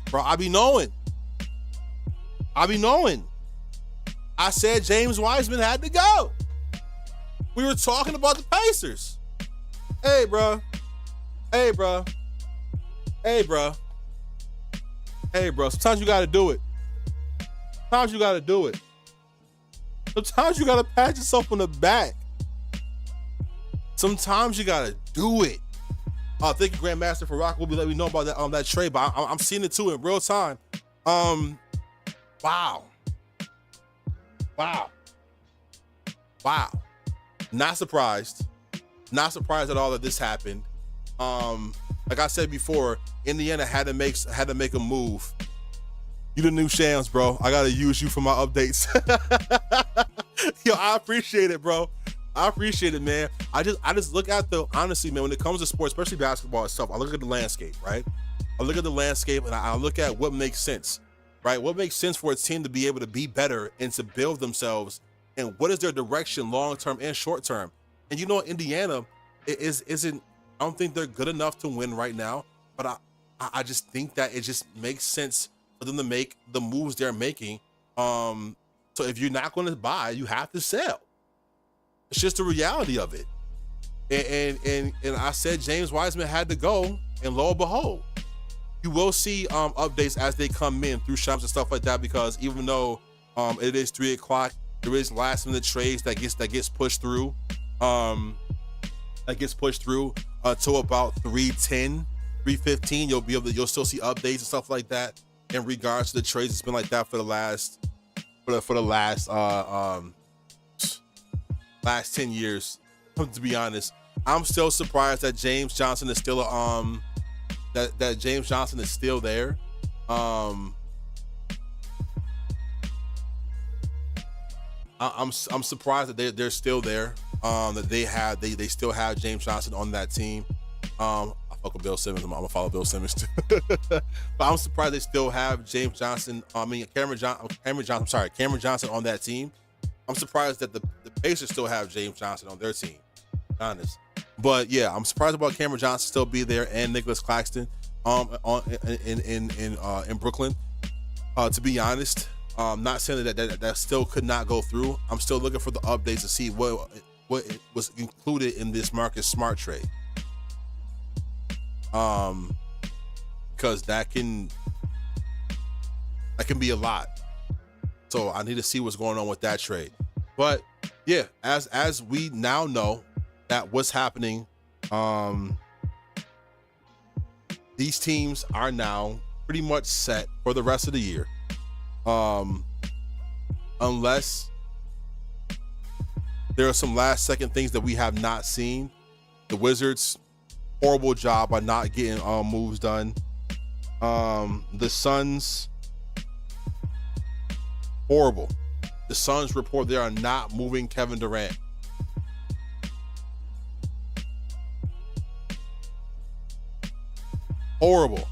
Bro, I be knowing. I said James Wiseman had to go. We were talking about the Pacers. Hey, bro. Sometimes you gotta do it. Sometimes you gotta pat yourself on the back. Sometimes you gotta do it. Thank you, Grandmaster, for Rock. Will be letting me know about that that trade, but I'm seeing it too in real time. Wow. Not surprised. Not surprised at all that this happened. Like I said before, Indiana had to make a move. You the new Shams, bro. I gotta use you for my updates. Yo, I appreciate it, bro. I appreciate it, man. I just look at honestly, man, when it comes to sports, especially basketball itself, I look at the landscape, right? I look at the landscape and I look at what makes sense, right? What makes sense for a team to be able to be better and to build themselves, and what is their direction long-term and short-term? And you know, Indiana isn't, I don't think they're good enough to win right now, but I just think that it just makes sense for them to make the moves they're making. So if you're not going to buy, you have to sell. It's just the reality of it. And I said James Wiseman had to go, and lo and behold, you will see updates as they come in through shops and stuff like that, because even though it is 3 o'clock, there is last minute trades that gets pushed through. That gets pushed through to about 3:10, 3:15. You'll still see updates and stuff like that in regards to the trades. It's been like that for the last last 10 years. To be honest, I'm still surprised that James Johnson is still that James Johnson is still there. I'm surprised that they're still there. That they still have James Johnson on that team. I fuck with Bill Simmons. I'm gonna follow Bill Simmons too. But I'm surprised they still have James Johnson. Cameron Johnson on that team. I'm surprised that the Pacers still have James Johnson on their team. To be honest, but yeah, I'm surprised about Cameron Johnson still be there, and Nicholas Claxton in Brooklyn. To be honest, not saying that still could not go through. I'm still looking for the updates to see what was included in this Marcus Smart trade. Because that can be a lot. So I need to see what's going on with that trade. But yeah, as we now know that what's happening, these teams are now pretty much set for the rest of the year. Unless there are some last second things that we have not seen. The Wizards, horrible job by not getting moves done. The Suns, horrible. The Suns report they are not moving Kevin Durant. Horrible.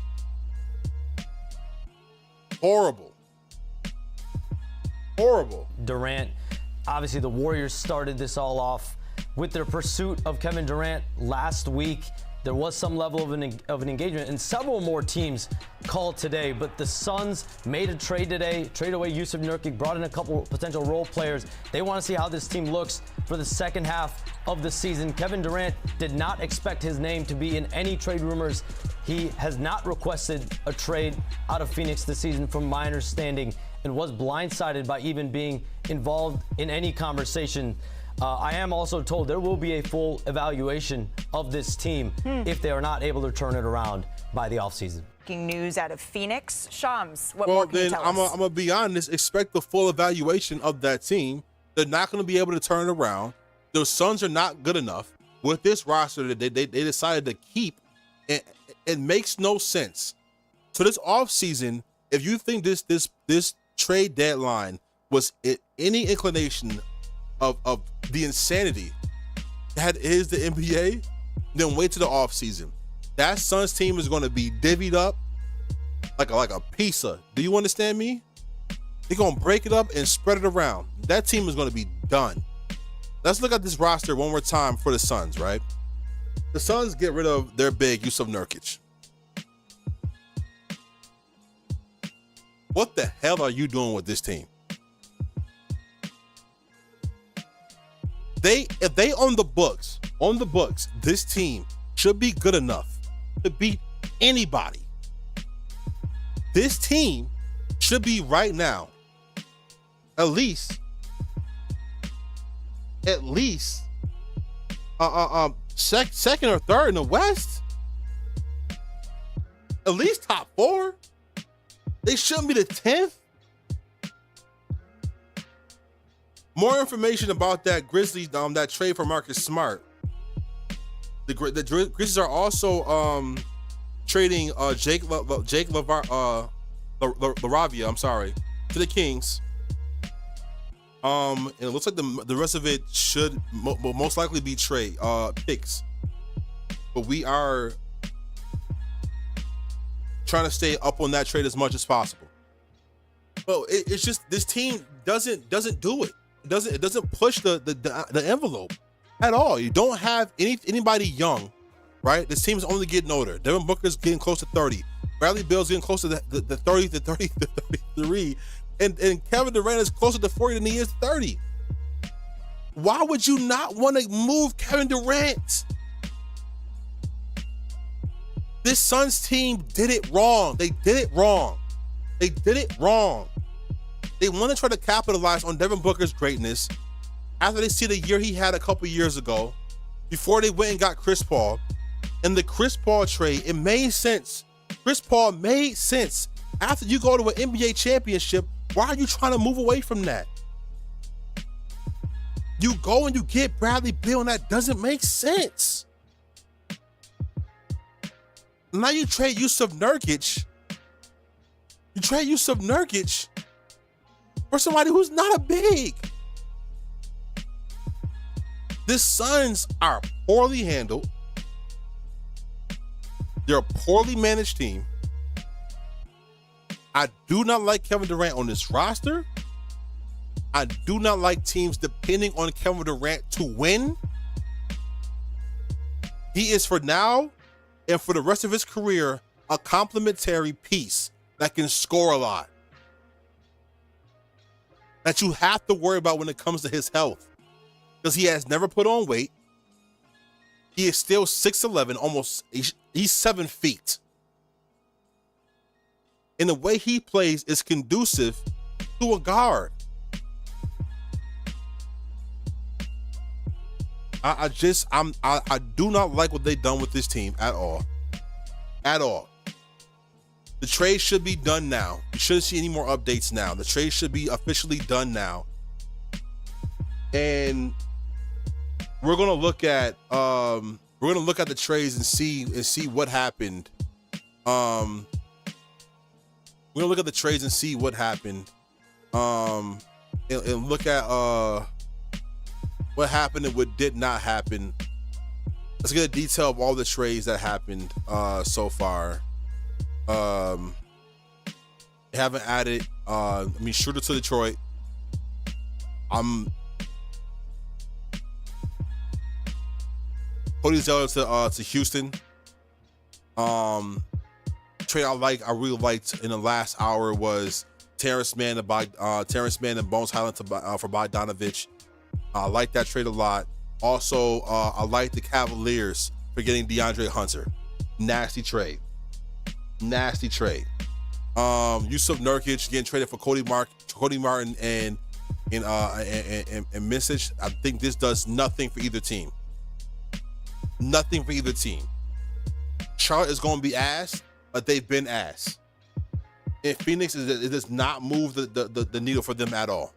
Durant, obviously the Warriors started this all off with their pursuit of Kevin Durant last week. There was some level of an engagement, and several more teams called today, but the Suns made a trade today, trade away Jusuf Nurkic, brought in a couple potential role players. They want to see how this team looks for the second half of the season. Kevin Durant did not expect his name to be in any trade rumors. He has not requested a trade out of Phoenix this season, from my understanding, and was blindsided by even being involved in any conversation. I am also told there will be a full evaluation of this team if they are not able to turn it around by the offseason. Breaking news out of Phoenix. Shams, what more can you tell us? I'm going to be honest. Expect the full evaluation of that team. They're not going to be able to turn it around. The Suns are not good enough with this roster that they decided to keep. It makes no sense. So this offseason, if you think this trade deadline was any inclination of the insanity that is the NBA, then wait to the offseason. That Suns team is going to be divvied up like a pizza. Do you understand me? They're going to break it up and spread it around. That team is going to be done. Let's look at this roster one more time for the Suns, right? The Suns get rid of their big Jusuf Nurkic. What the hell are you doing with this team? If they on the books, this team should be good enough to beat anybody. This team should be right now at least second or third in the West. At least top 4. They shouldn't be the 10th. More information about that Grizzlies, that trade for Marcus Smart. The Grizzlies are also trading Jake LaRavia, to the Kings. And it looks like the rest of it should most likely be trade picks. But we are trying to stay up on that trade as much as possible. But it's just this team doesn't do it. It doesn't push the envelope at all. You don't have anybody young, right? This team is only getting older. Devin Booker's getting close to 30. Bradley Beal's getting close to the 30 to 33. And Kevin Durant is closer to 40 than he is 30. Why would you not want to move Kevin Durant? This Suns team did it wrong. They did it wrong. They want to try to capitalize on Devin Booker's greatness after they see the year he had a couple years ago, before they went and got Chris Paul. And the Chris Paul trade, it made sense. Chris Paul made sense. After you go to an NBA championship, why are you trying to move away from that? You go and you get Bradley Beal, and that doesn't make sense. Now you trade Yusuf Nurkic. You trade Yusuf Nurkic for somebody who's not a big. The Suns are poorly handled. They're a poorly managed team. I do not like Kevin Durant on this roster. I do not like teams depending on Kevin Durant to win. He is, for now and for the rest of his career, a complementary piece that can score a lot, that you have to worry about when it comes to his health, because he has never put on weight. He is still 6'11", almost, he's 7 feet. And the way he plays is conducive to a guard. I do not like what they've done with this team at all. At all. The trade should be done now. You shouldn't see any more updates now. The trade should be officially done now. And we're gonna look at the trades and see what happened. We're gonna look at the trades and see what happened. And look at what happened and what did not happen. Let's get a detail of all the trades that happened so far. They haven't added Schroeder to Detroit. Cody Zeller to Houston. Trade I really liked in the last hour was Terrence Mann and Bones Highland for Bogdanovich. I like that trade a lot. Also, I like the Cavaliers for getting DeAndre Hunter. Nasty trade. Yusuf Nurkic getting traded for Cody Martin and Misic. I think this does nothing for either team. Nothing for either team. Charlotte is going to be ass, but they've been ass. In Phoenix, it does not move the needle for them at all.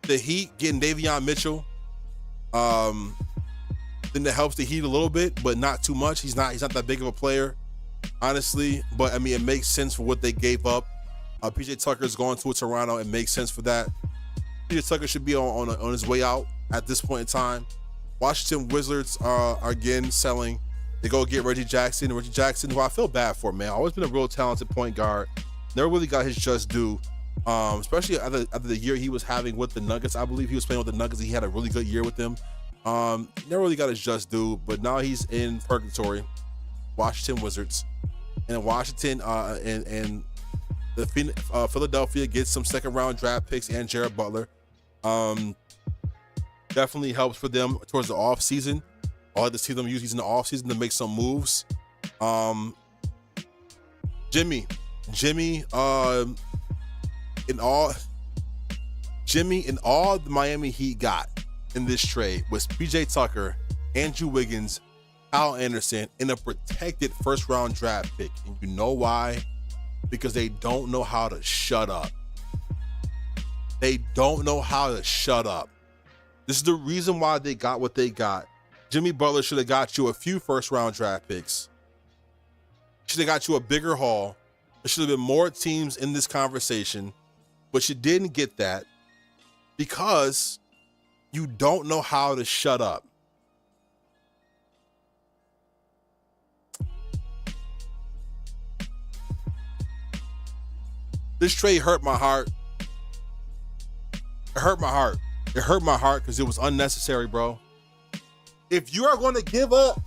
The Heat getting Davion Mitchell, then that helps the Heat a little bit, but not too much. He's not that big of a player, honestly. But I mean, it makes sense for what they gave up. PJ Tucker's going to Toronto. It makes sense for that. PJ Tucker should be on his way out at this point in time. Washington Wizards are again selling. They go get Reggie Jackson. Reggie Jackson, who I feel bad for, man. Always been a real talented point guard. Never really got his just due. Especially after the year he was having with the Nuggets. I believe he was playing with the Nuggets. He had a really good year with them. Never really got his just due, but now he's in purgatory. Washington Wizards. And Washington and the Philadelphia gets some second round draft picks and Jared Butler. Definitely helps for them towards the off season. I'll like to see them use these in the off season to make some moves. Jimmy, in all the Miami Heat got in this trade was PJ Tucker, Andrew Wiggins, Kyle Anderson, and a protected first-round draft pick. And you know why? Because they don't know how to shut up. They don't know how to shut up. This is the reason why they got what they got. Jimmy Butler should have got you a few first-round draft picks. Should have got you a bigger haul. There should have been more teams in this conversation, but you didn't get that because you don't know how to shut up. This trade hurt my heart. It hurt my heart. It hurt my heart because it was unnecessary, bro. If you are going to give up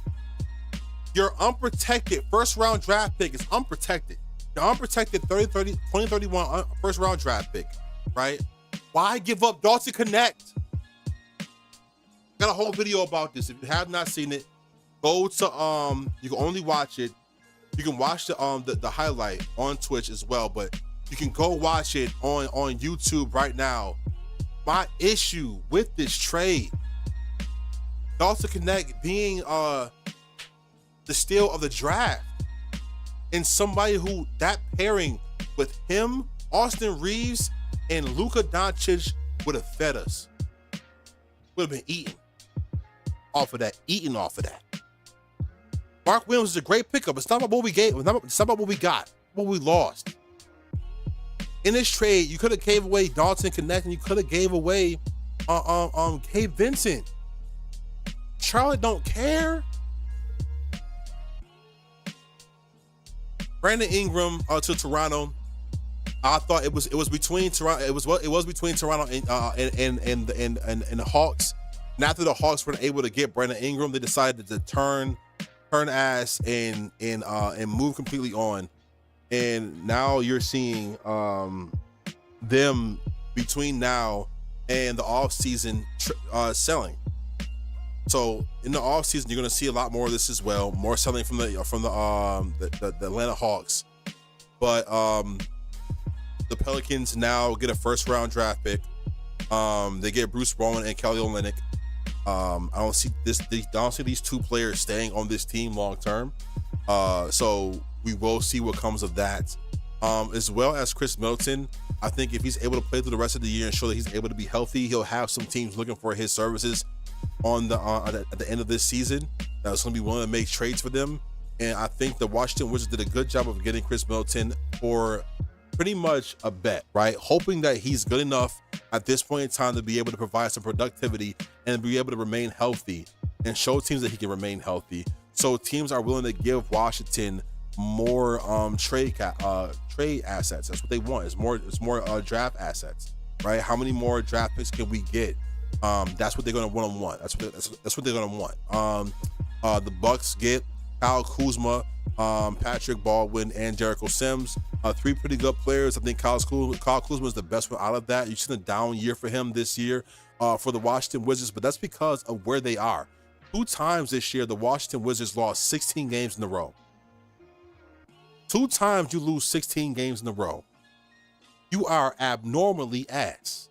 your unprotected first-round draft pick, it's unprotected. Your unprotected 2031 first-round draft pick, right? Why give up Dalton Connect? Got a whole video about this. If you have not seen it, go to you can only watch it. You can watch the highlight on Twitch as well, but you can go watch it on YouTube right now. My issue with this trade, Dalton Connect being the steal of the draft, and somebody who that pairing with him, Austin Reeves, and Luka Doncic would have fed us. Would have been eating off of that. Mark Williams is a great pickup. It's not about what we gave. It's not about what we got. What we lost. In this trade, you could have gave away Dalton Connect, and you could have gave away Gabe Vincent. Charlotte don't care. Brandon Ingram to Toronto. I thought it was between Toronto. It was between Toronto and the Hawks. And after the Hawks were able to get Brandon Ingram, they decided to turn ass and move completely on. And now you're seeing them between now and the offseason selling. So in the offseason, you're going to see a lot more of this as well. More selling from the Atlanta Hawks. But the Pelicans now get a first-round draft pick. They get Bruce Bowen and Kelly Olynyk. I don't see these two players staying on this team long term. So we will see what comes of that. As well as Chris Middleton, I think if he's able to play through the rest of the year and show that he's able to be healthy, he'll have some teams looking for his services at the end of this season. That's going to be willing to make trades for them. And I think the Washington Wizards did a good job of getting Chris Middleton for pretty much a bet, right? Hoping that he's good enough at this point in time to be able to provide some productivity and be able to remain healthy and show teams that he can remain healthy. So teams are willing to give Washington more trade assets. That's what they want. It's more draft assets, right? How many more draft picks can we get? That's what they're going to want. That's what they're going to want. The Bucks get Kyle Kuzma, Patrick Baldwin, and Jericho Sims. Three pretty good players. I think Kyle Kuzma is the best one out of that. You've seen a down year for him this year for the Washington Wizards, but that's because of where they are. 2 times this year, the Washington Wizards lost 16 games in a row. 2 times you lose 16 games in a row. You are abnormally ass.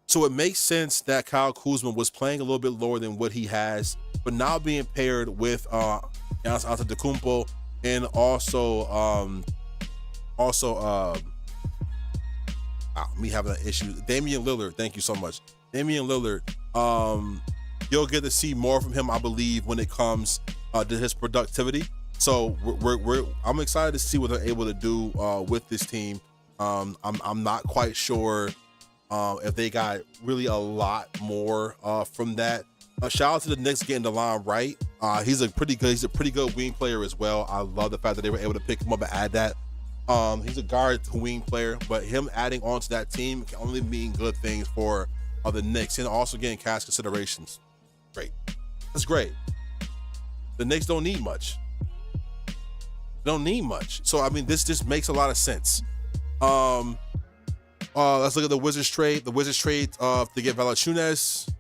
So it makes sense that Kyle Kuzma was playing a little bit lower than what he has, but now being paired with Giannis Antetokounmpo and me having an issue. Damian Lillard, thank you so much. Damian Lillard, you'll get to see more from him, I believe, when it comes to his productivity. So I'm excited to see what they're able to do with this team. I'm not quite sure if they got really a lot more from that. Shout out to the Knicks getting DeLon Wright. He's a pretty good wing player as well. I love the fact that they were able to pick him up and add that. He's a guard to wing player, but him adding on to that team can only mean good things for the Knicks, and also getting cash considerations. Great. That's great. The Knicks don't need much. They don't need much. So, I mean, this just makes a lot of sense. Let's look at the Wizards trade. The Wizards trade to get Valanciunas.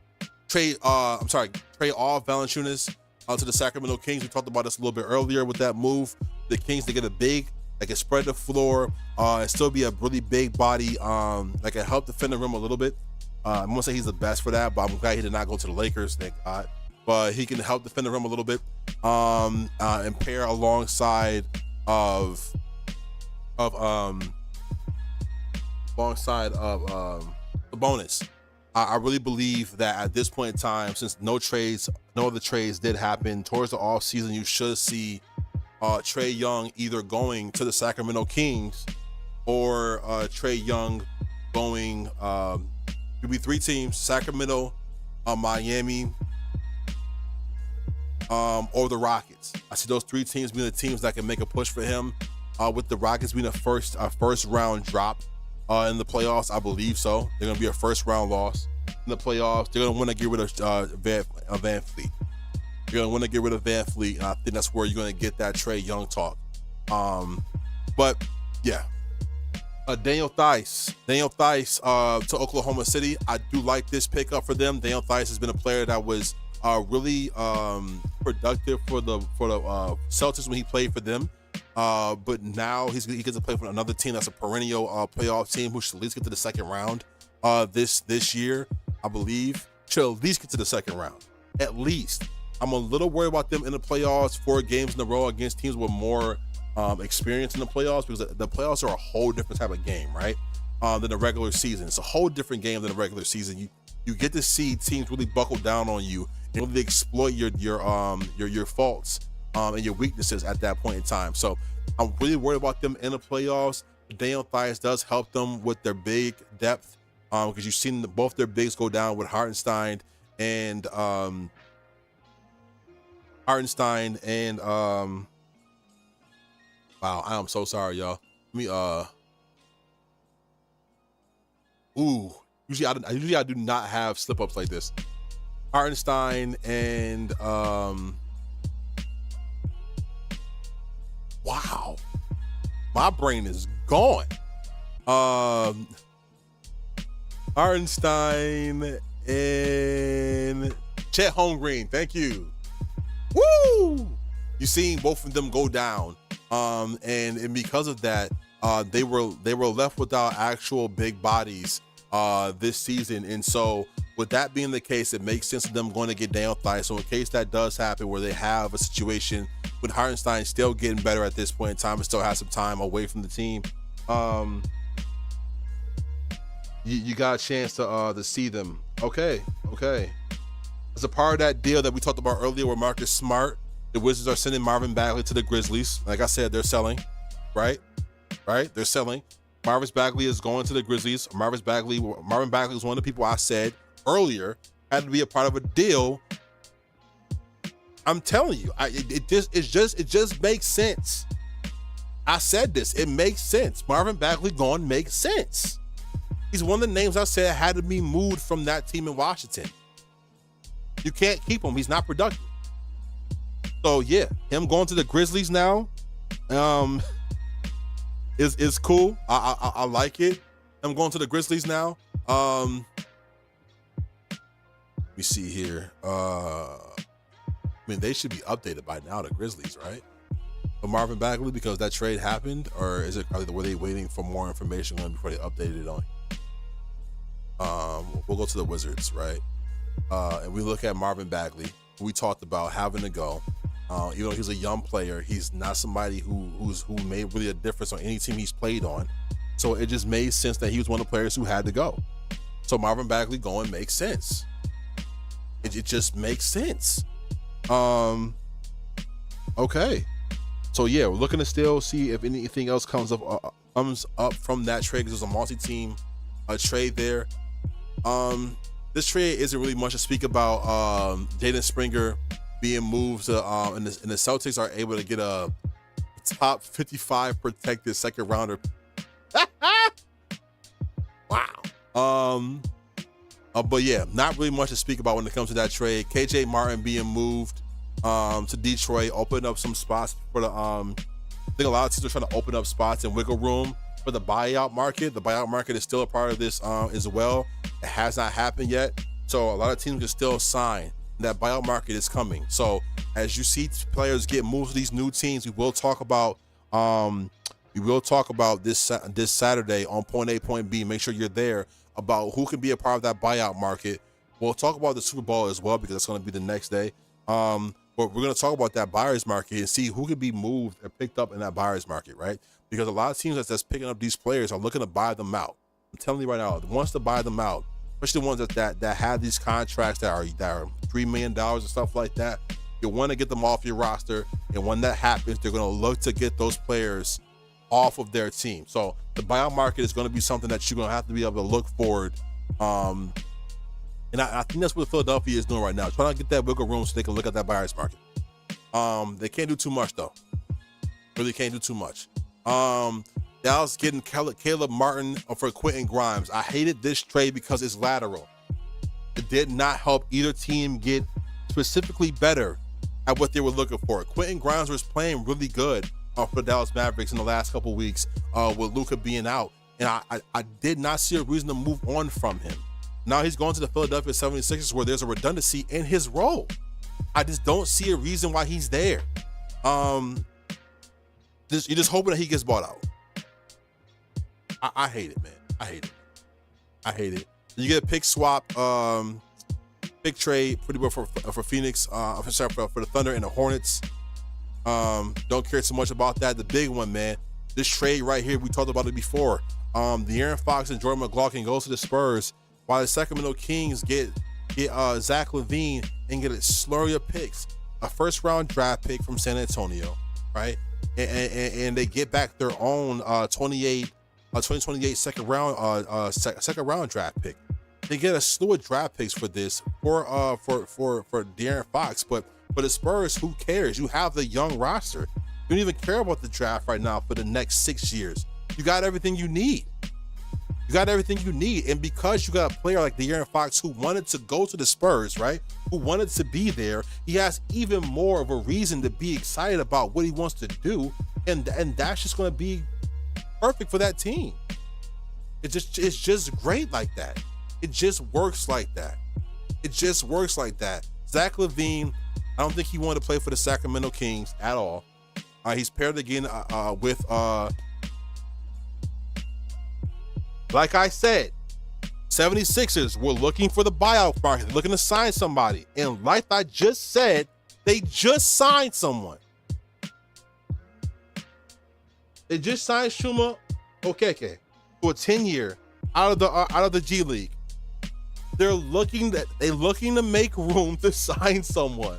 Trade off Valanciunas to the Sacramento Kings. We talked about this a little bit earlier with that move. The Kings, they get a big, that can spread the floor and still be a really big body that can help defend the rim a little bit. I'm gonna say he's the best for that, but I'm glad he did not go to the Lakers, thank God. But he can help defend the rim a little bit, and pair alongside of Sabonis. I really believe that at this point in time, since no other trades did happen towards the offseason, you should see Trae Young either going to the Sacramento Kings or Trae Young going. It'll be 3 teams: Sacramento, Miami, or the Rockets. I see those 3 teams being the teams that can make a push for him. With the Rockets being a first round drop in the playoffs, I believe so. They're gonna be a first round loss in the playoffs. They're gonna want to get rid of Van Fleet. You're gonna want to get rid of Van Fleet, and I think that's where you're gonna get that Trae Young talk. But yeah. Daniel Theis to Oklahoma City. I do like this pickup for them. Daniel Theis has been a player that was really productive for the Celtics when he played for them. But now he gets to play for another team that's a perennial playoff team who should at least get to the second round this year, I believe. Should at least get to the second round. At least. I'm a little worried about them in the playoffs 4 games in a row against teams with more experience in the playoffs, because the playoffs are a whole different type of game, right? Than the regular season. It's a whole different game than the regular season. You get to see teams really buckle down on you and really exploit your faults and your weaknesses at that point in time. So I'm really worried about them in the playoffs. Daniel Theis does help them with their big depth, because you've seen both their bigs go down with Hartenstein and wow, I am so sorry, y'all. Usually I do not have slip ups like this. Hartenstein and wow, my brain is gone. Hartenstein and Chet Holmgren. Thank you. Woo! You seen both of them go down. And because of that, they were left without actual big bodies this season. And so with that being the case, it makes sense of them going to get Daniel Theis. So in case that does happen where they have a situation with Hartenstein still getting better at this point in time and still has some time away from the team, you got a chance to see them. Okay. As a part of that deal that we talked about earlier with Marcus Smart, the Wizards are sending Marvin Bagley to the Grizzlies. Like I said, they're selling, right? They're selling. Marvin Bagley is going to the Grizzlies. Marvin Bagley was one of the people I said earlier had to be a part of a deal. I'm telling you, it just makes sense. I said this. It makes sense. Marvin Bagley going makes sense. He's one of the names I said had to be moved from that team in Washington. You can't keep him. He's not productive. So yeah, him going to the Grizzlies now is cool. I like it. I'm going to the Grizzlies now. Let me see here. I mean, they should be updated by now, the Grizzlies, right? But Marvin Bagley, because that trade happened, or were they waiting for more information before they updated it on? We'll go to the Wizards, right? And we look at Marvin Bagley, who we talked about having to go. Even though he's a young player, he's not somebody who made really a difference on any team he's played on. So it just made sense that he was one of the players who had to go. So Marvin Bagley going makes sense. It just makes sense. Okay. So yeah, we're looking to still see if anything else comes up from that trade, because there's a multi-team trade there. This trade isn't really much to speak about. Jaden Springer being moved to, and the Celtics are able to get a top 55 protected second rounder. Wow. But yeah, not really much to speak about when it comes to that trade. KJ Martin being moved to Detroit, open up some spots for the I think a lot of teams are trying to open up spots and wiggle room for the buyout market. The buyout market is still a part of this as well. It has not happened yet, so a lot of teams can still sign. That buyout market is coming. So as you see players get moved to these new teams, we will talk about this Saturday on Point A, Point B. Make sure you're there about who can be a part of that buyout market. We'll talk about the Super Bowl as well because it's going to be the next day. But we're going to talk about that buyer's market and see who can be moved and picked up in that buyer's market, right? Because a lot of teams that's picking up these players are looking to buy them out. I'm telling you right now, wants to buy them out, especially the ones that have these contracts that are $3 million and stuff like that. You want to get them off your roster, and when that happens, they're going to look to get those players off of their team. So the buyout market is going to be something that you're going to have to be able to look forward. And I think that's what Philadelphia is doing right now, trying to get that wiggle room so they can look at that buyer's market. They can't do too much though. Really can't do too much. Dallas getting Caleb Martin for Quentin Grimes. I hated this trade because it's lateral. It did not help either team get specifically better at what they were looking for. Quentin Grimes was playing really good for the Dallas Mavericks in the last couple of weeks with Luka being out. And I did not see a reason to move on from him. Now he's going to the Philadelphia 76ers where there's a redundancy in his role. I just don't see a reason why he's there. You're just hoping that he gets bought out. I hate it, man. I hate it. You get a pick swap, big trade, pretty well for Phoenix, for the Thunder and the Hornets. Don't care too much about that. The big one, man, this trade right here, we talked about it before. The De'Aaron Fox and Jordan McLaughlin goes to the Spurs, while the Sacramento Kings get Zach LaVine and get a slurry of picks, a first-round draft pick from San Antonio, right? And they get back their own 2028 second round draft pick. They get a slew of draft picks for this for De'Aaron Fox, but for the Spurs, who cares? You have the young roster. You don't even care about the draft right now for the next 6 years. You got everything you need. And because you got a player like De'Aaron Fox who wanted to go to the Spurs, right? Who wanted to be there, he has even more of a reason to be excited about what he wants to do, and that's just going to be perfect for that team. It's just great like that. It just works like that. Zach LaVine, I don't think he wanted to play for the Sacramento Kings at all. He's paired again with like I said, 76ers were looking for the buyout market, looking to sign somebody. And like I just said, they just signed someone. They just signed Chuma Okeke for a 10-year out of the G League. They're looking to make room to sign someone.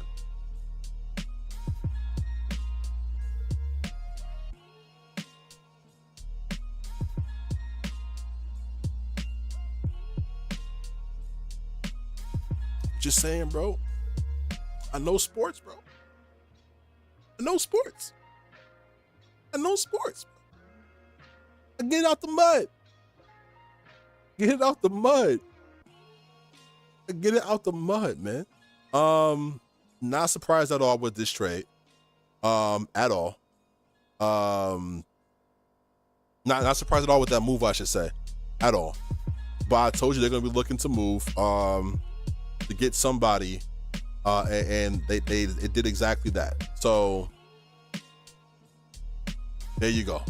Just saying, bro. I know sports, bro. I know sports. I get it out the mud. Get it out the mud, man. Not surprised at all with this trade. At all. Not surprised at all with that move, I should say. At all. But I told you they're gonna be looking to move to get somebody, and it did exactly that. So there you go.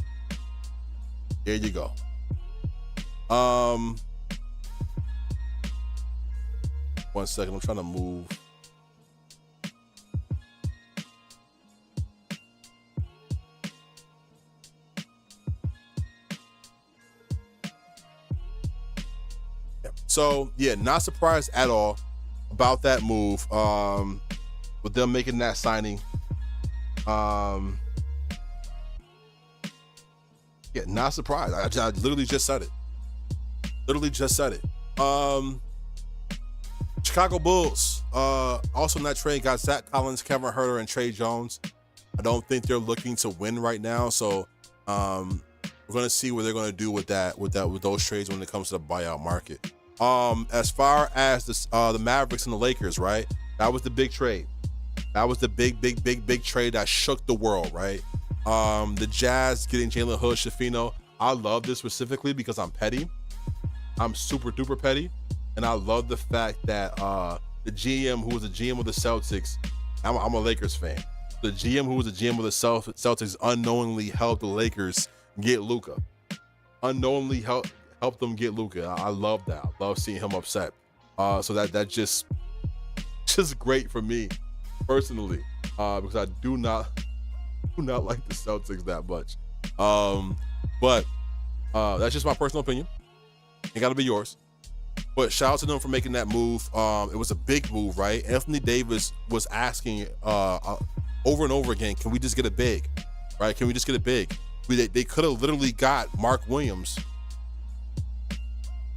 One second, I'm trying to move. So yeah, not surprised at all about that move. With them making that signing. Yeah, not surprised. I literally just said it. Chicago Bulls, also in that trade, got Zach Collins, Kevin Huerter, and Trey Jones. I don't think they're looking to win right now, so we're going to see what they're going to do with those trades when it comes to the buyout market. As far as the Mavericks and the Lakers, right? That was the big trade. That was the big trade that shook the world, right? The Jazz getting Jalen Hood, Shafino. I love this specifically because I'm petty. I'm super duper petty. And I love the fact that the GM, who was the GM of the Celtics, I'm a Lakers fan. The GM, who was the GM of the Celtics, unknowingly helped the Lakers get Luka. Unknowingly helped help them get Luka. I love that. I love seeing him upset. So that just great for me personally, because I do not like the Celtics that much. But that's just my personal opinion. It got to be yours. But shout out to them for making that move. It was a big move, right? Anthony Davis was asking over and over again, can we just get a big, right? Can we just get a big? They could have literally got Mark Williams,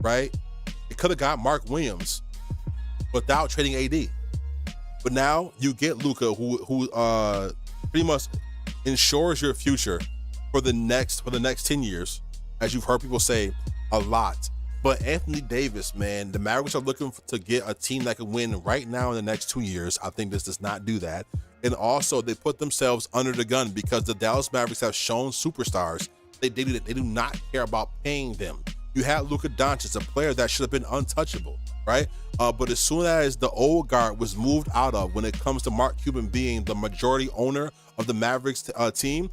right? They could have got Mark Williams without trading AD. But now you get Luka, who pretty much ensures your future for the next 10 years, as you've heard people say a lot. But Anthony Davis, man, the Mavericks are looking to get a team that can win right now in the next 2 years. I think this does not do that. And also, they put themselves under the gun because the Dallas Mavericks have shown superstars they do not care about paying them. You had Luka Doncic, a player that should have been untouchable, right? But as soon as the old guard was moved out of, when it comes to Mark Cuban being the majority owner of the Mavericks team,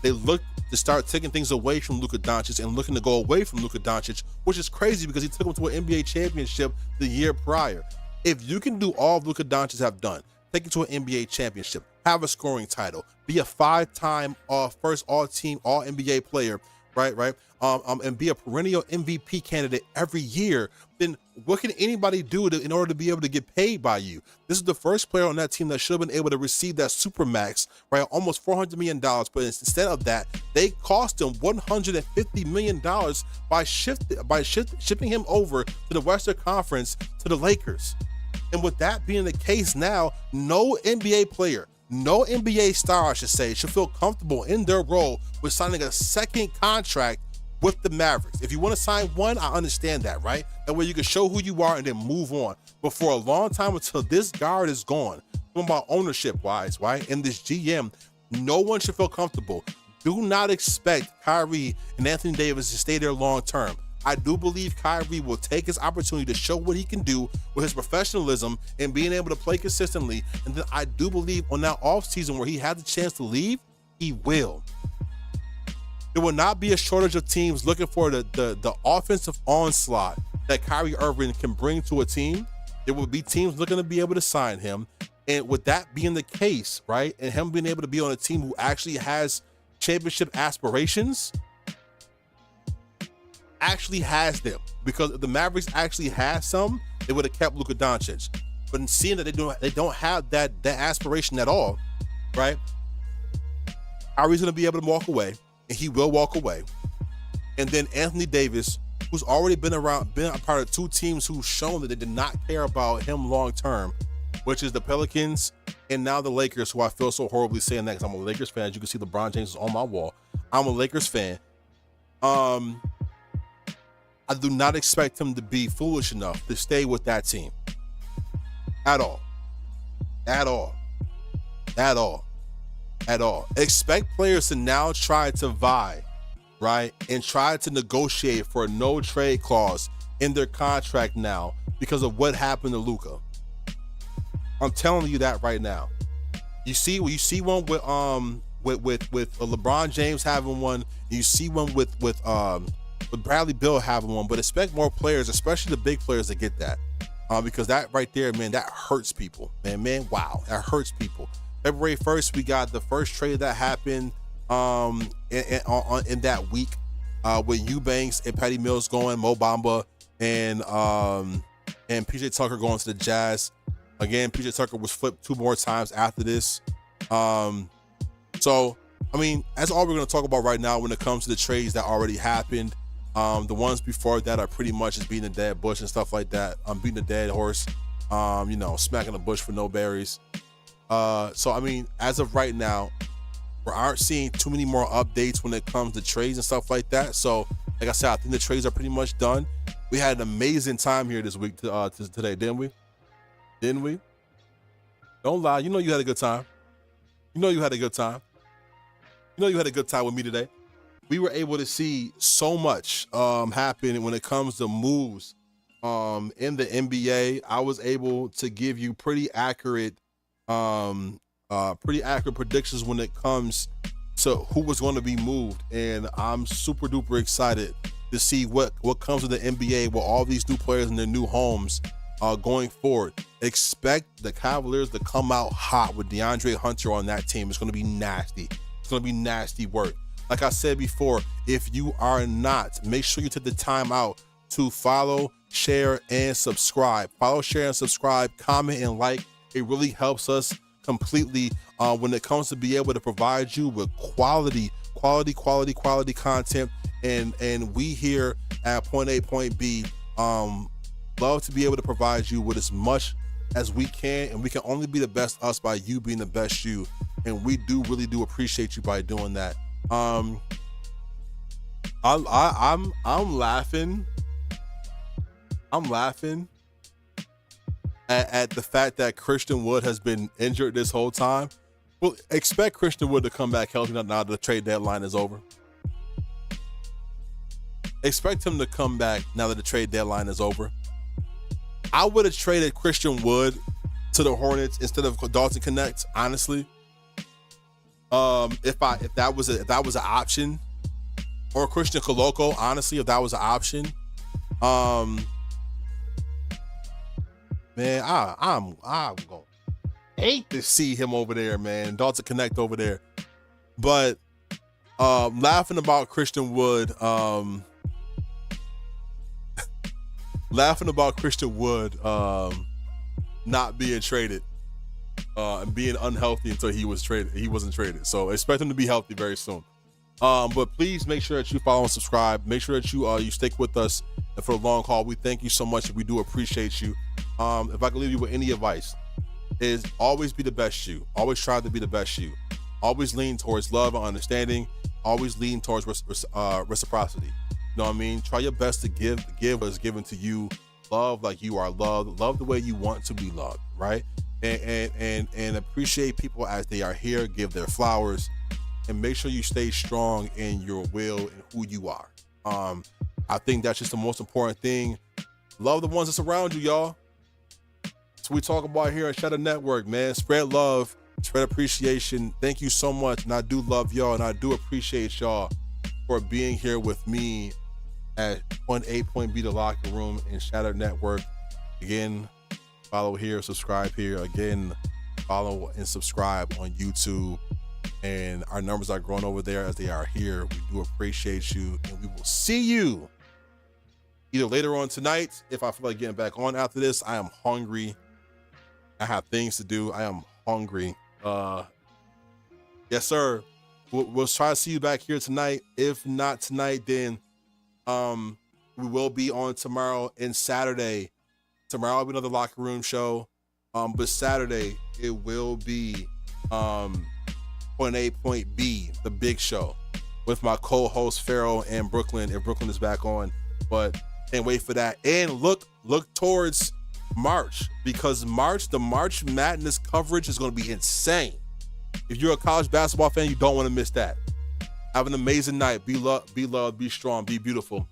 they looked to start taking things away from Luka Doncic and looking to go away from Luka Doncic, which is crazy because he took him to an NBA championship the year prior. If you can do all Luka Doncic have done, take it to an NBA championship, have a scoring title, be a 5-time first all-team, all-NBA player, right, and be a perennial MVP candidate every year, then what can anybody do in order to be able to get paid by you? This is the first player on that team that should have been able to receive that supermax, right, almost $400 million, but instead of that, they cost him $150 million by shipping him over to the Western Conference to the Lakers. And with that being the case now, no NBA player, no NBA star, I should say, should feel comfortable in their role with signing a second contract with the Mavericks. If you want to sign one, I understand that, right? That way you can show who you are and then move on. But for a long time, until this guard is gone, talking about ownership-wise, right, and this GM, no one should feel comfortable. Do not expect Kyrie and Anthony Davis to stay there long-term. I do believe Kyrie will take his opportunity to show what he can do with his professionalism and being able to play consistently. And then I do believe on that offseason where he had the chance to leave, he will. There will not be a shortage of teams looking for the offensive onslaught that Kyrie Irving can bring to a team. There will be teams looking to be able to sign him. And with that being the case, right, and him being able to be on a team who actually has championship aspirations, actually has them, because if the Mavericks actually had some, they would have kept Luka Doncic. But in seeing that they don't have that aspiration at all, right? Kyrie's gonna be able to walk away, and he will walk away. And then Anthony Davis, who's already been a part of two teams who've shown that they did not care about him long term, which is the Pelicans and now the Lakers, who I feel so horribly saying that because I'm a Lakers fan. As you can see, LeBron James is on my wall. I'm a Lakers fan. I do not expect him to be foolish enough to stay with that team. At all. Expect players to now try to vie, right? And try to negotiate for a no trade clause in their contract now because of what happened to Luka. I'm telling you that right now. You see one with LeBron James having one. You see one with Bradley Beal having one, but expect more players, especially the big players, to get that. Because that right there, man, that hurts people. Man, wow, that hurts people. February 1st, we got the first trade that happened in that week with Eubanks and Patty Mills going, Mo Bamba and PJ Tucker going to the Jazz. Again, PJ Tucker was flipped 2 more times after this. So, I mean, that's all we're going to talk about right now when it comes to the trades that already happened. The ones before that are pretty much just beating the dead bush and stuff like that. Beating the dead horse, smacking the bush for no berries. So, I mean, as of right now, we aren't seeing too many more updates when it comes to trades and stuff like that. So, like I said, I think the trades are pretty much done. We had an amazing time here this week today, didn't we? Don't lie. You know you had a good time. You know you had a good time with me today. We were able to see so much happen when it comes to moves in the NBA. I was able to give you pretty accurate predictions when it comes to who was going to be moved, and I'm super duper excited to see what comes with the NBA with all these new players in their new homes going forward. Expect the Cavaliers to come out hot with DeAndre Hunter on that team. It's going to be nasty. It's going to be nasty work. Like I said before, if you are not, make sure you take the time out to follow, share, and subscribe. Follow, share, and subscribe, comment, and like. It really helps us completely when it comes to be able to provide you with quality content. And we here at Point A, Point B love to be able to provide you with as much as we can, and we can only be the best us by you being the best you. And we really do appreciate you by doing that. I'm laughing at the fact that Christian Wood has been injured this whole time. Well, expect Christian Wood to come back healthy now that the trade deadline is over. Expect him to come back now that the trade deadline is over. I would have traded Christian Wood to the Hornets instead of Dalton Connect, honestly. If that was an option, or Christian Koloko, honestly, if that was an option. Man, I'm gonna hate to see him over there, man. Dalton Connect over there. But laughing about Christian Wood, not being traded and being unhealthy until he wasn't traded. So expect him to be healthy very soon. But please make sure that you follow and subscribe. Make sure that you stick with us for the long haul. We thank you so much. We do appreciate you. If I can leave you with any advice, is always be the best you. Always try to be the best you. Always lean towards love and understanding. Always lean towards reciprocity. You know what I mean? Try your best to give what is given to you. Love like you are loved. Love the way you want to be loved, right? And appreciate people as they are here. Give their flowers, and make sure you stay strong in your will and who you are. I think that's just the most important thing. Love the ones that surround you, y'all. That's what we talk about here at Shadow Network, man. Spread love, spread appreciation. Thank you so much, and I do love y'all, and I do appreciate y'all for being here with me at Point A, Point B, the locker room in Shadow Network. Again, follow here, subscribe here. Again, follow and subscribe on YouTube. And our numbers are growing over there as they are here. We do appreciate you, and we will see you either later on tonight. If I feel like getting back on after this, I am hungry. I have things to do. I am hungry. Yes, sir. We'll try to see you back here tonight. If not tonight, then we will be on tomorrow and Saturday. Tomorrow will be another locker room show. But Saturday it will be Point A, Point B, the big show, with my co-host Pharaoh and Brooklyn, if Brooklyn is back on. But can't wait for that. And look towards March, because the March Madness coverage is going to be insane. If you're a college basketball fan, you don't want to miss that. Have an amazing night. Be loved, be strong, be beautiful.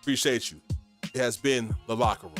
Appreciate you. It has been The Locker Room.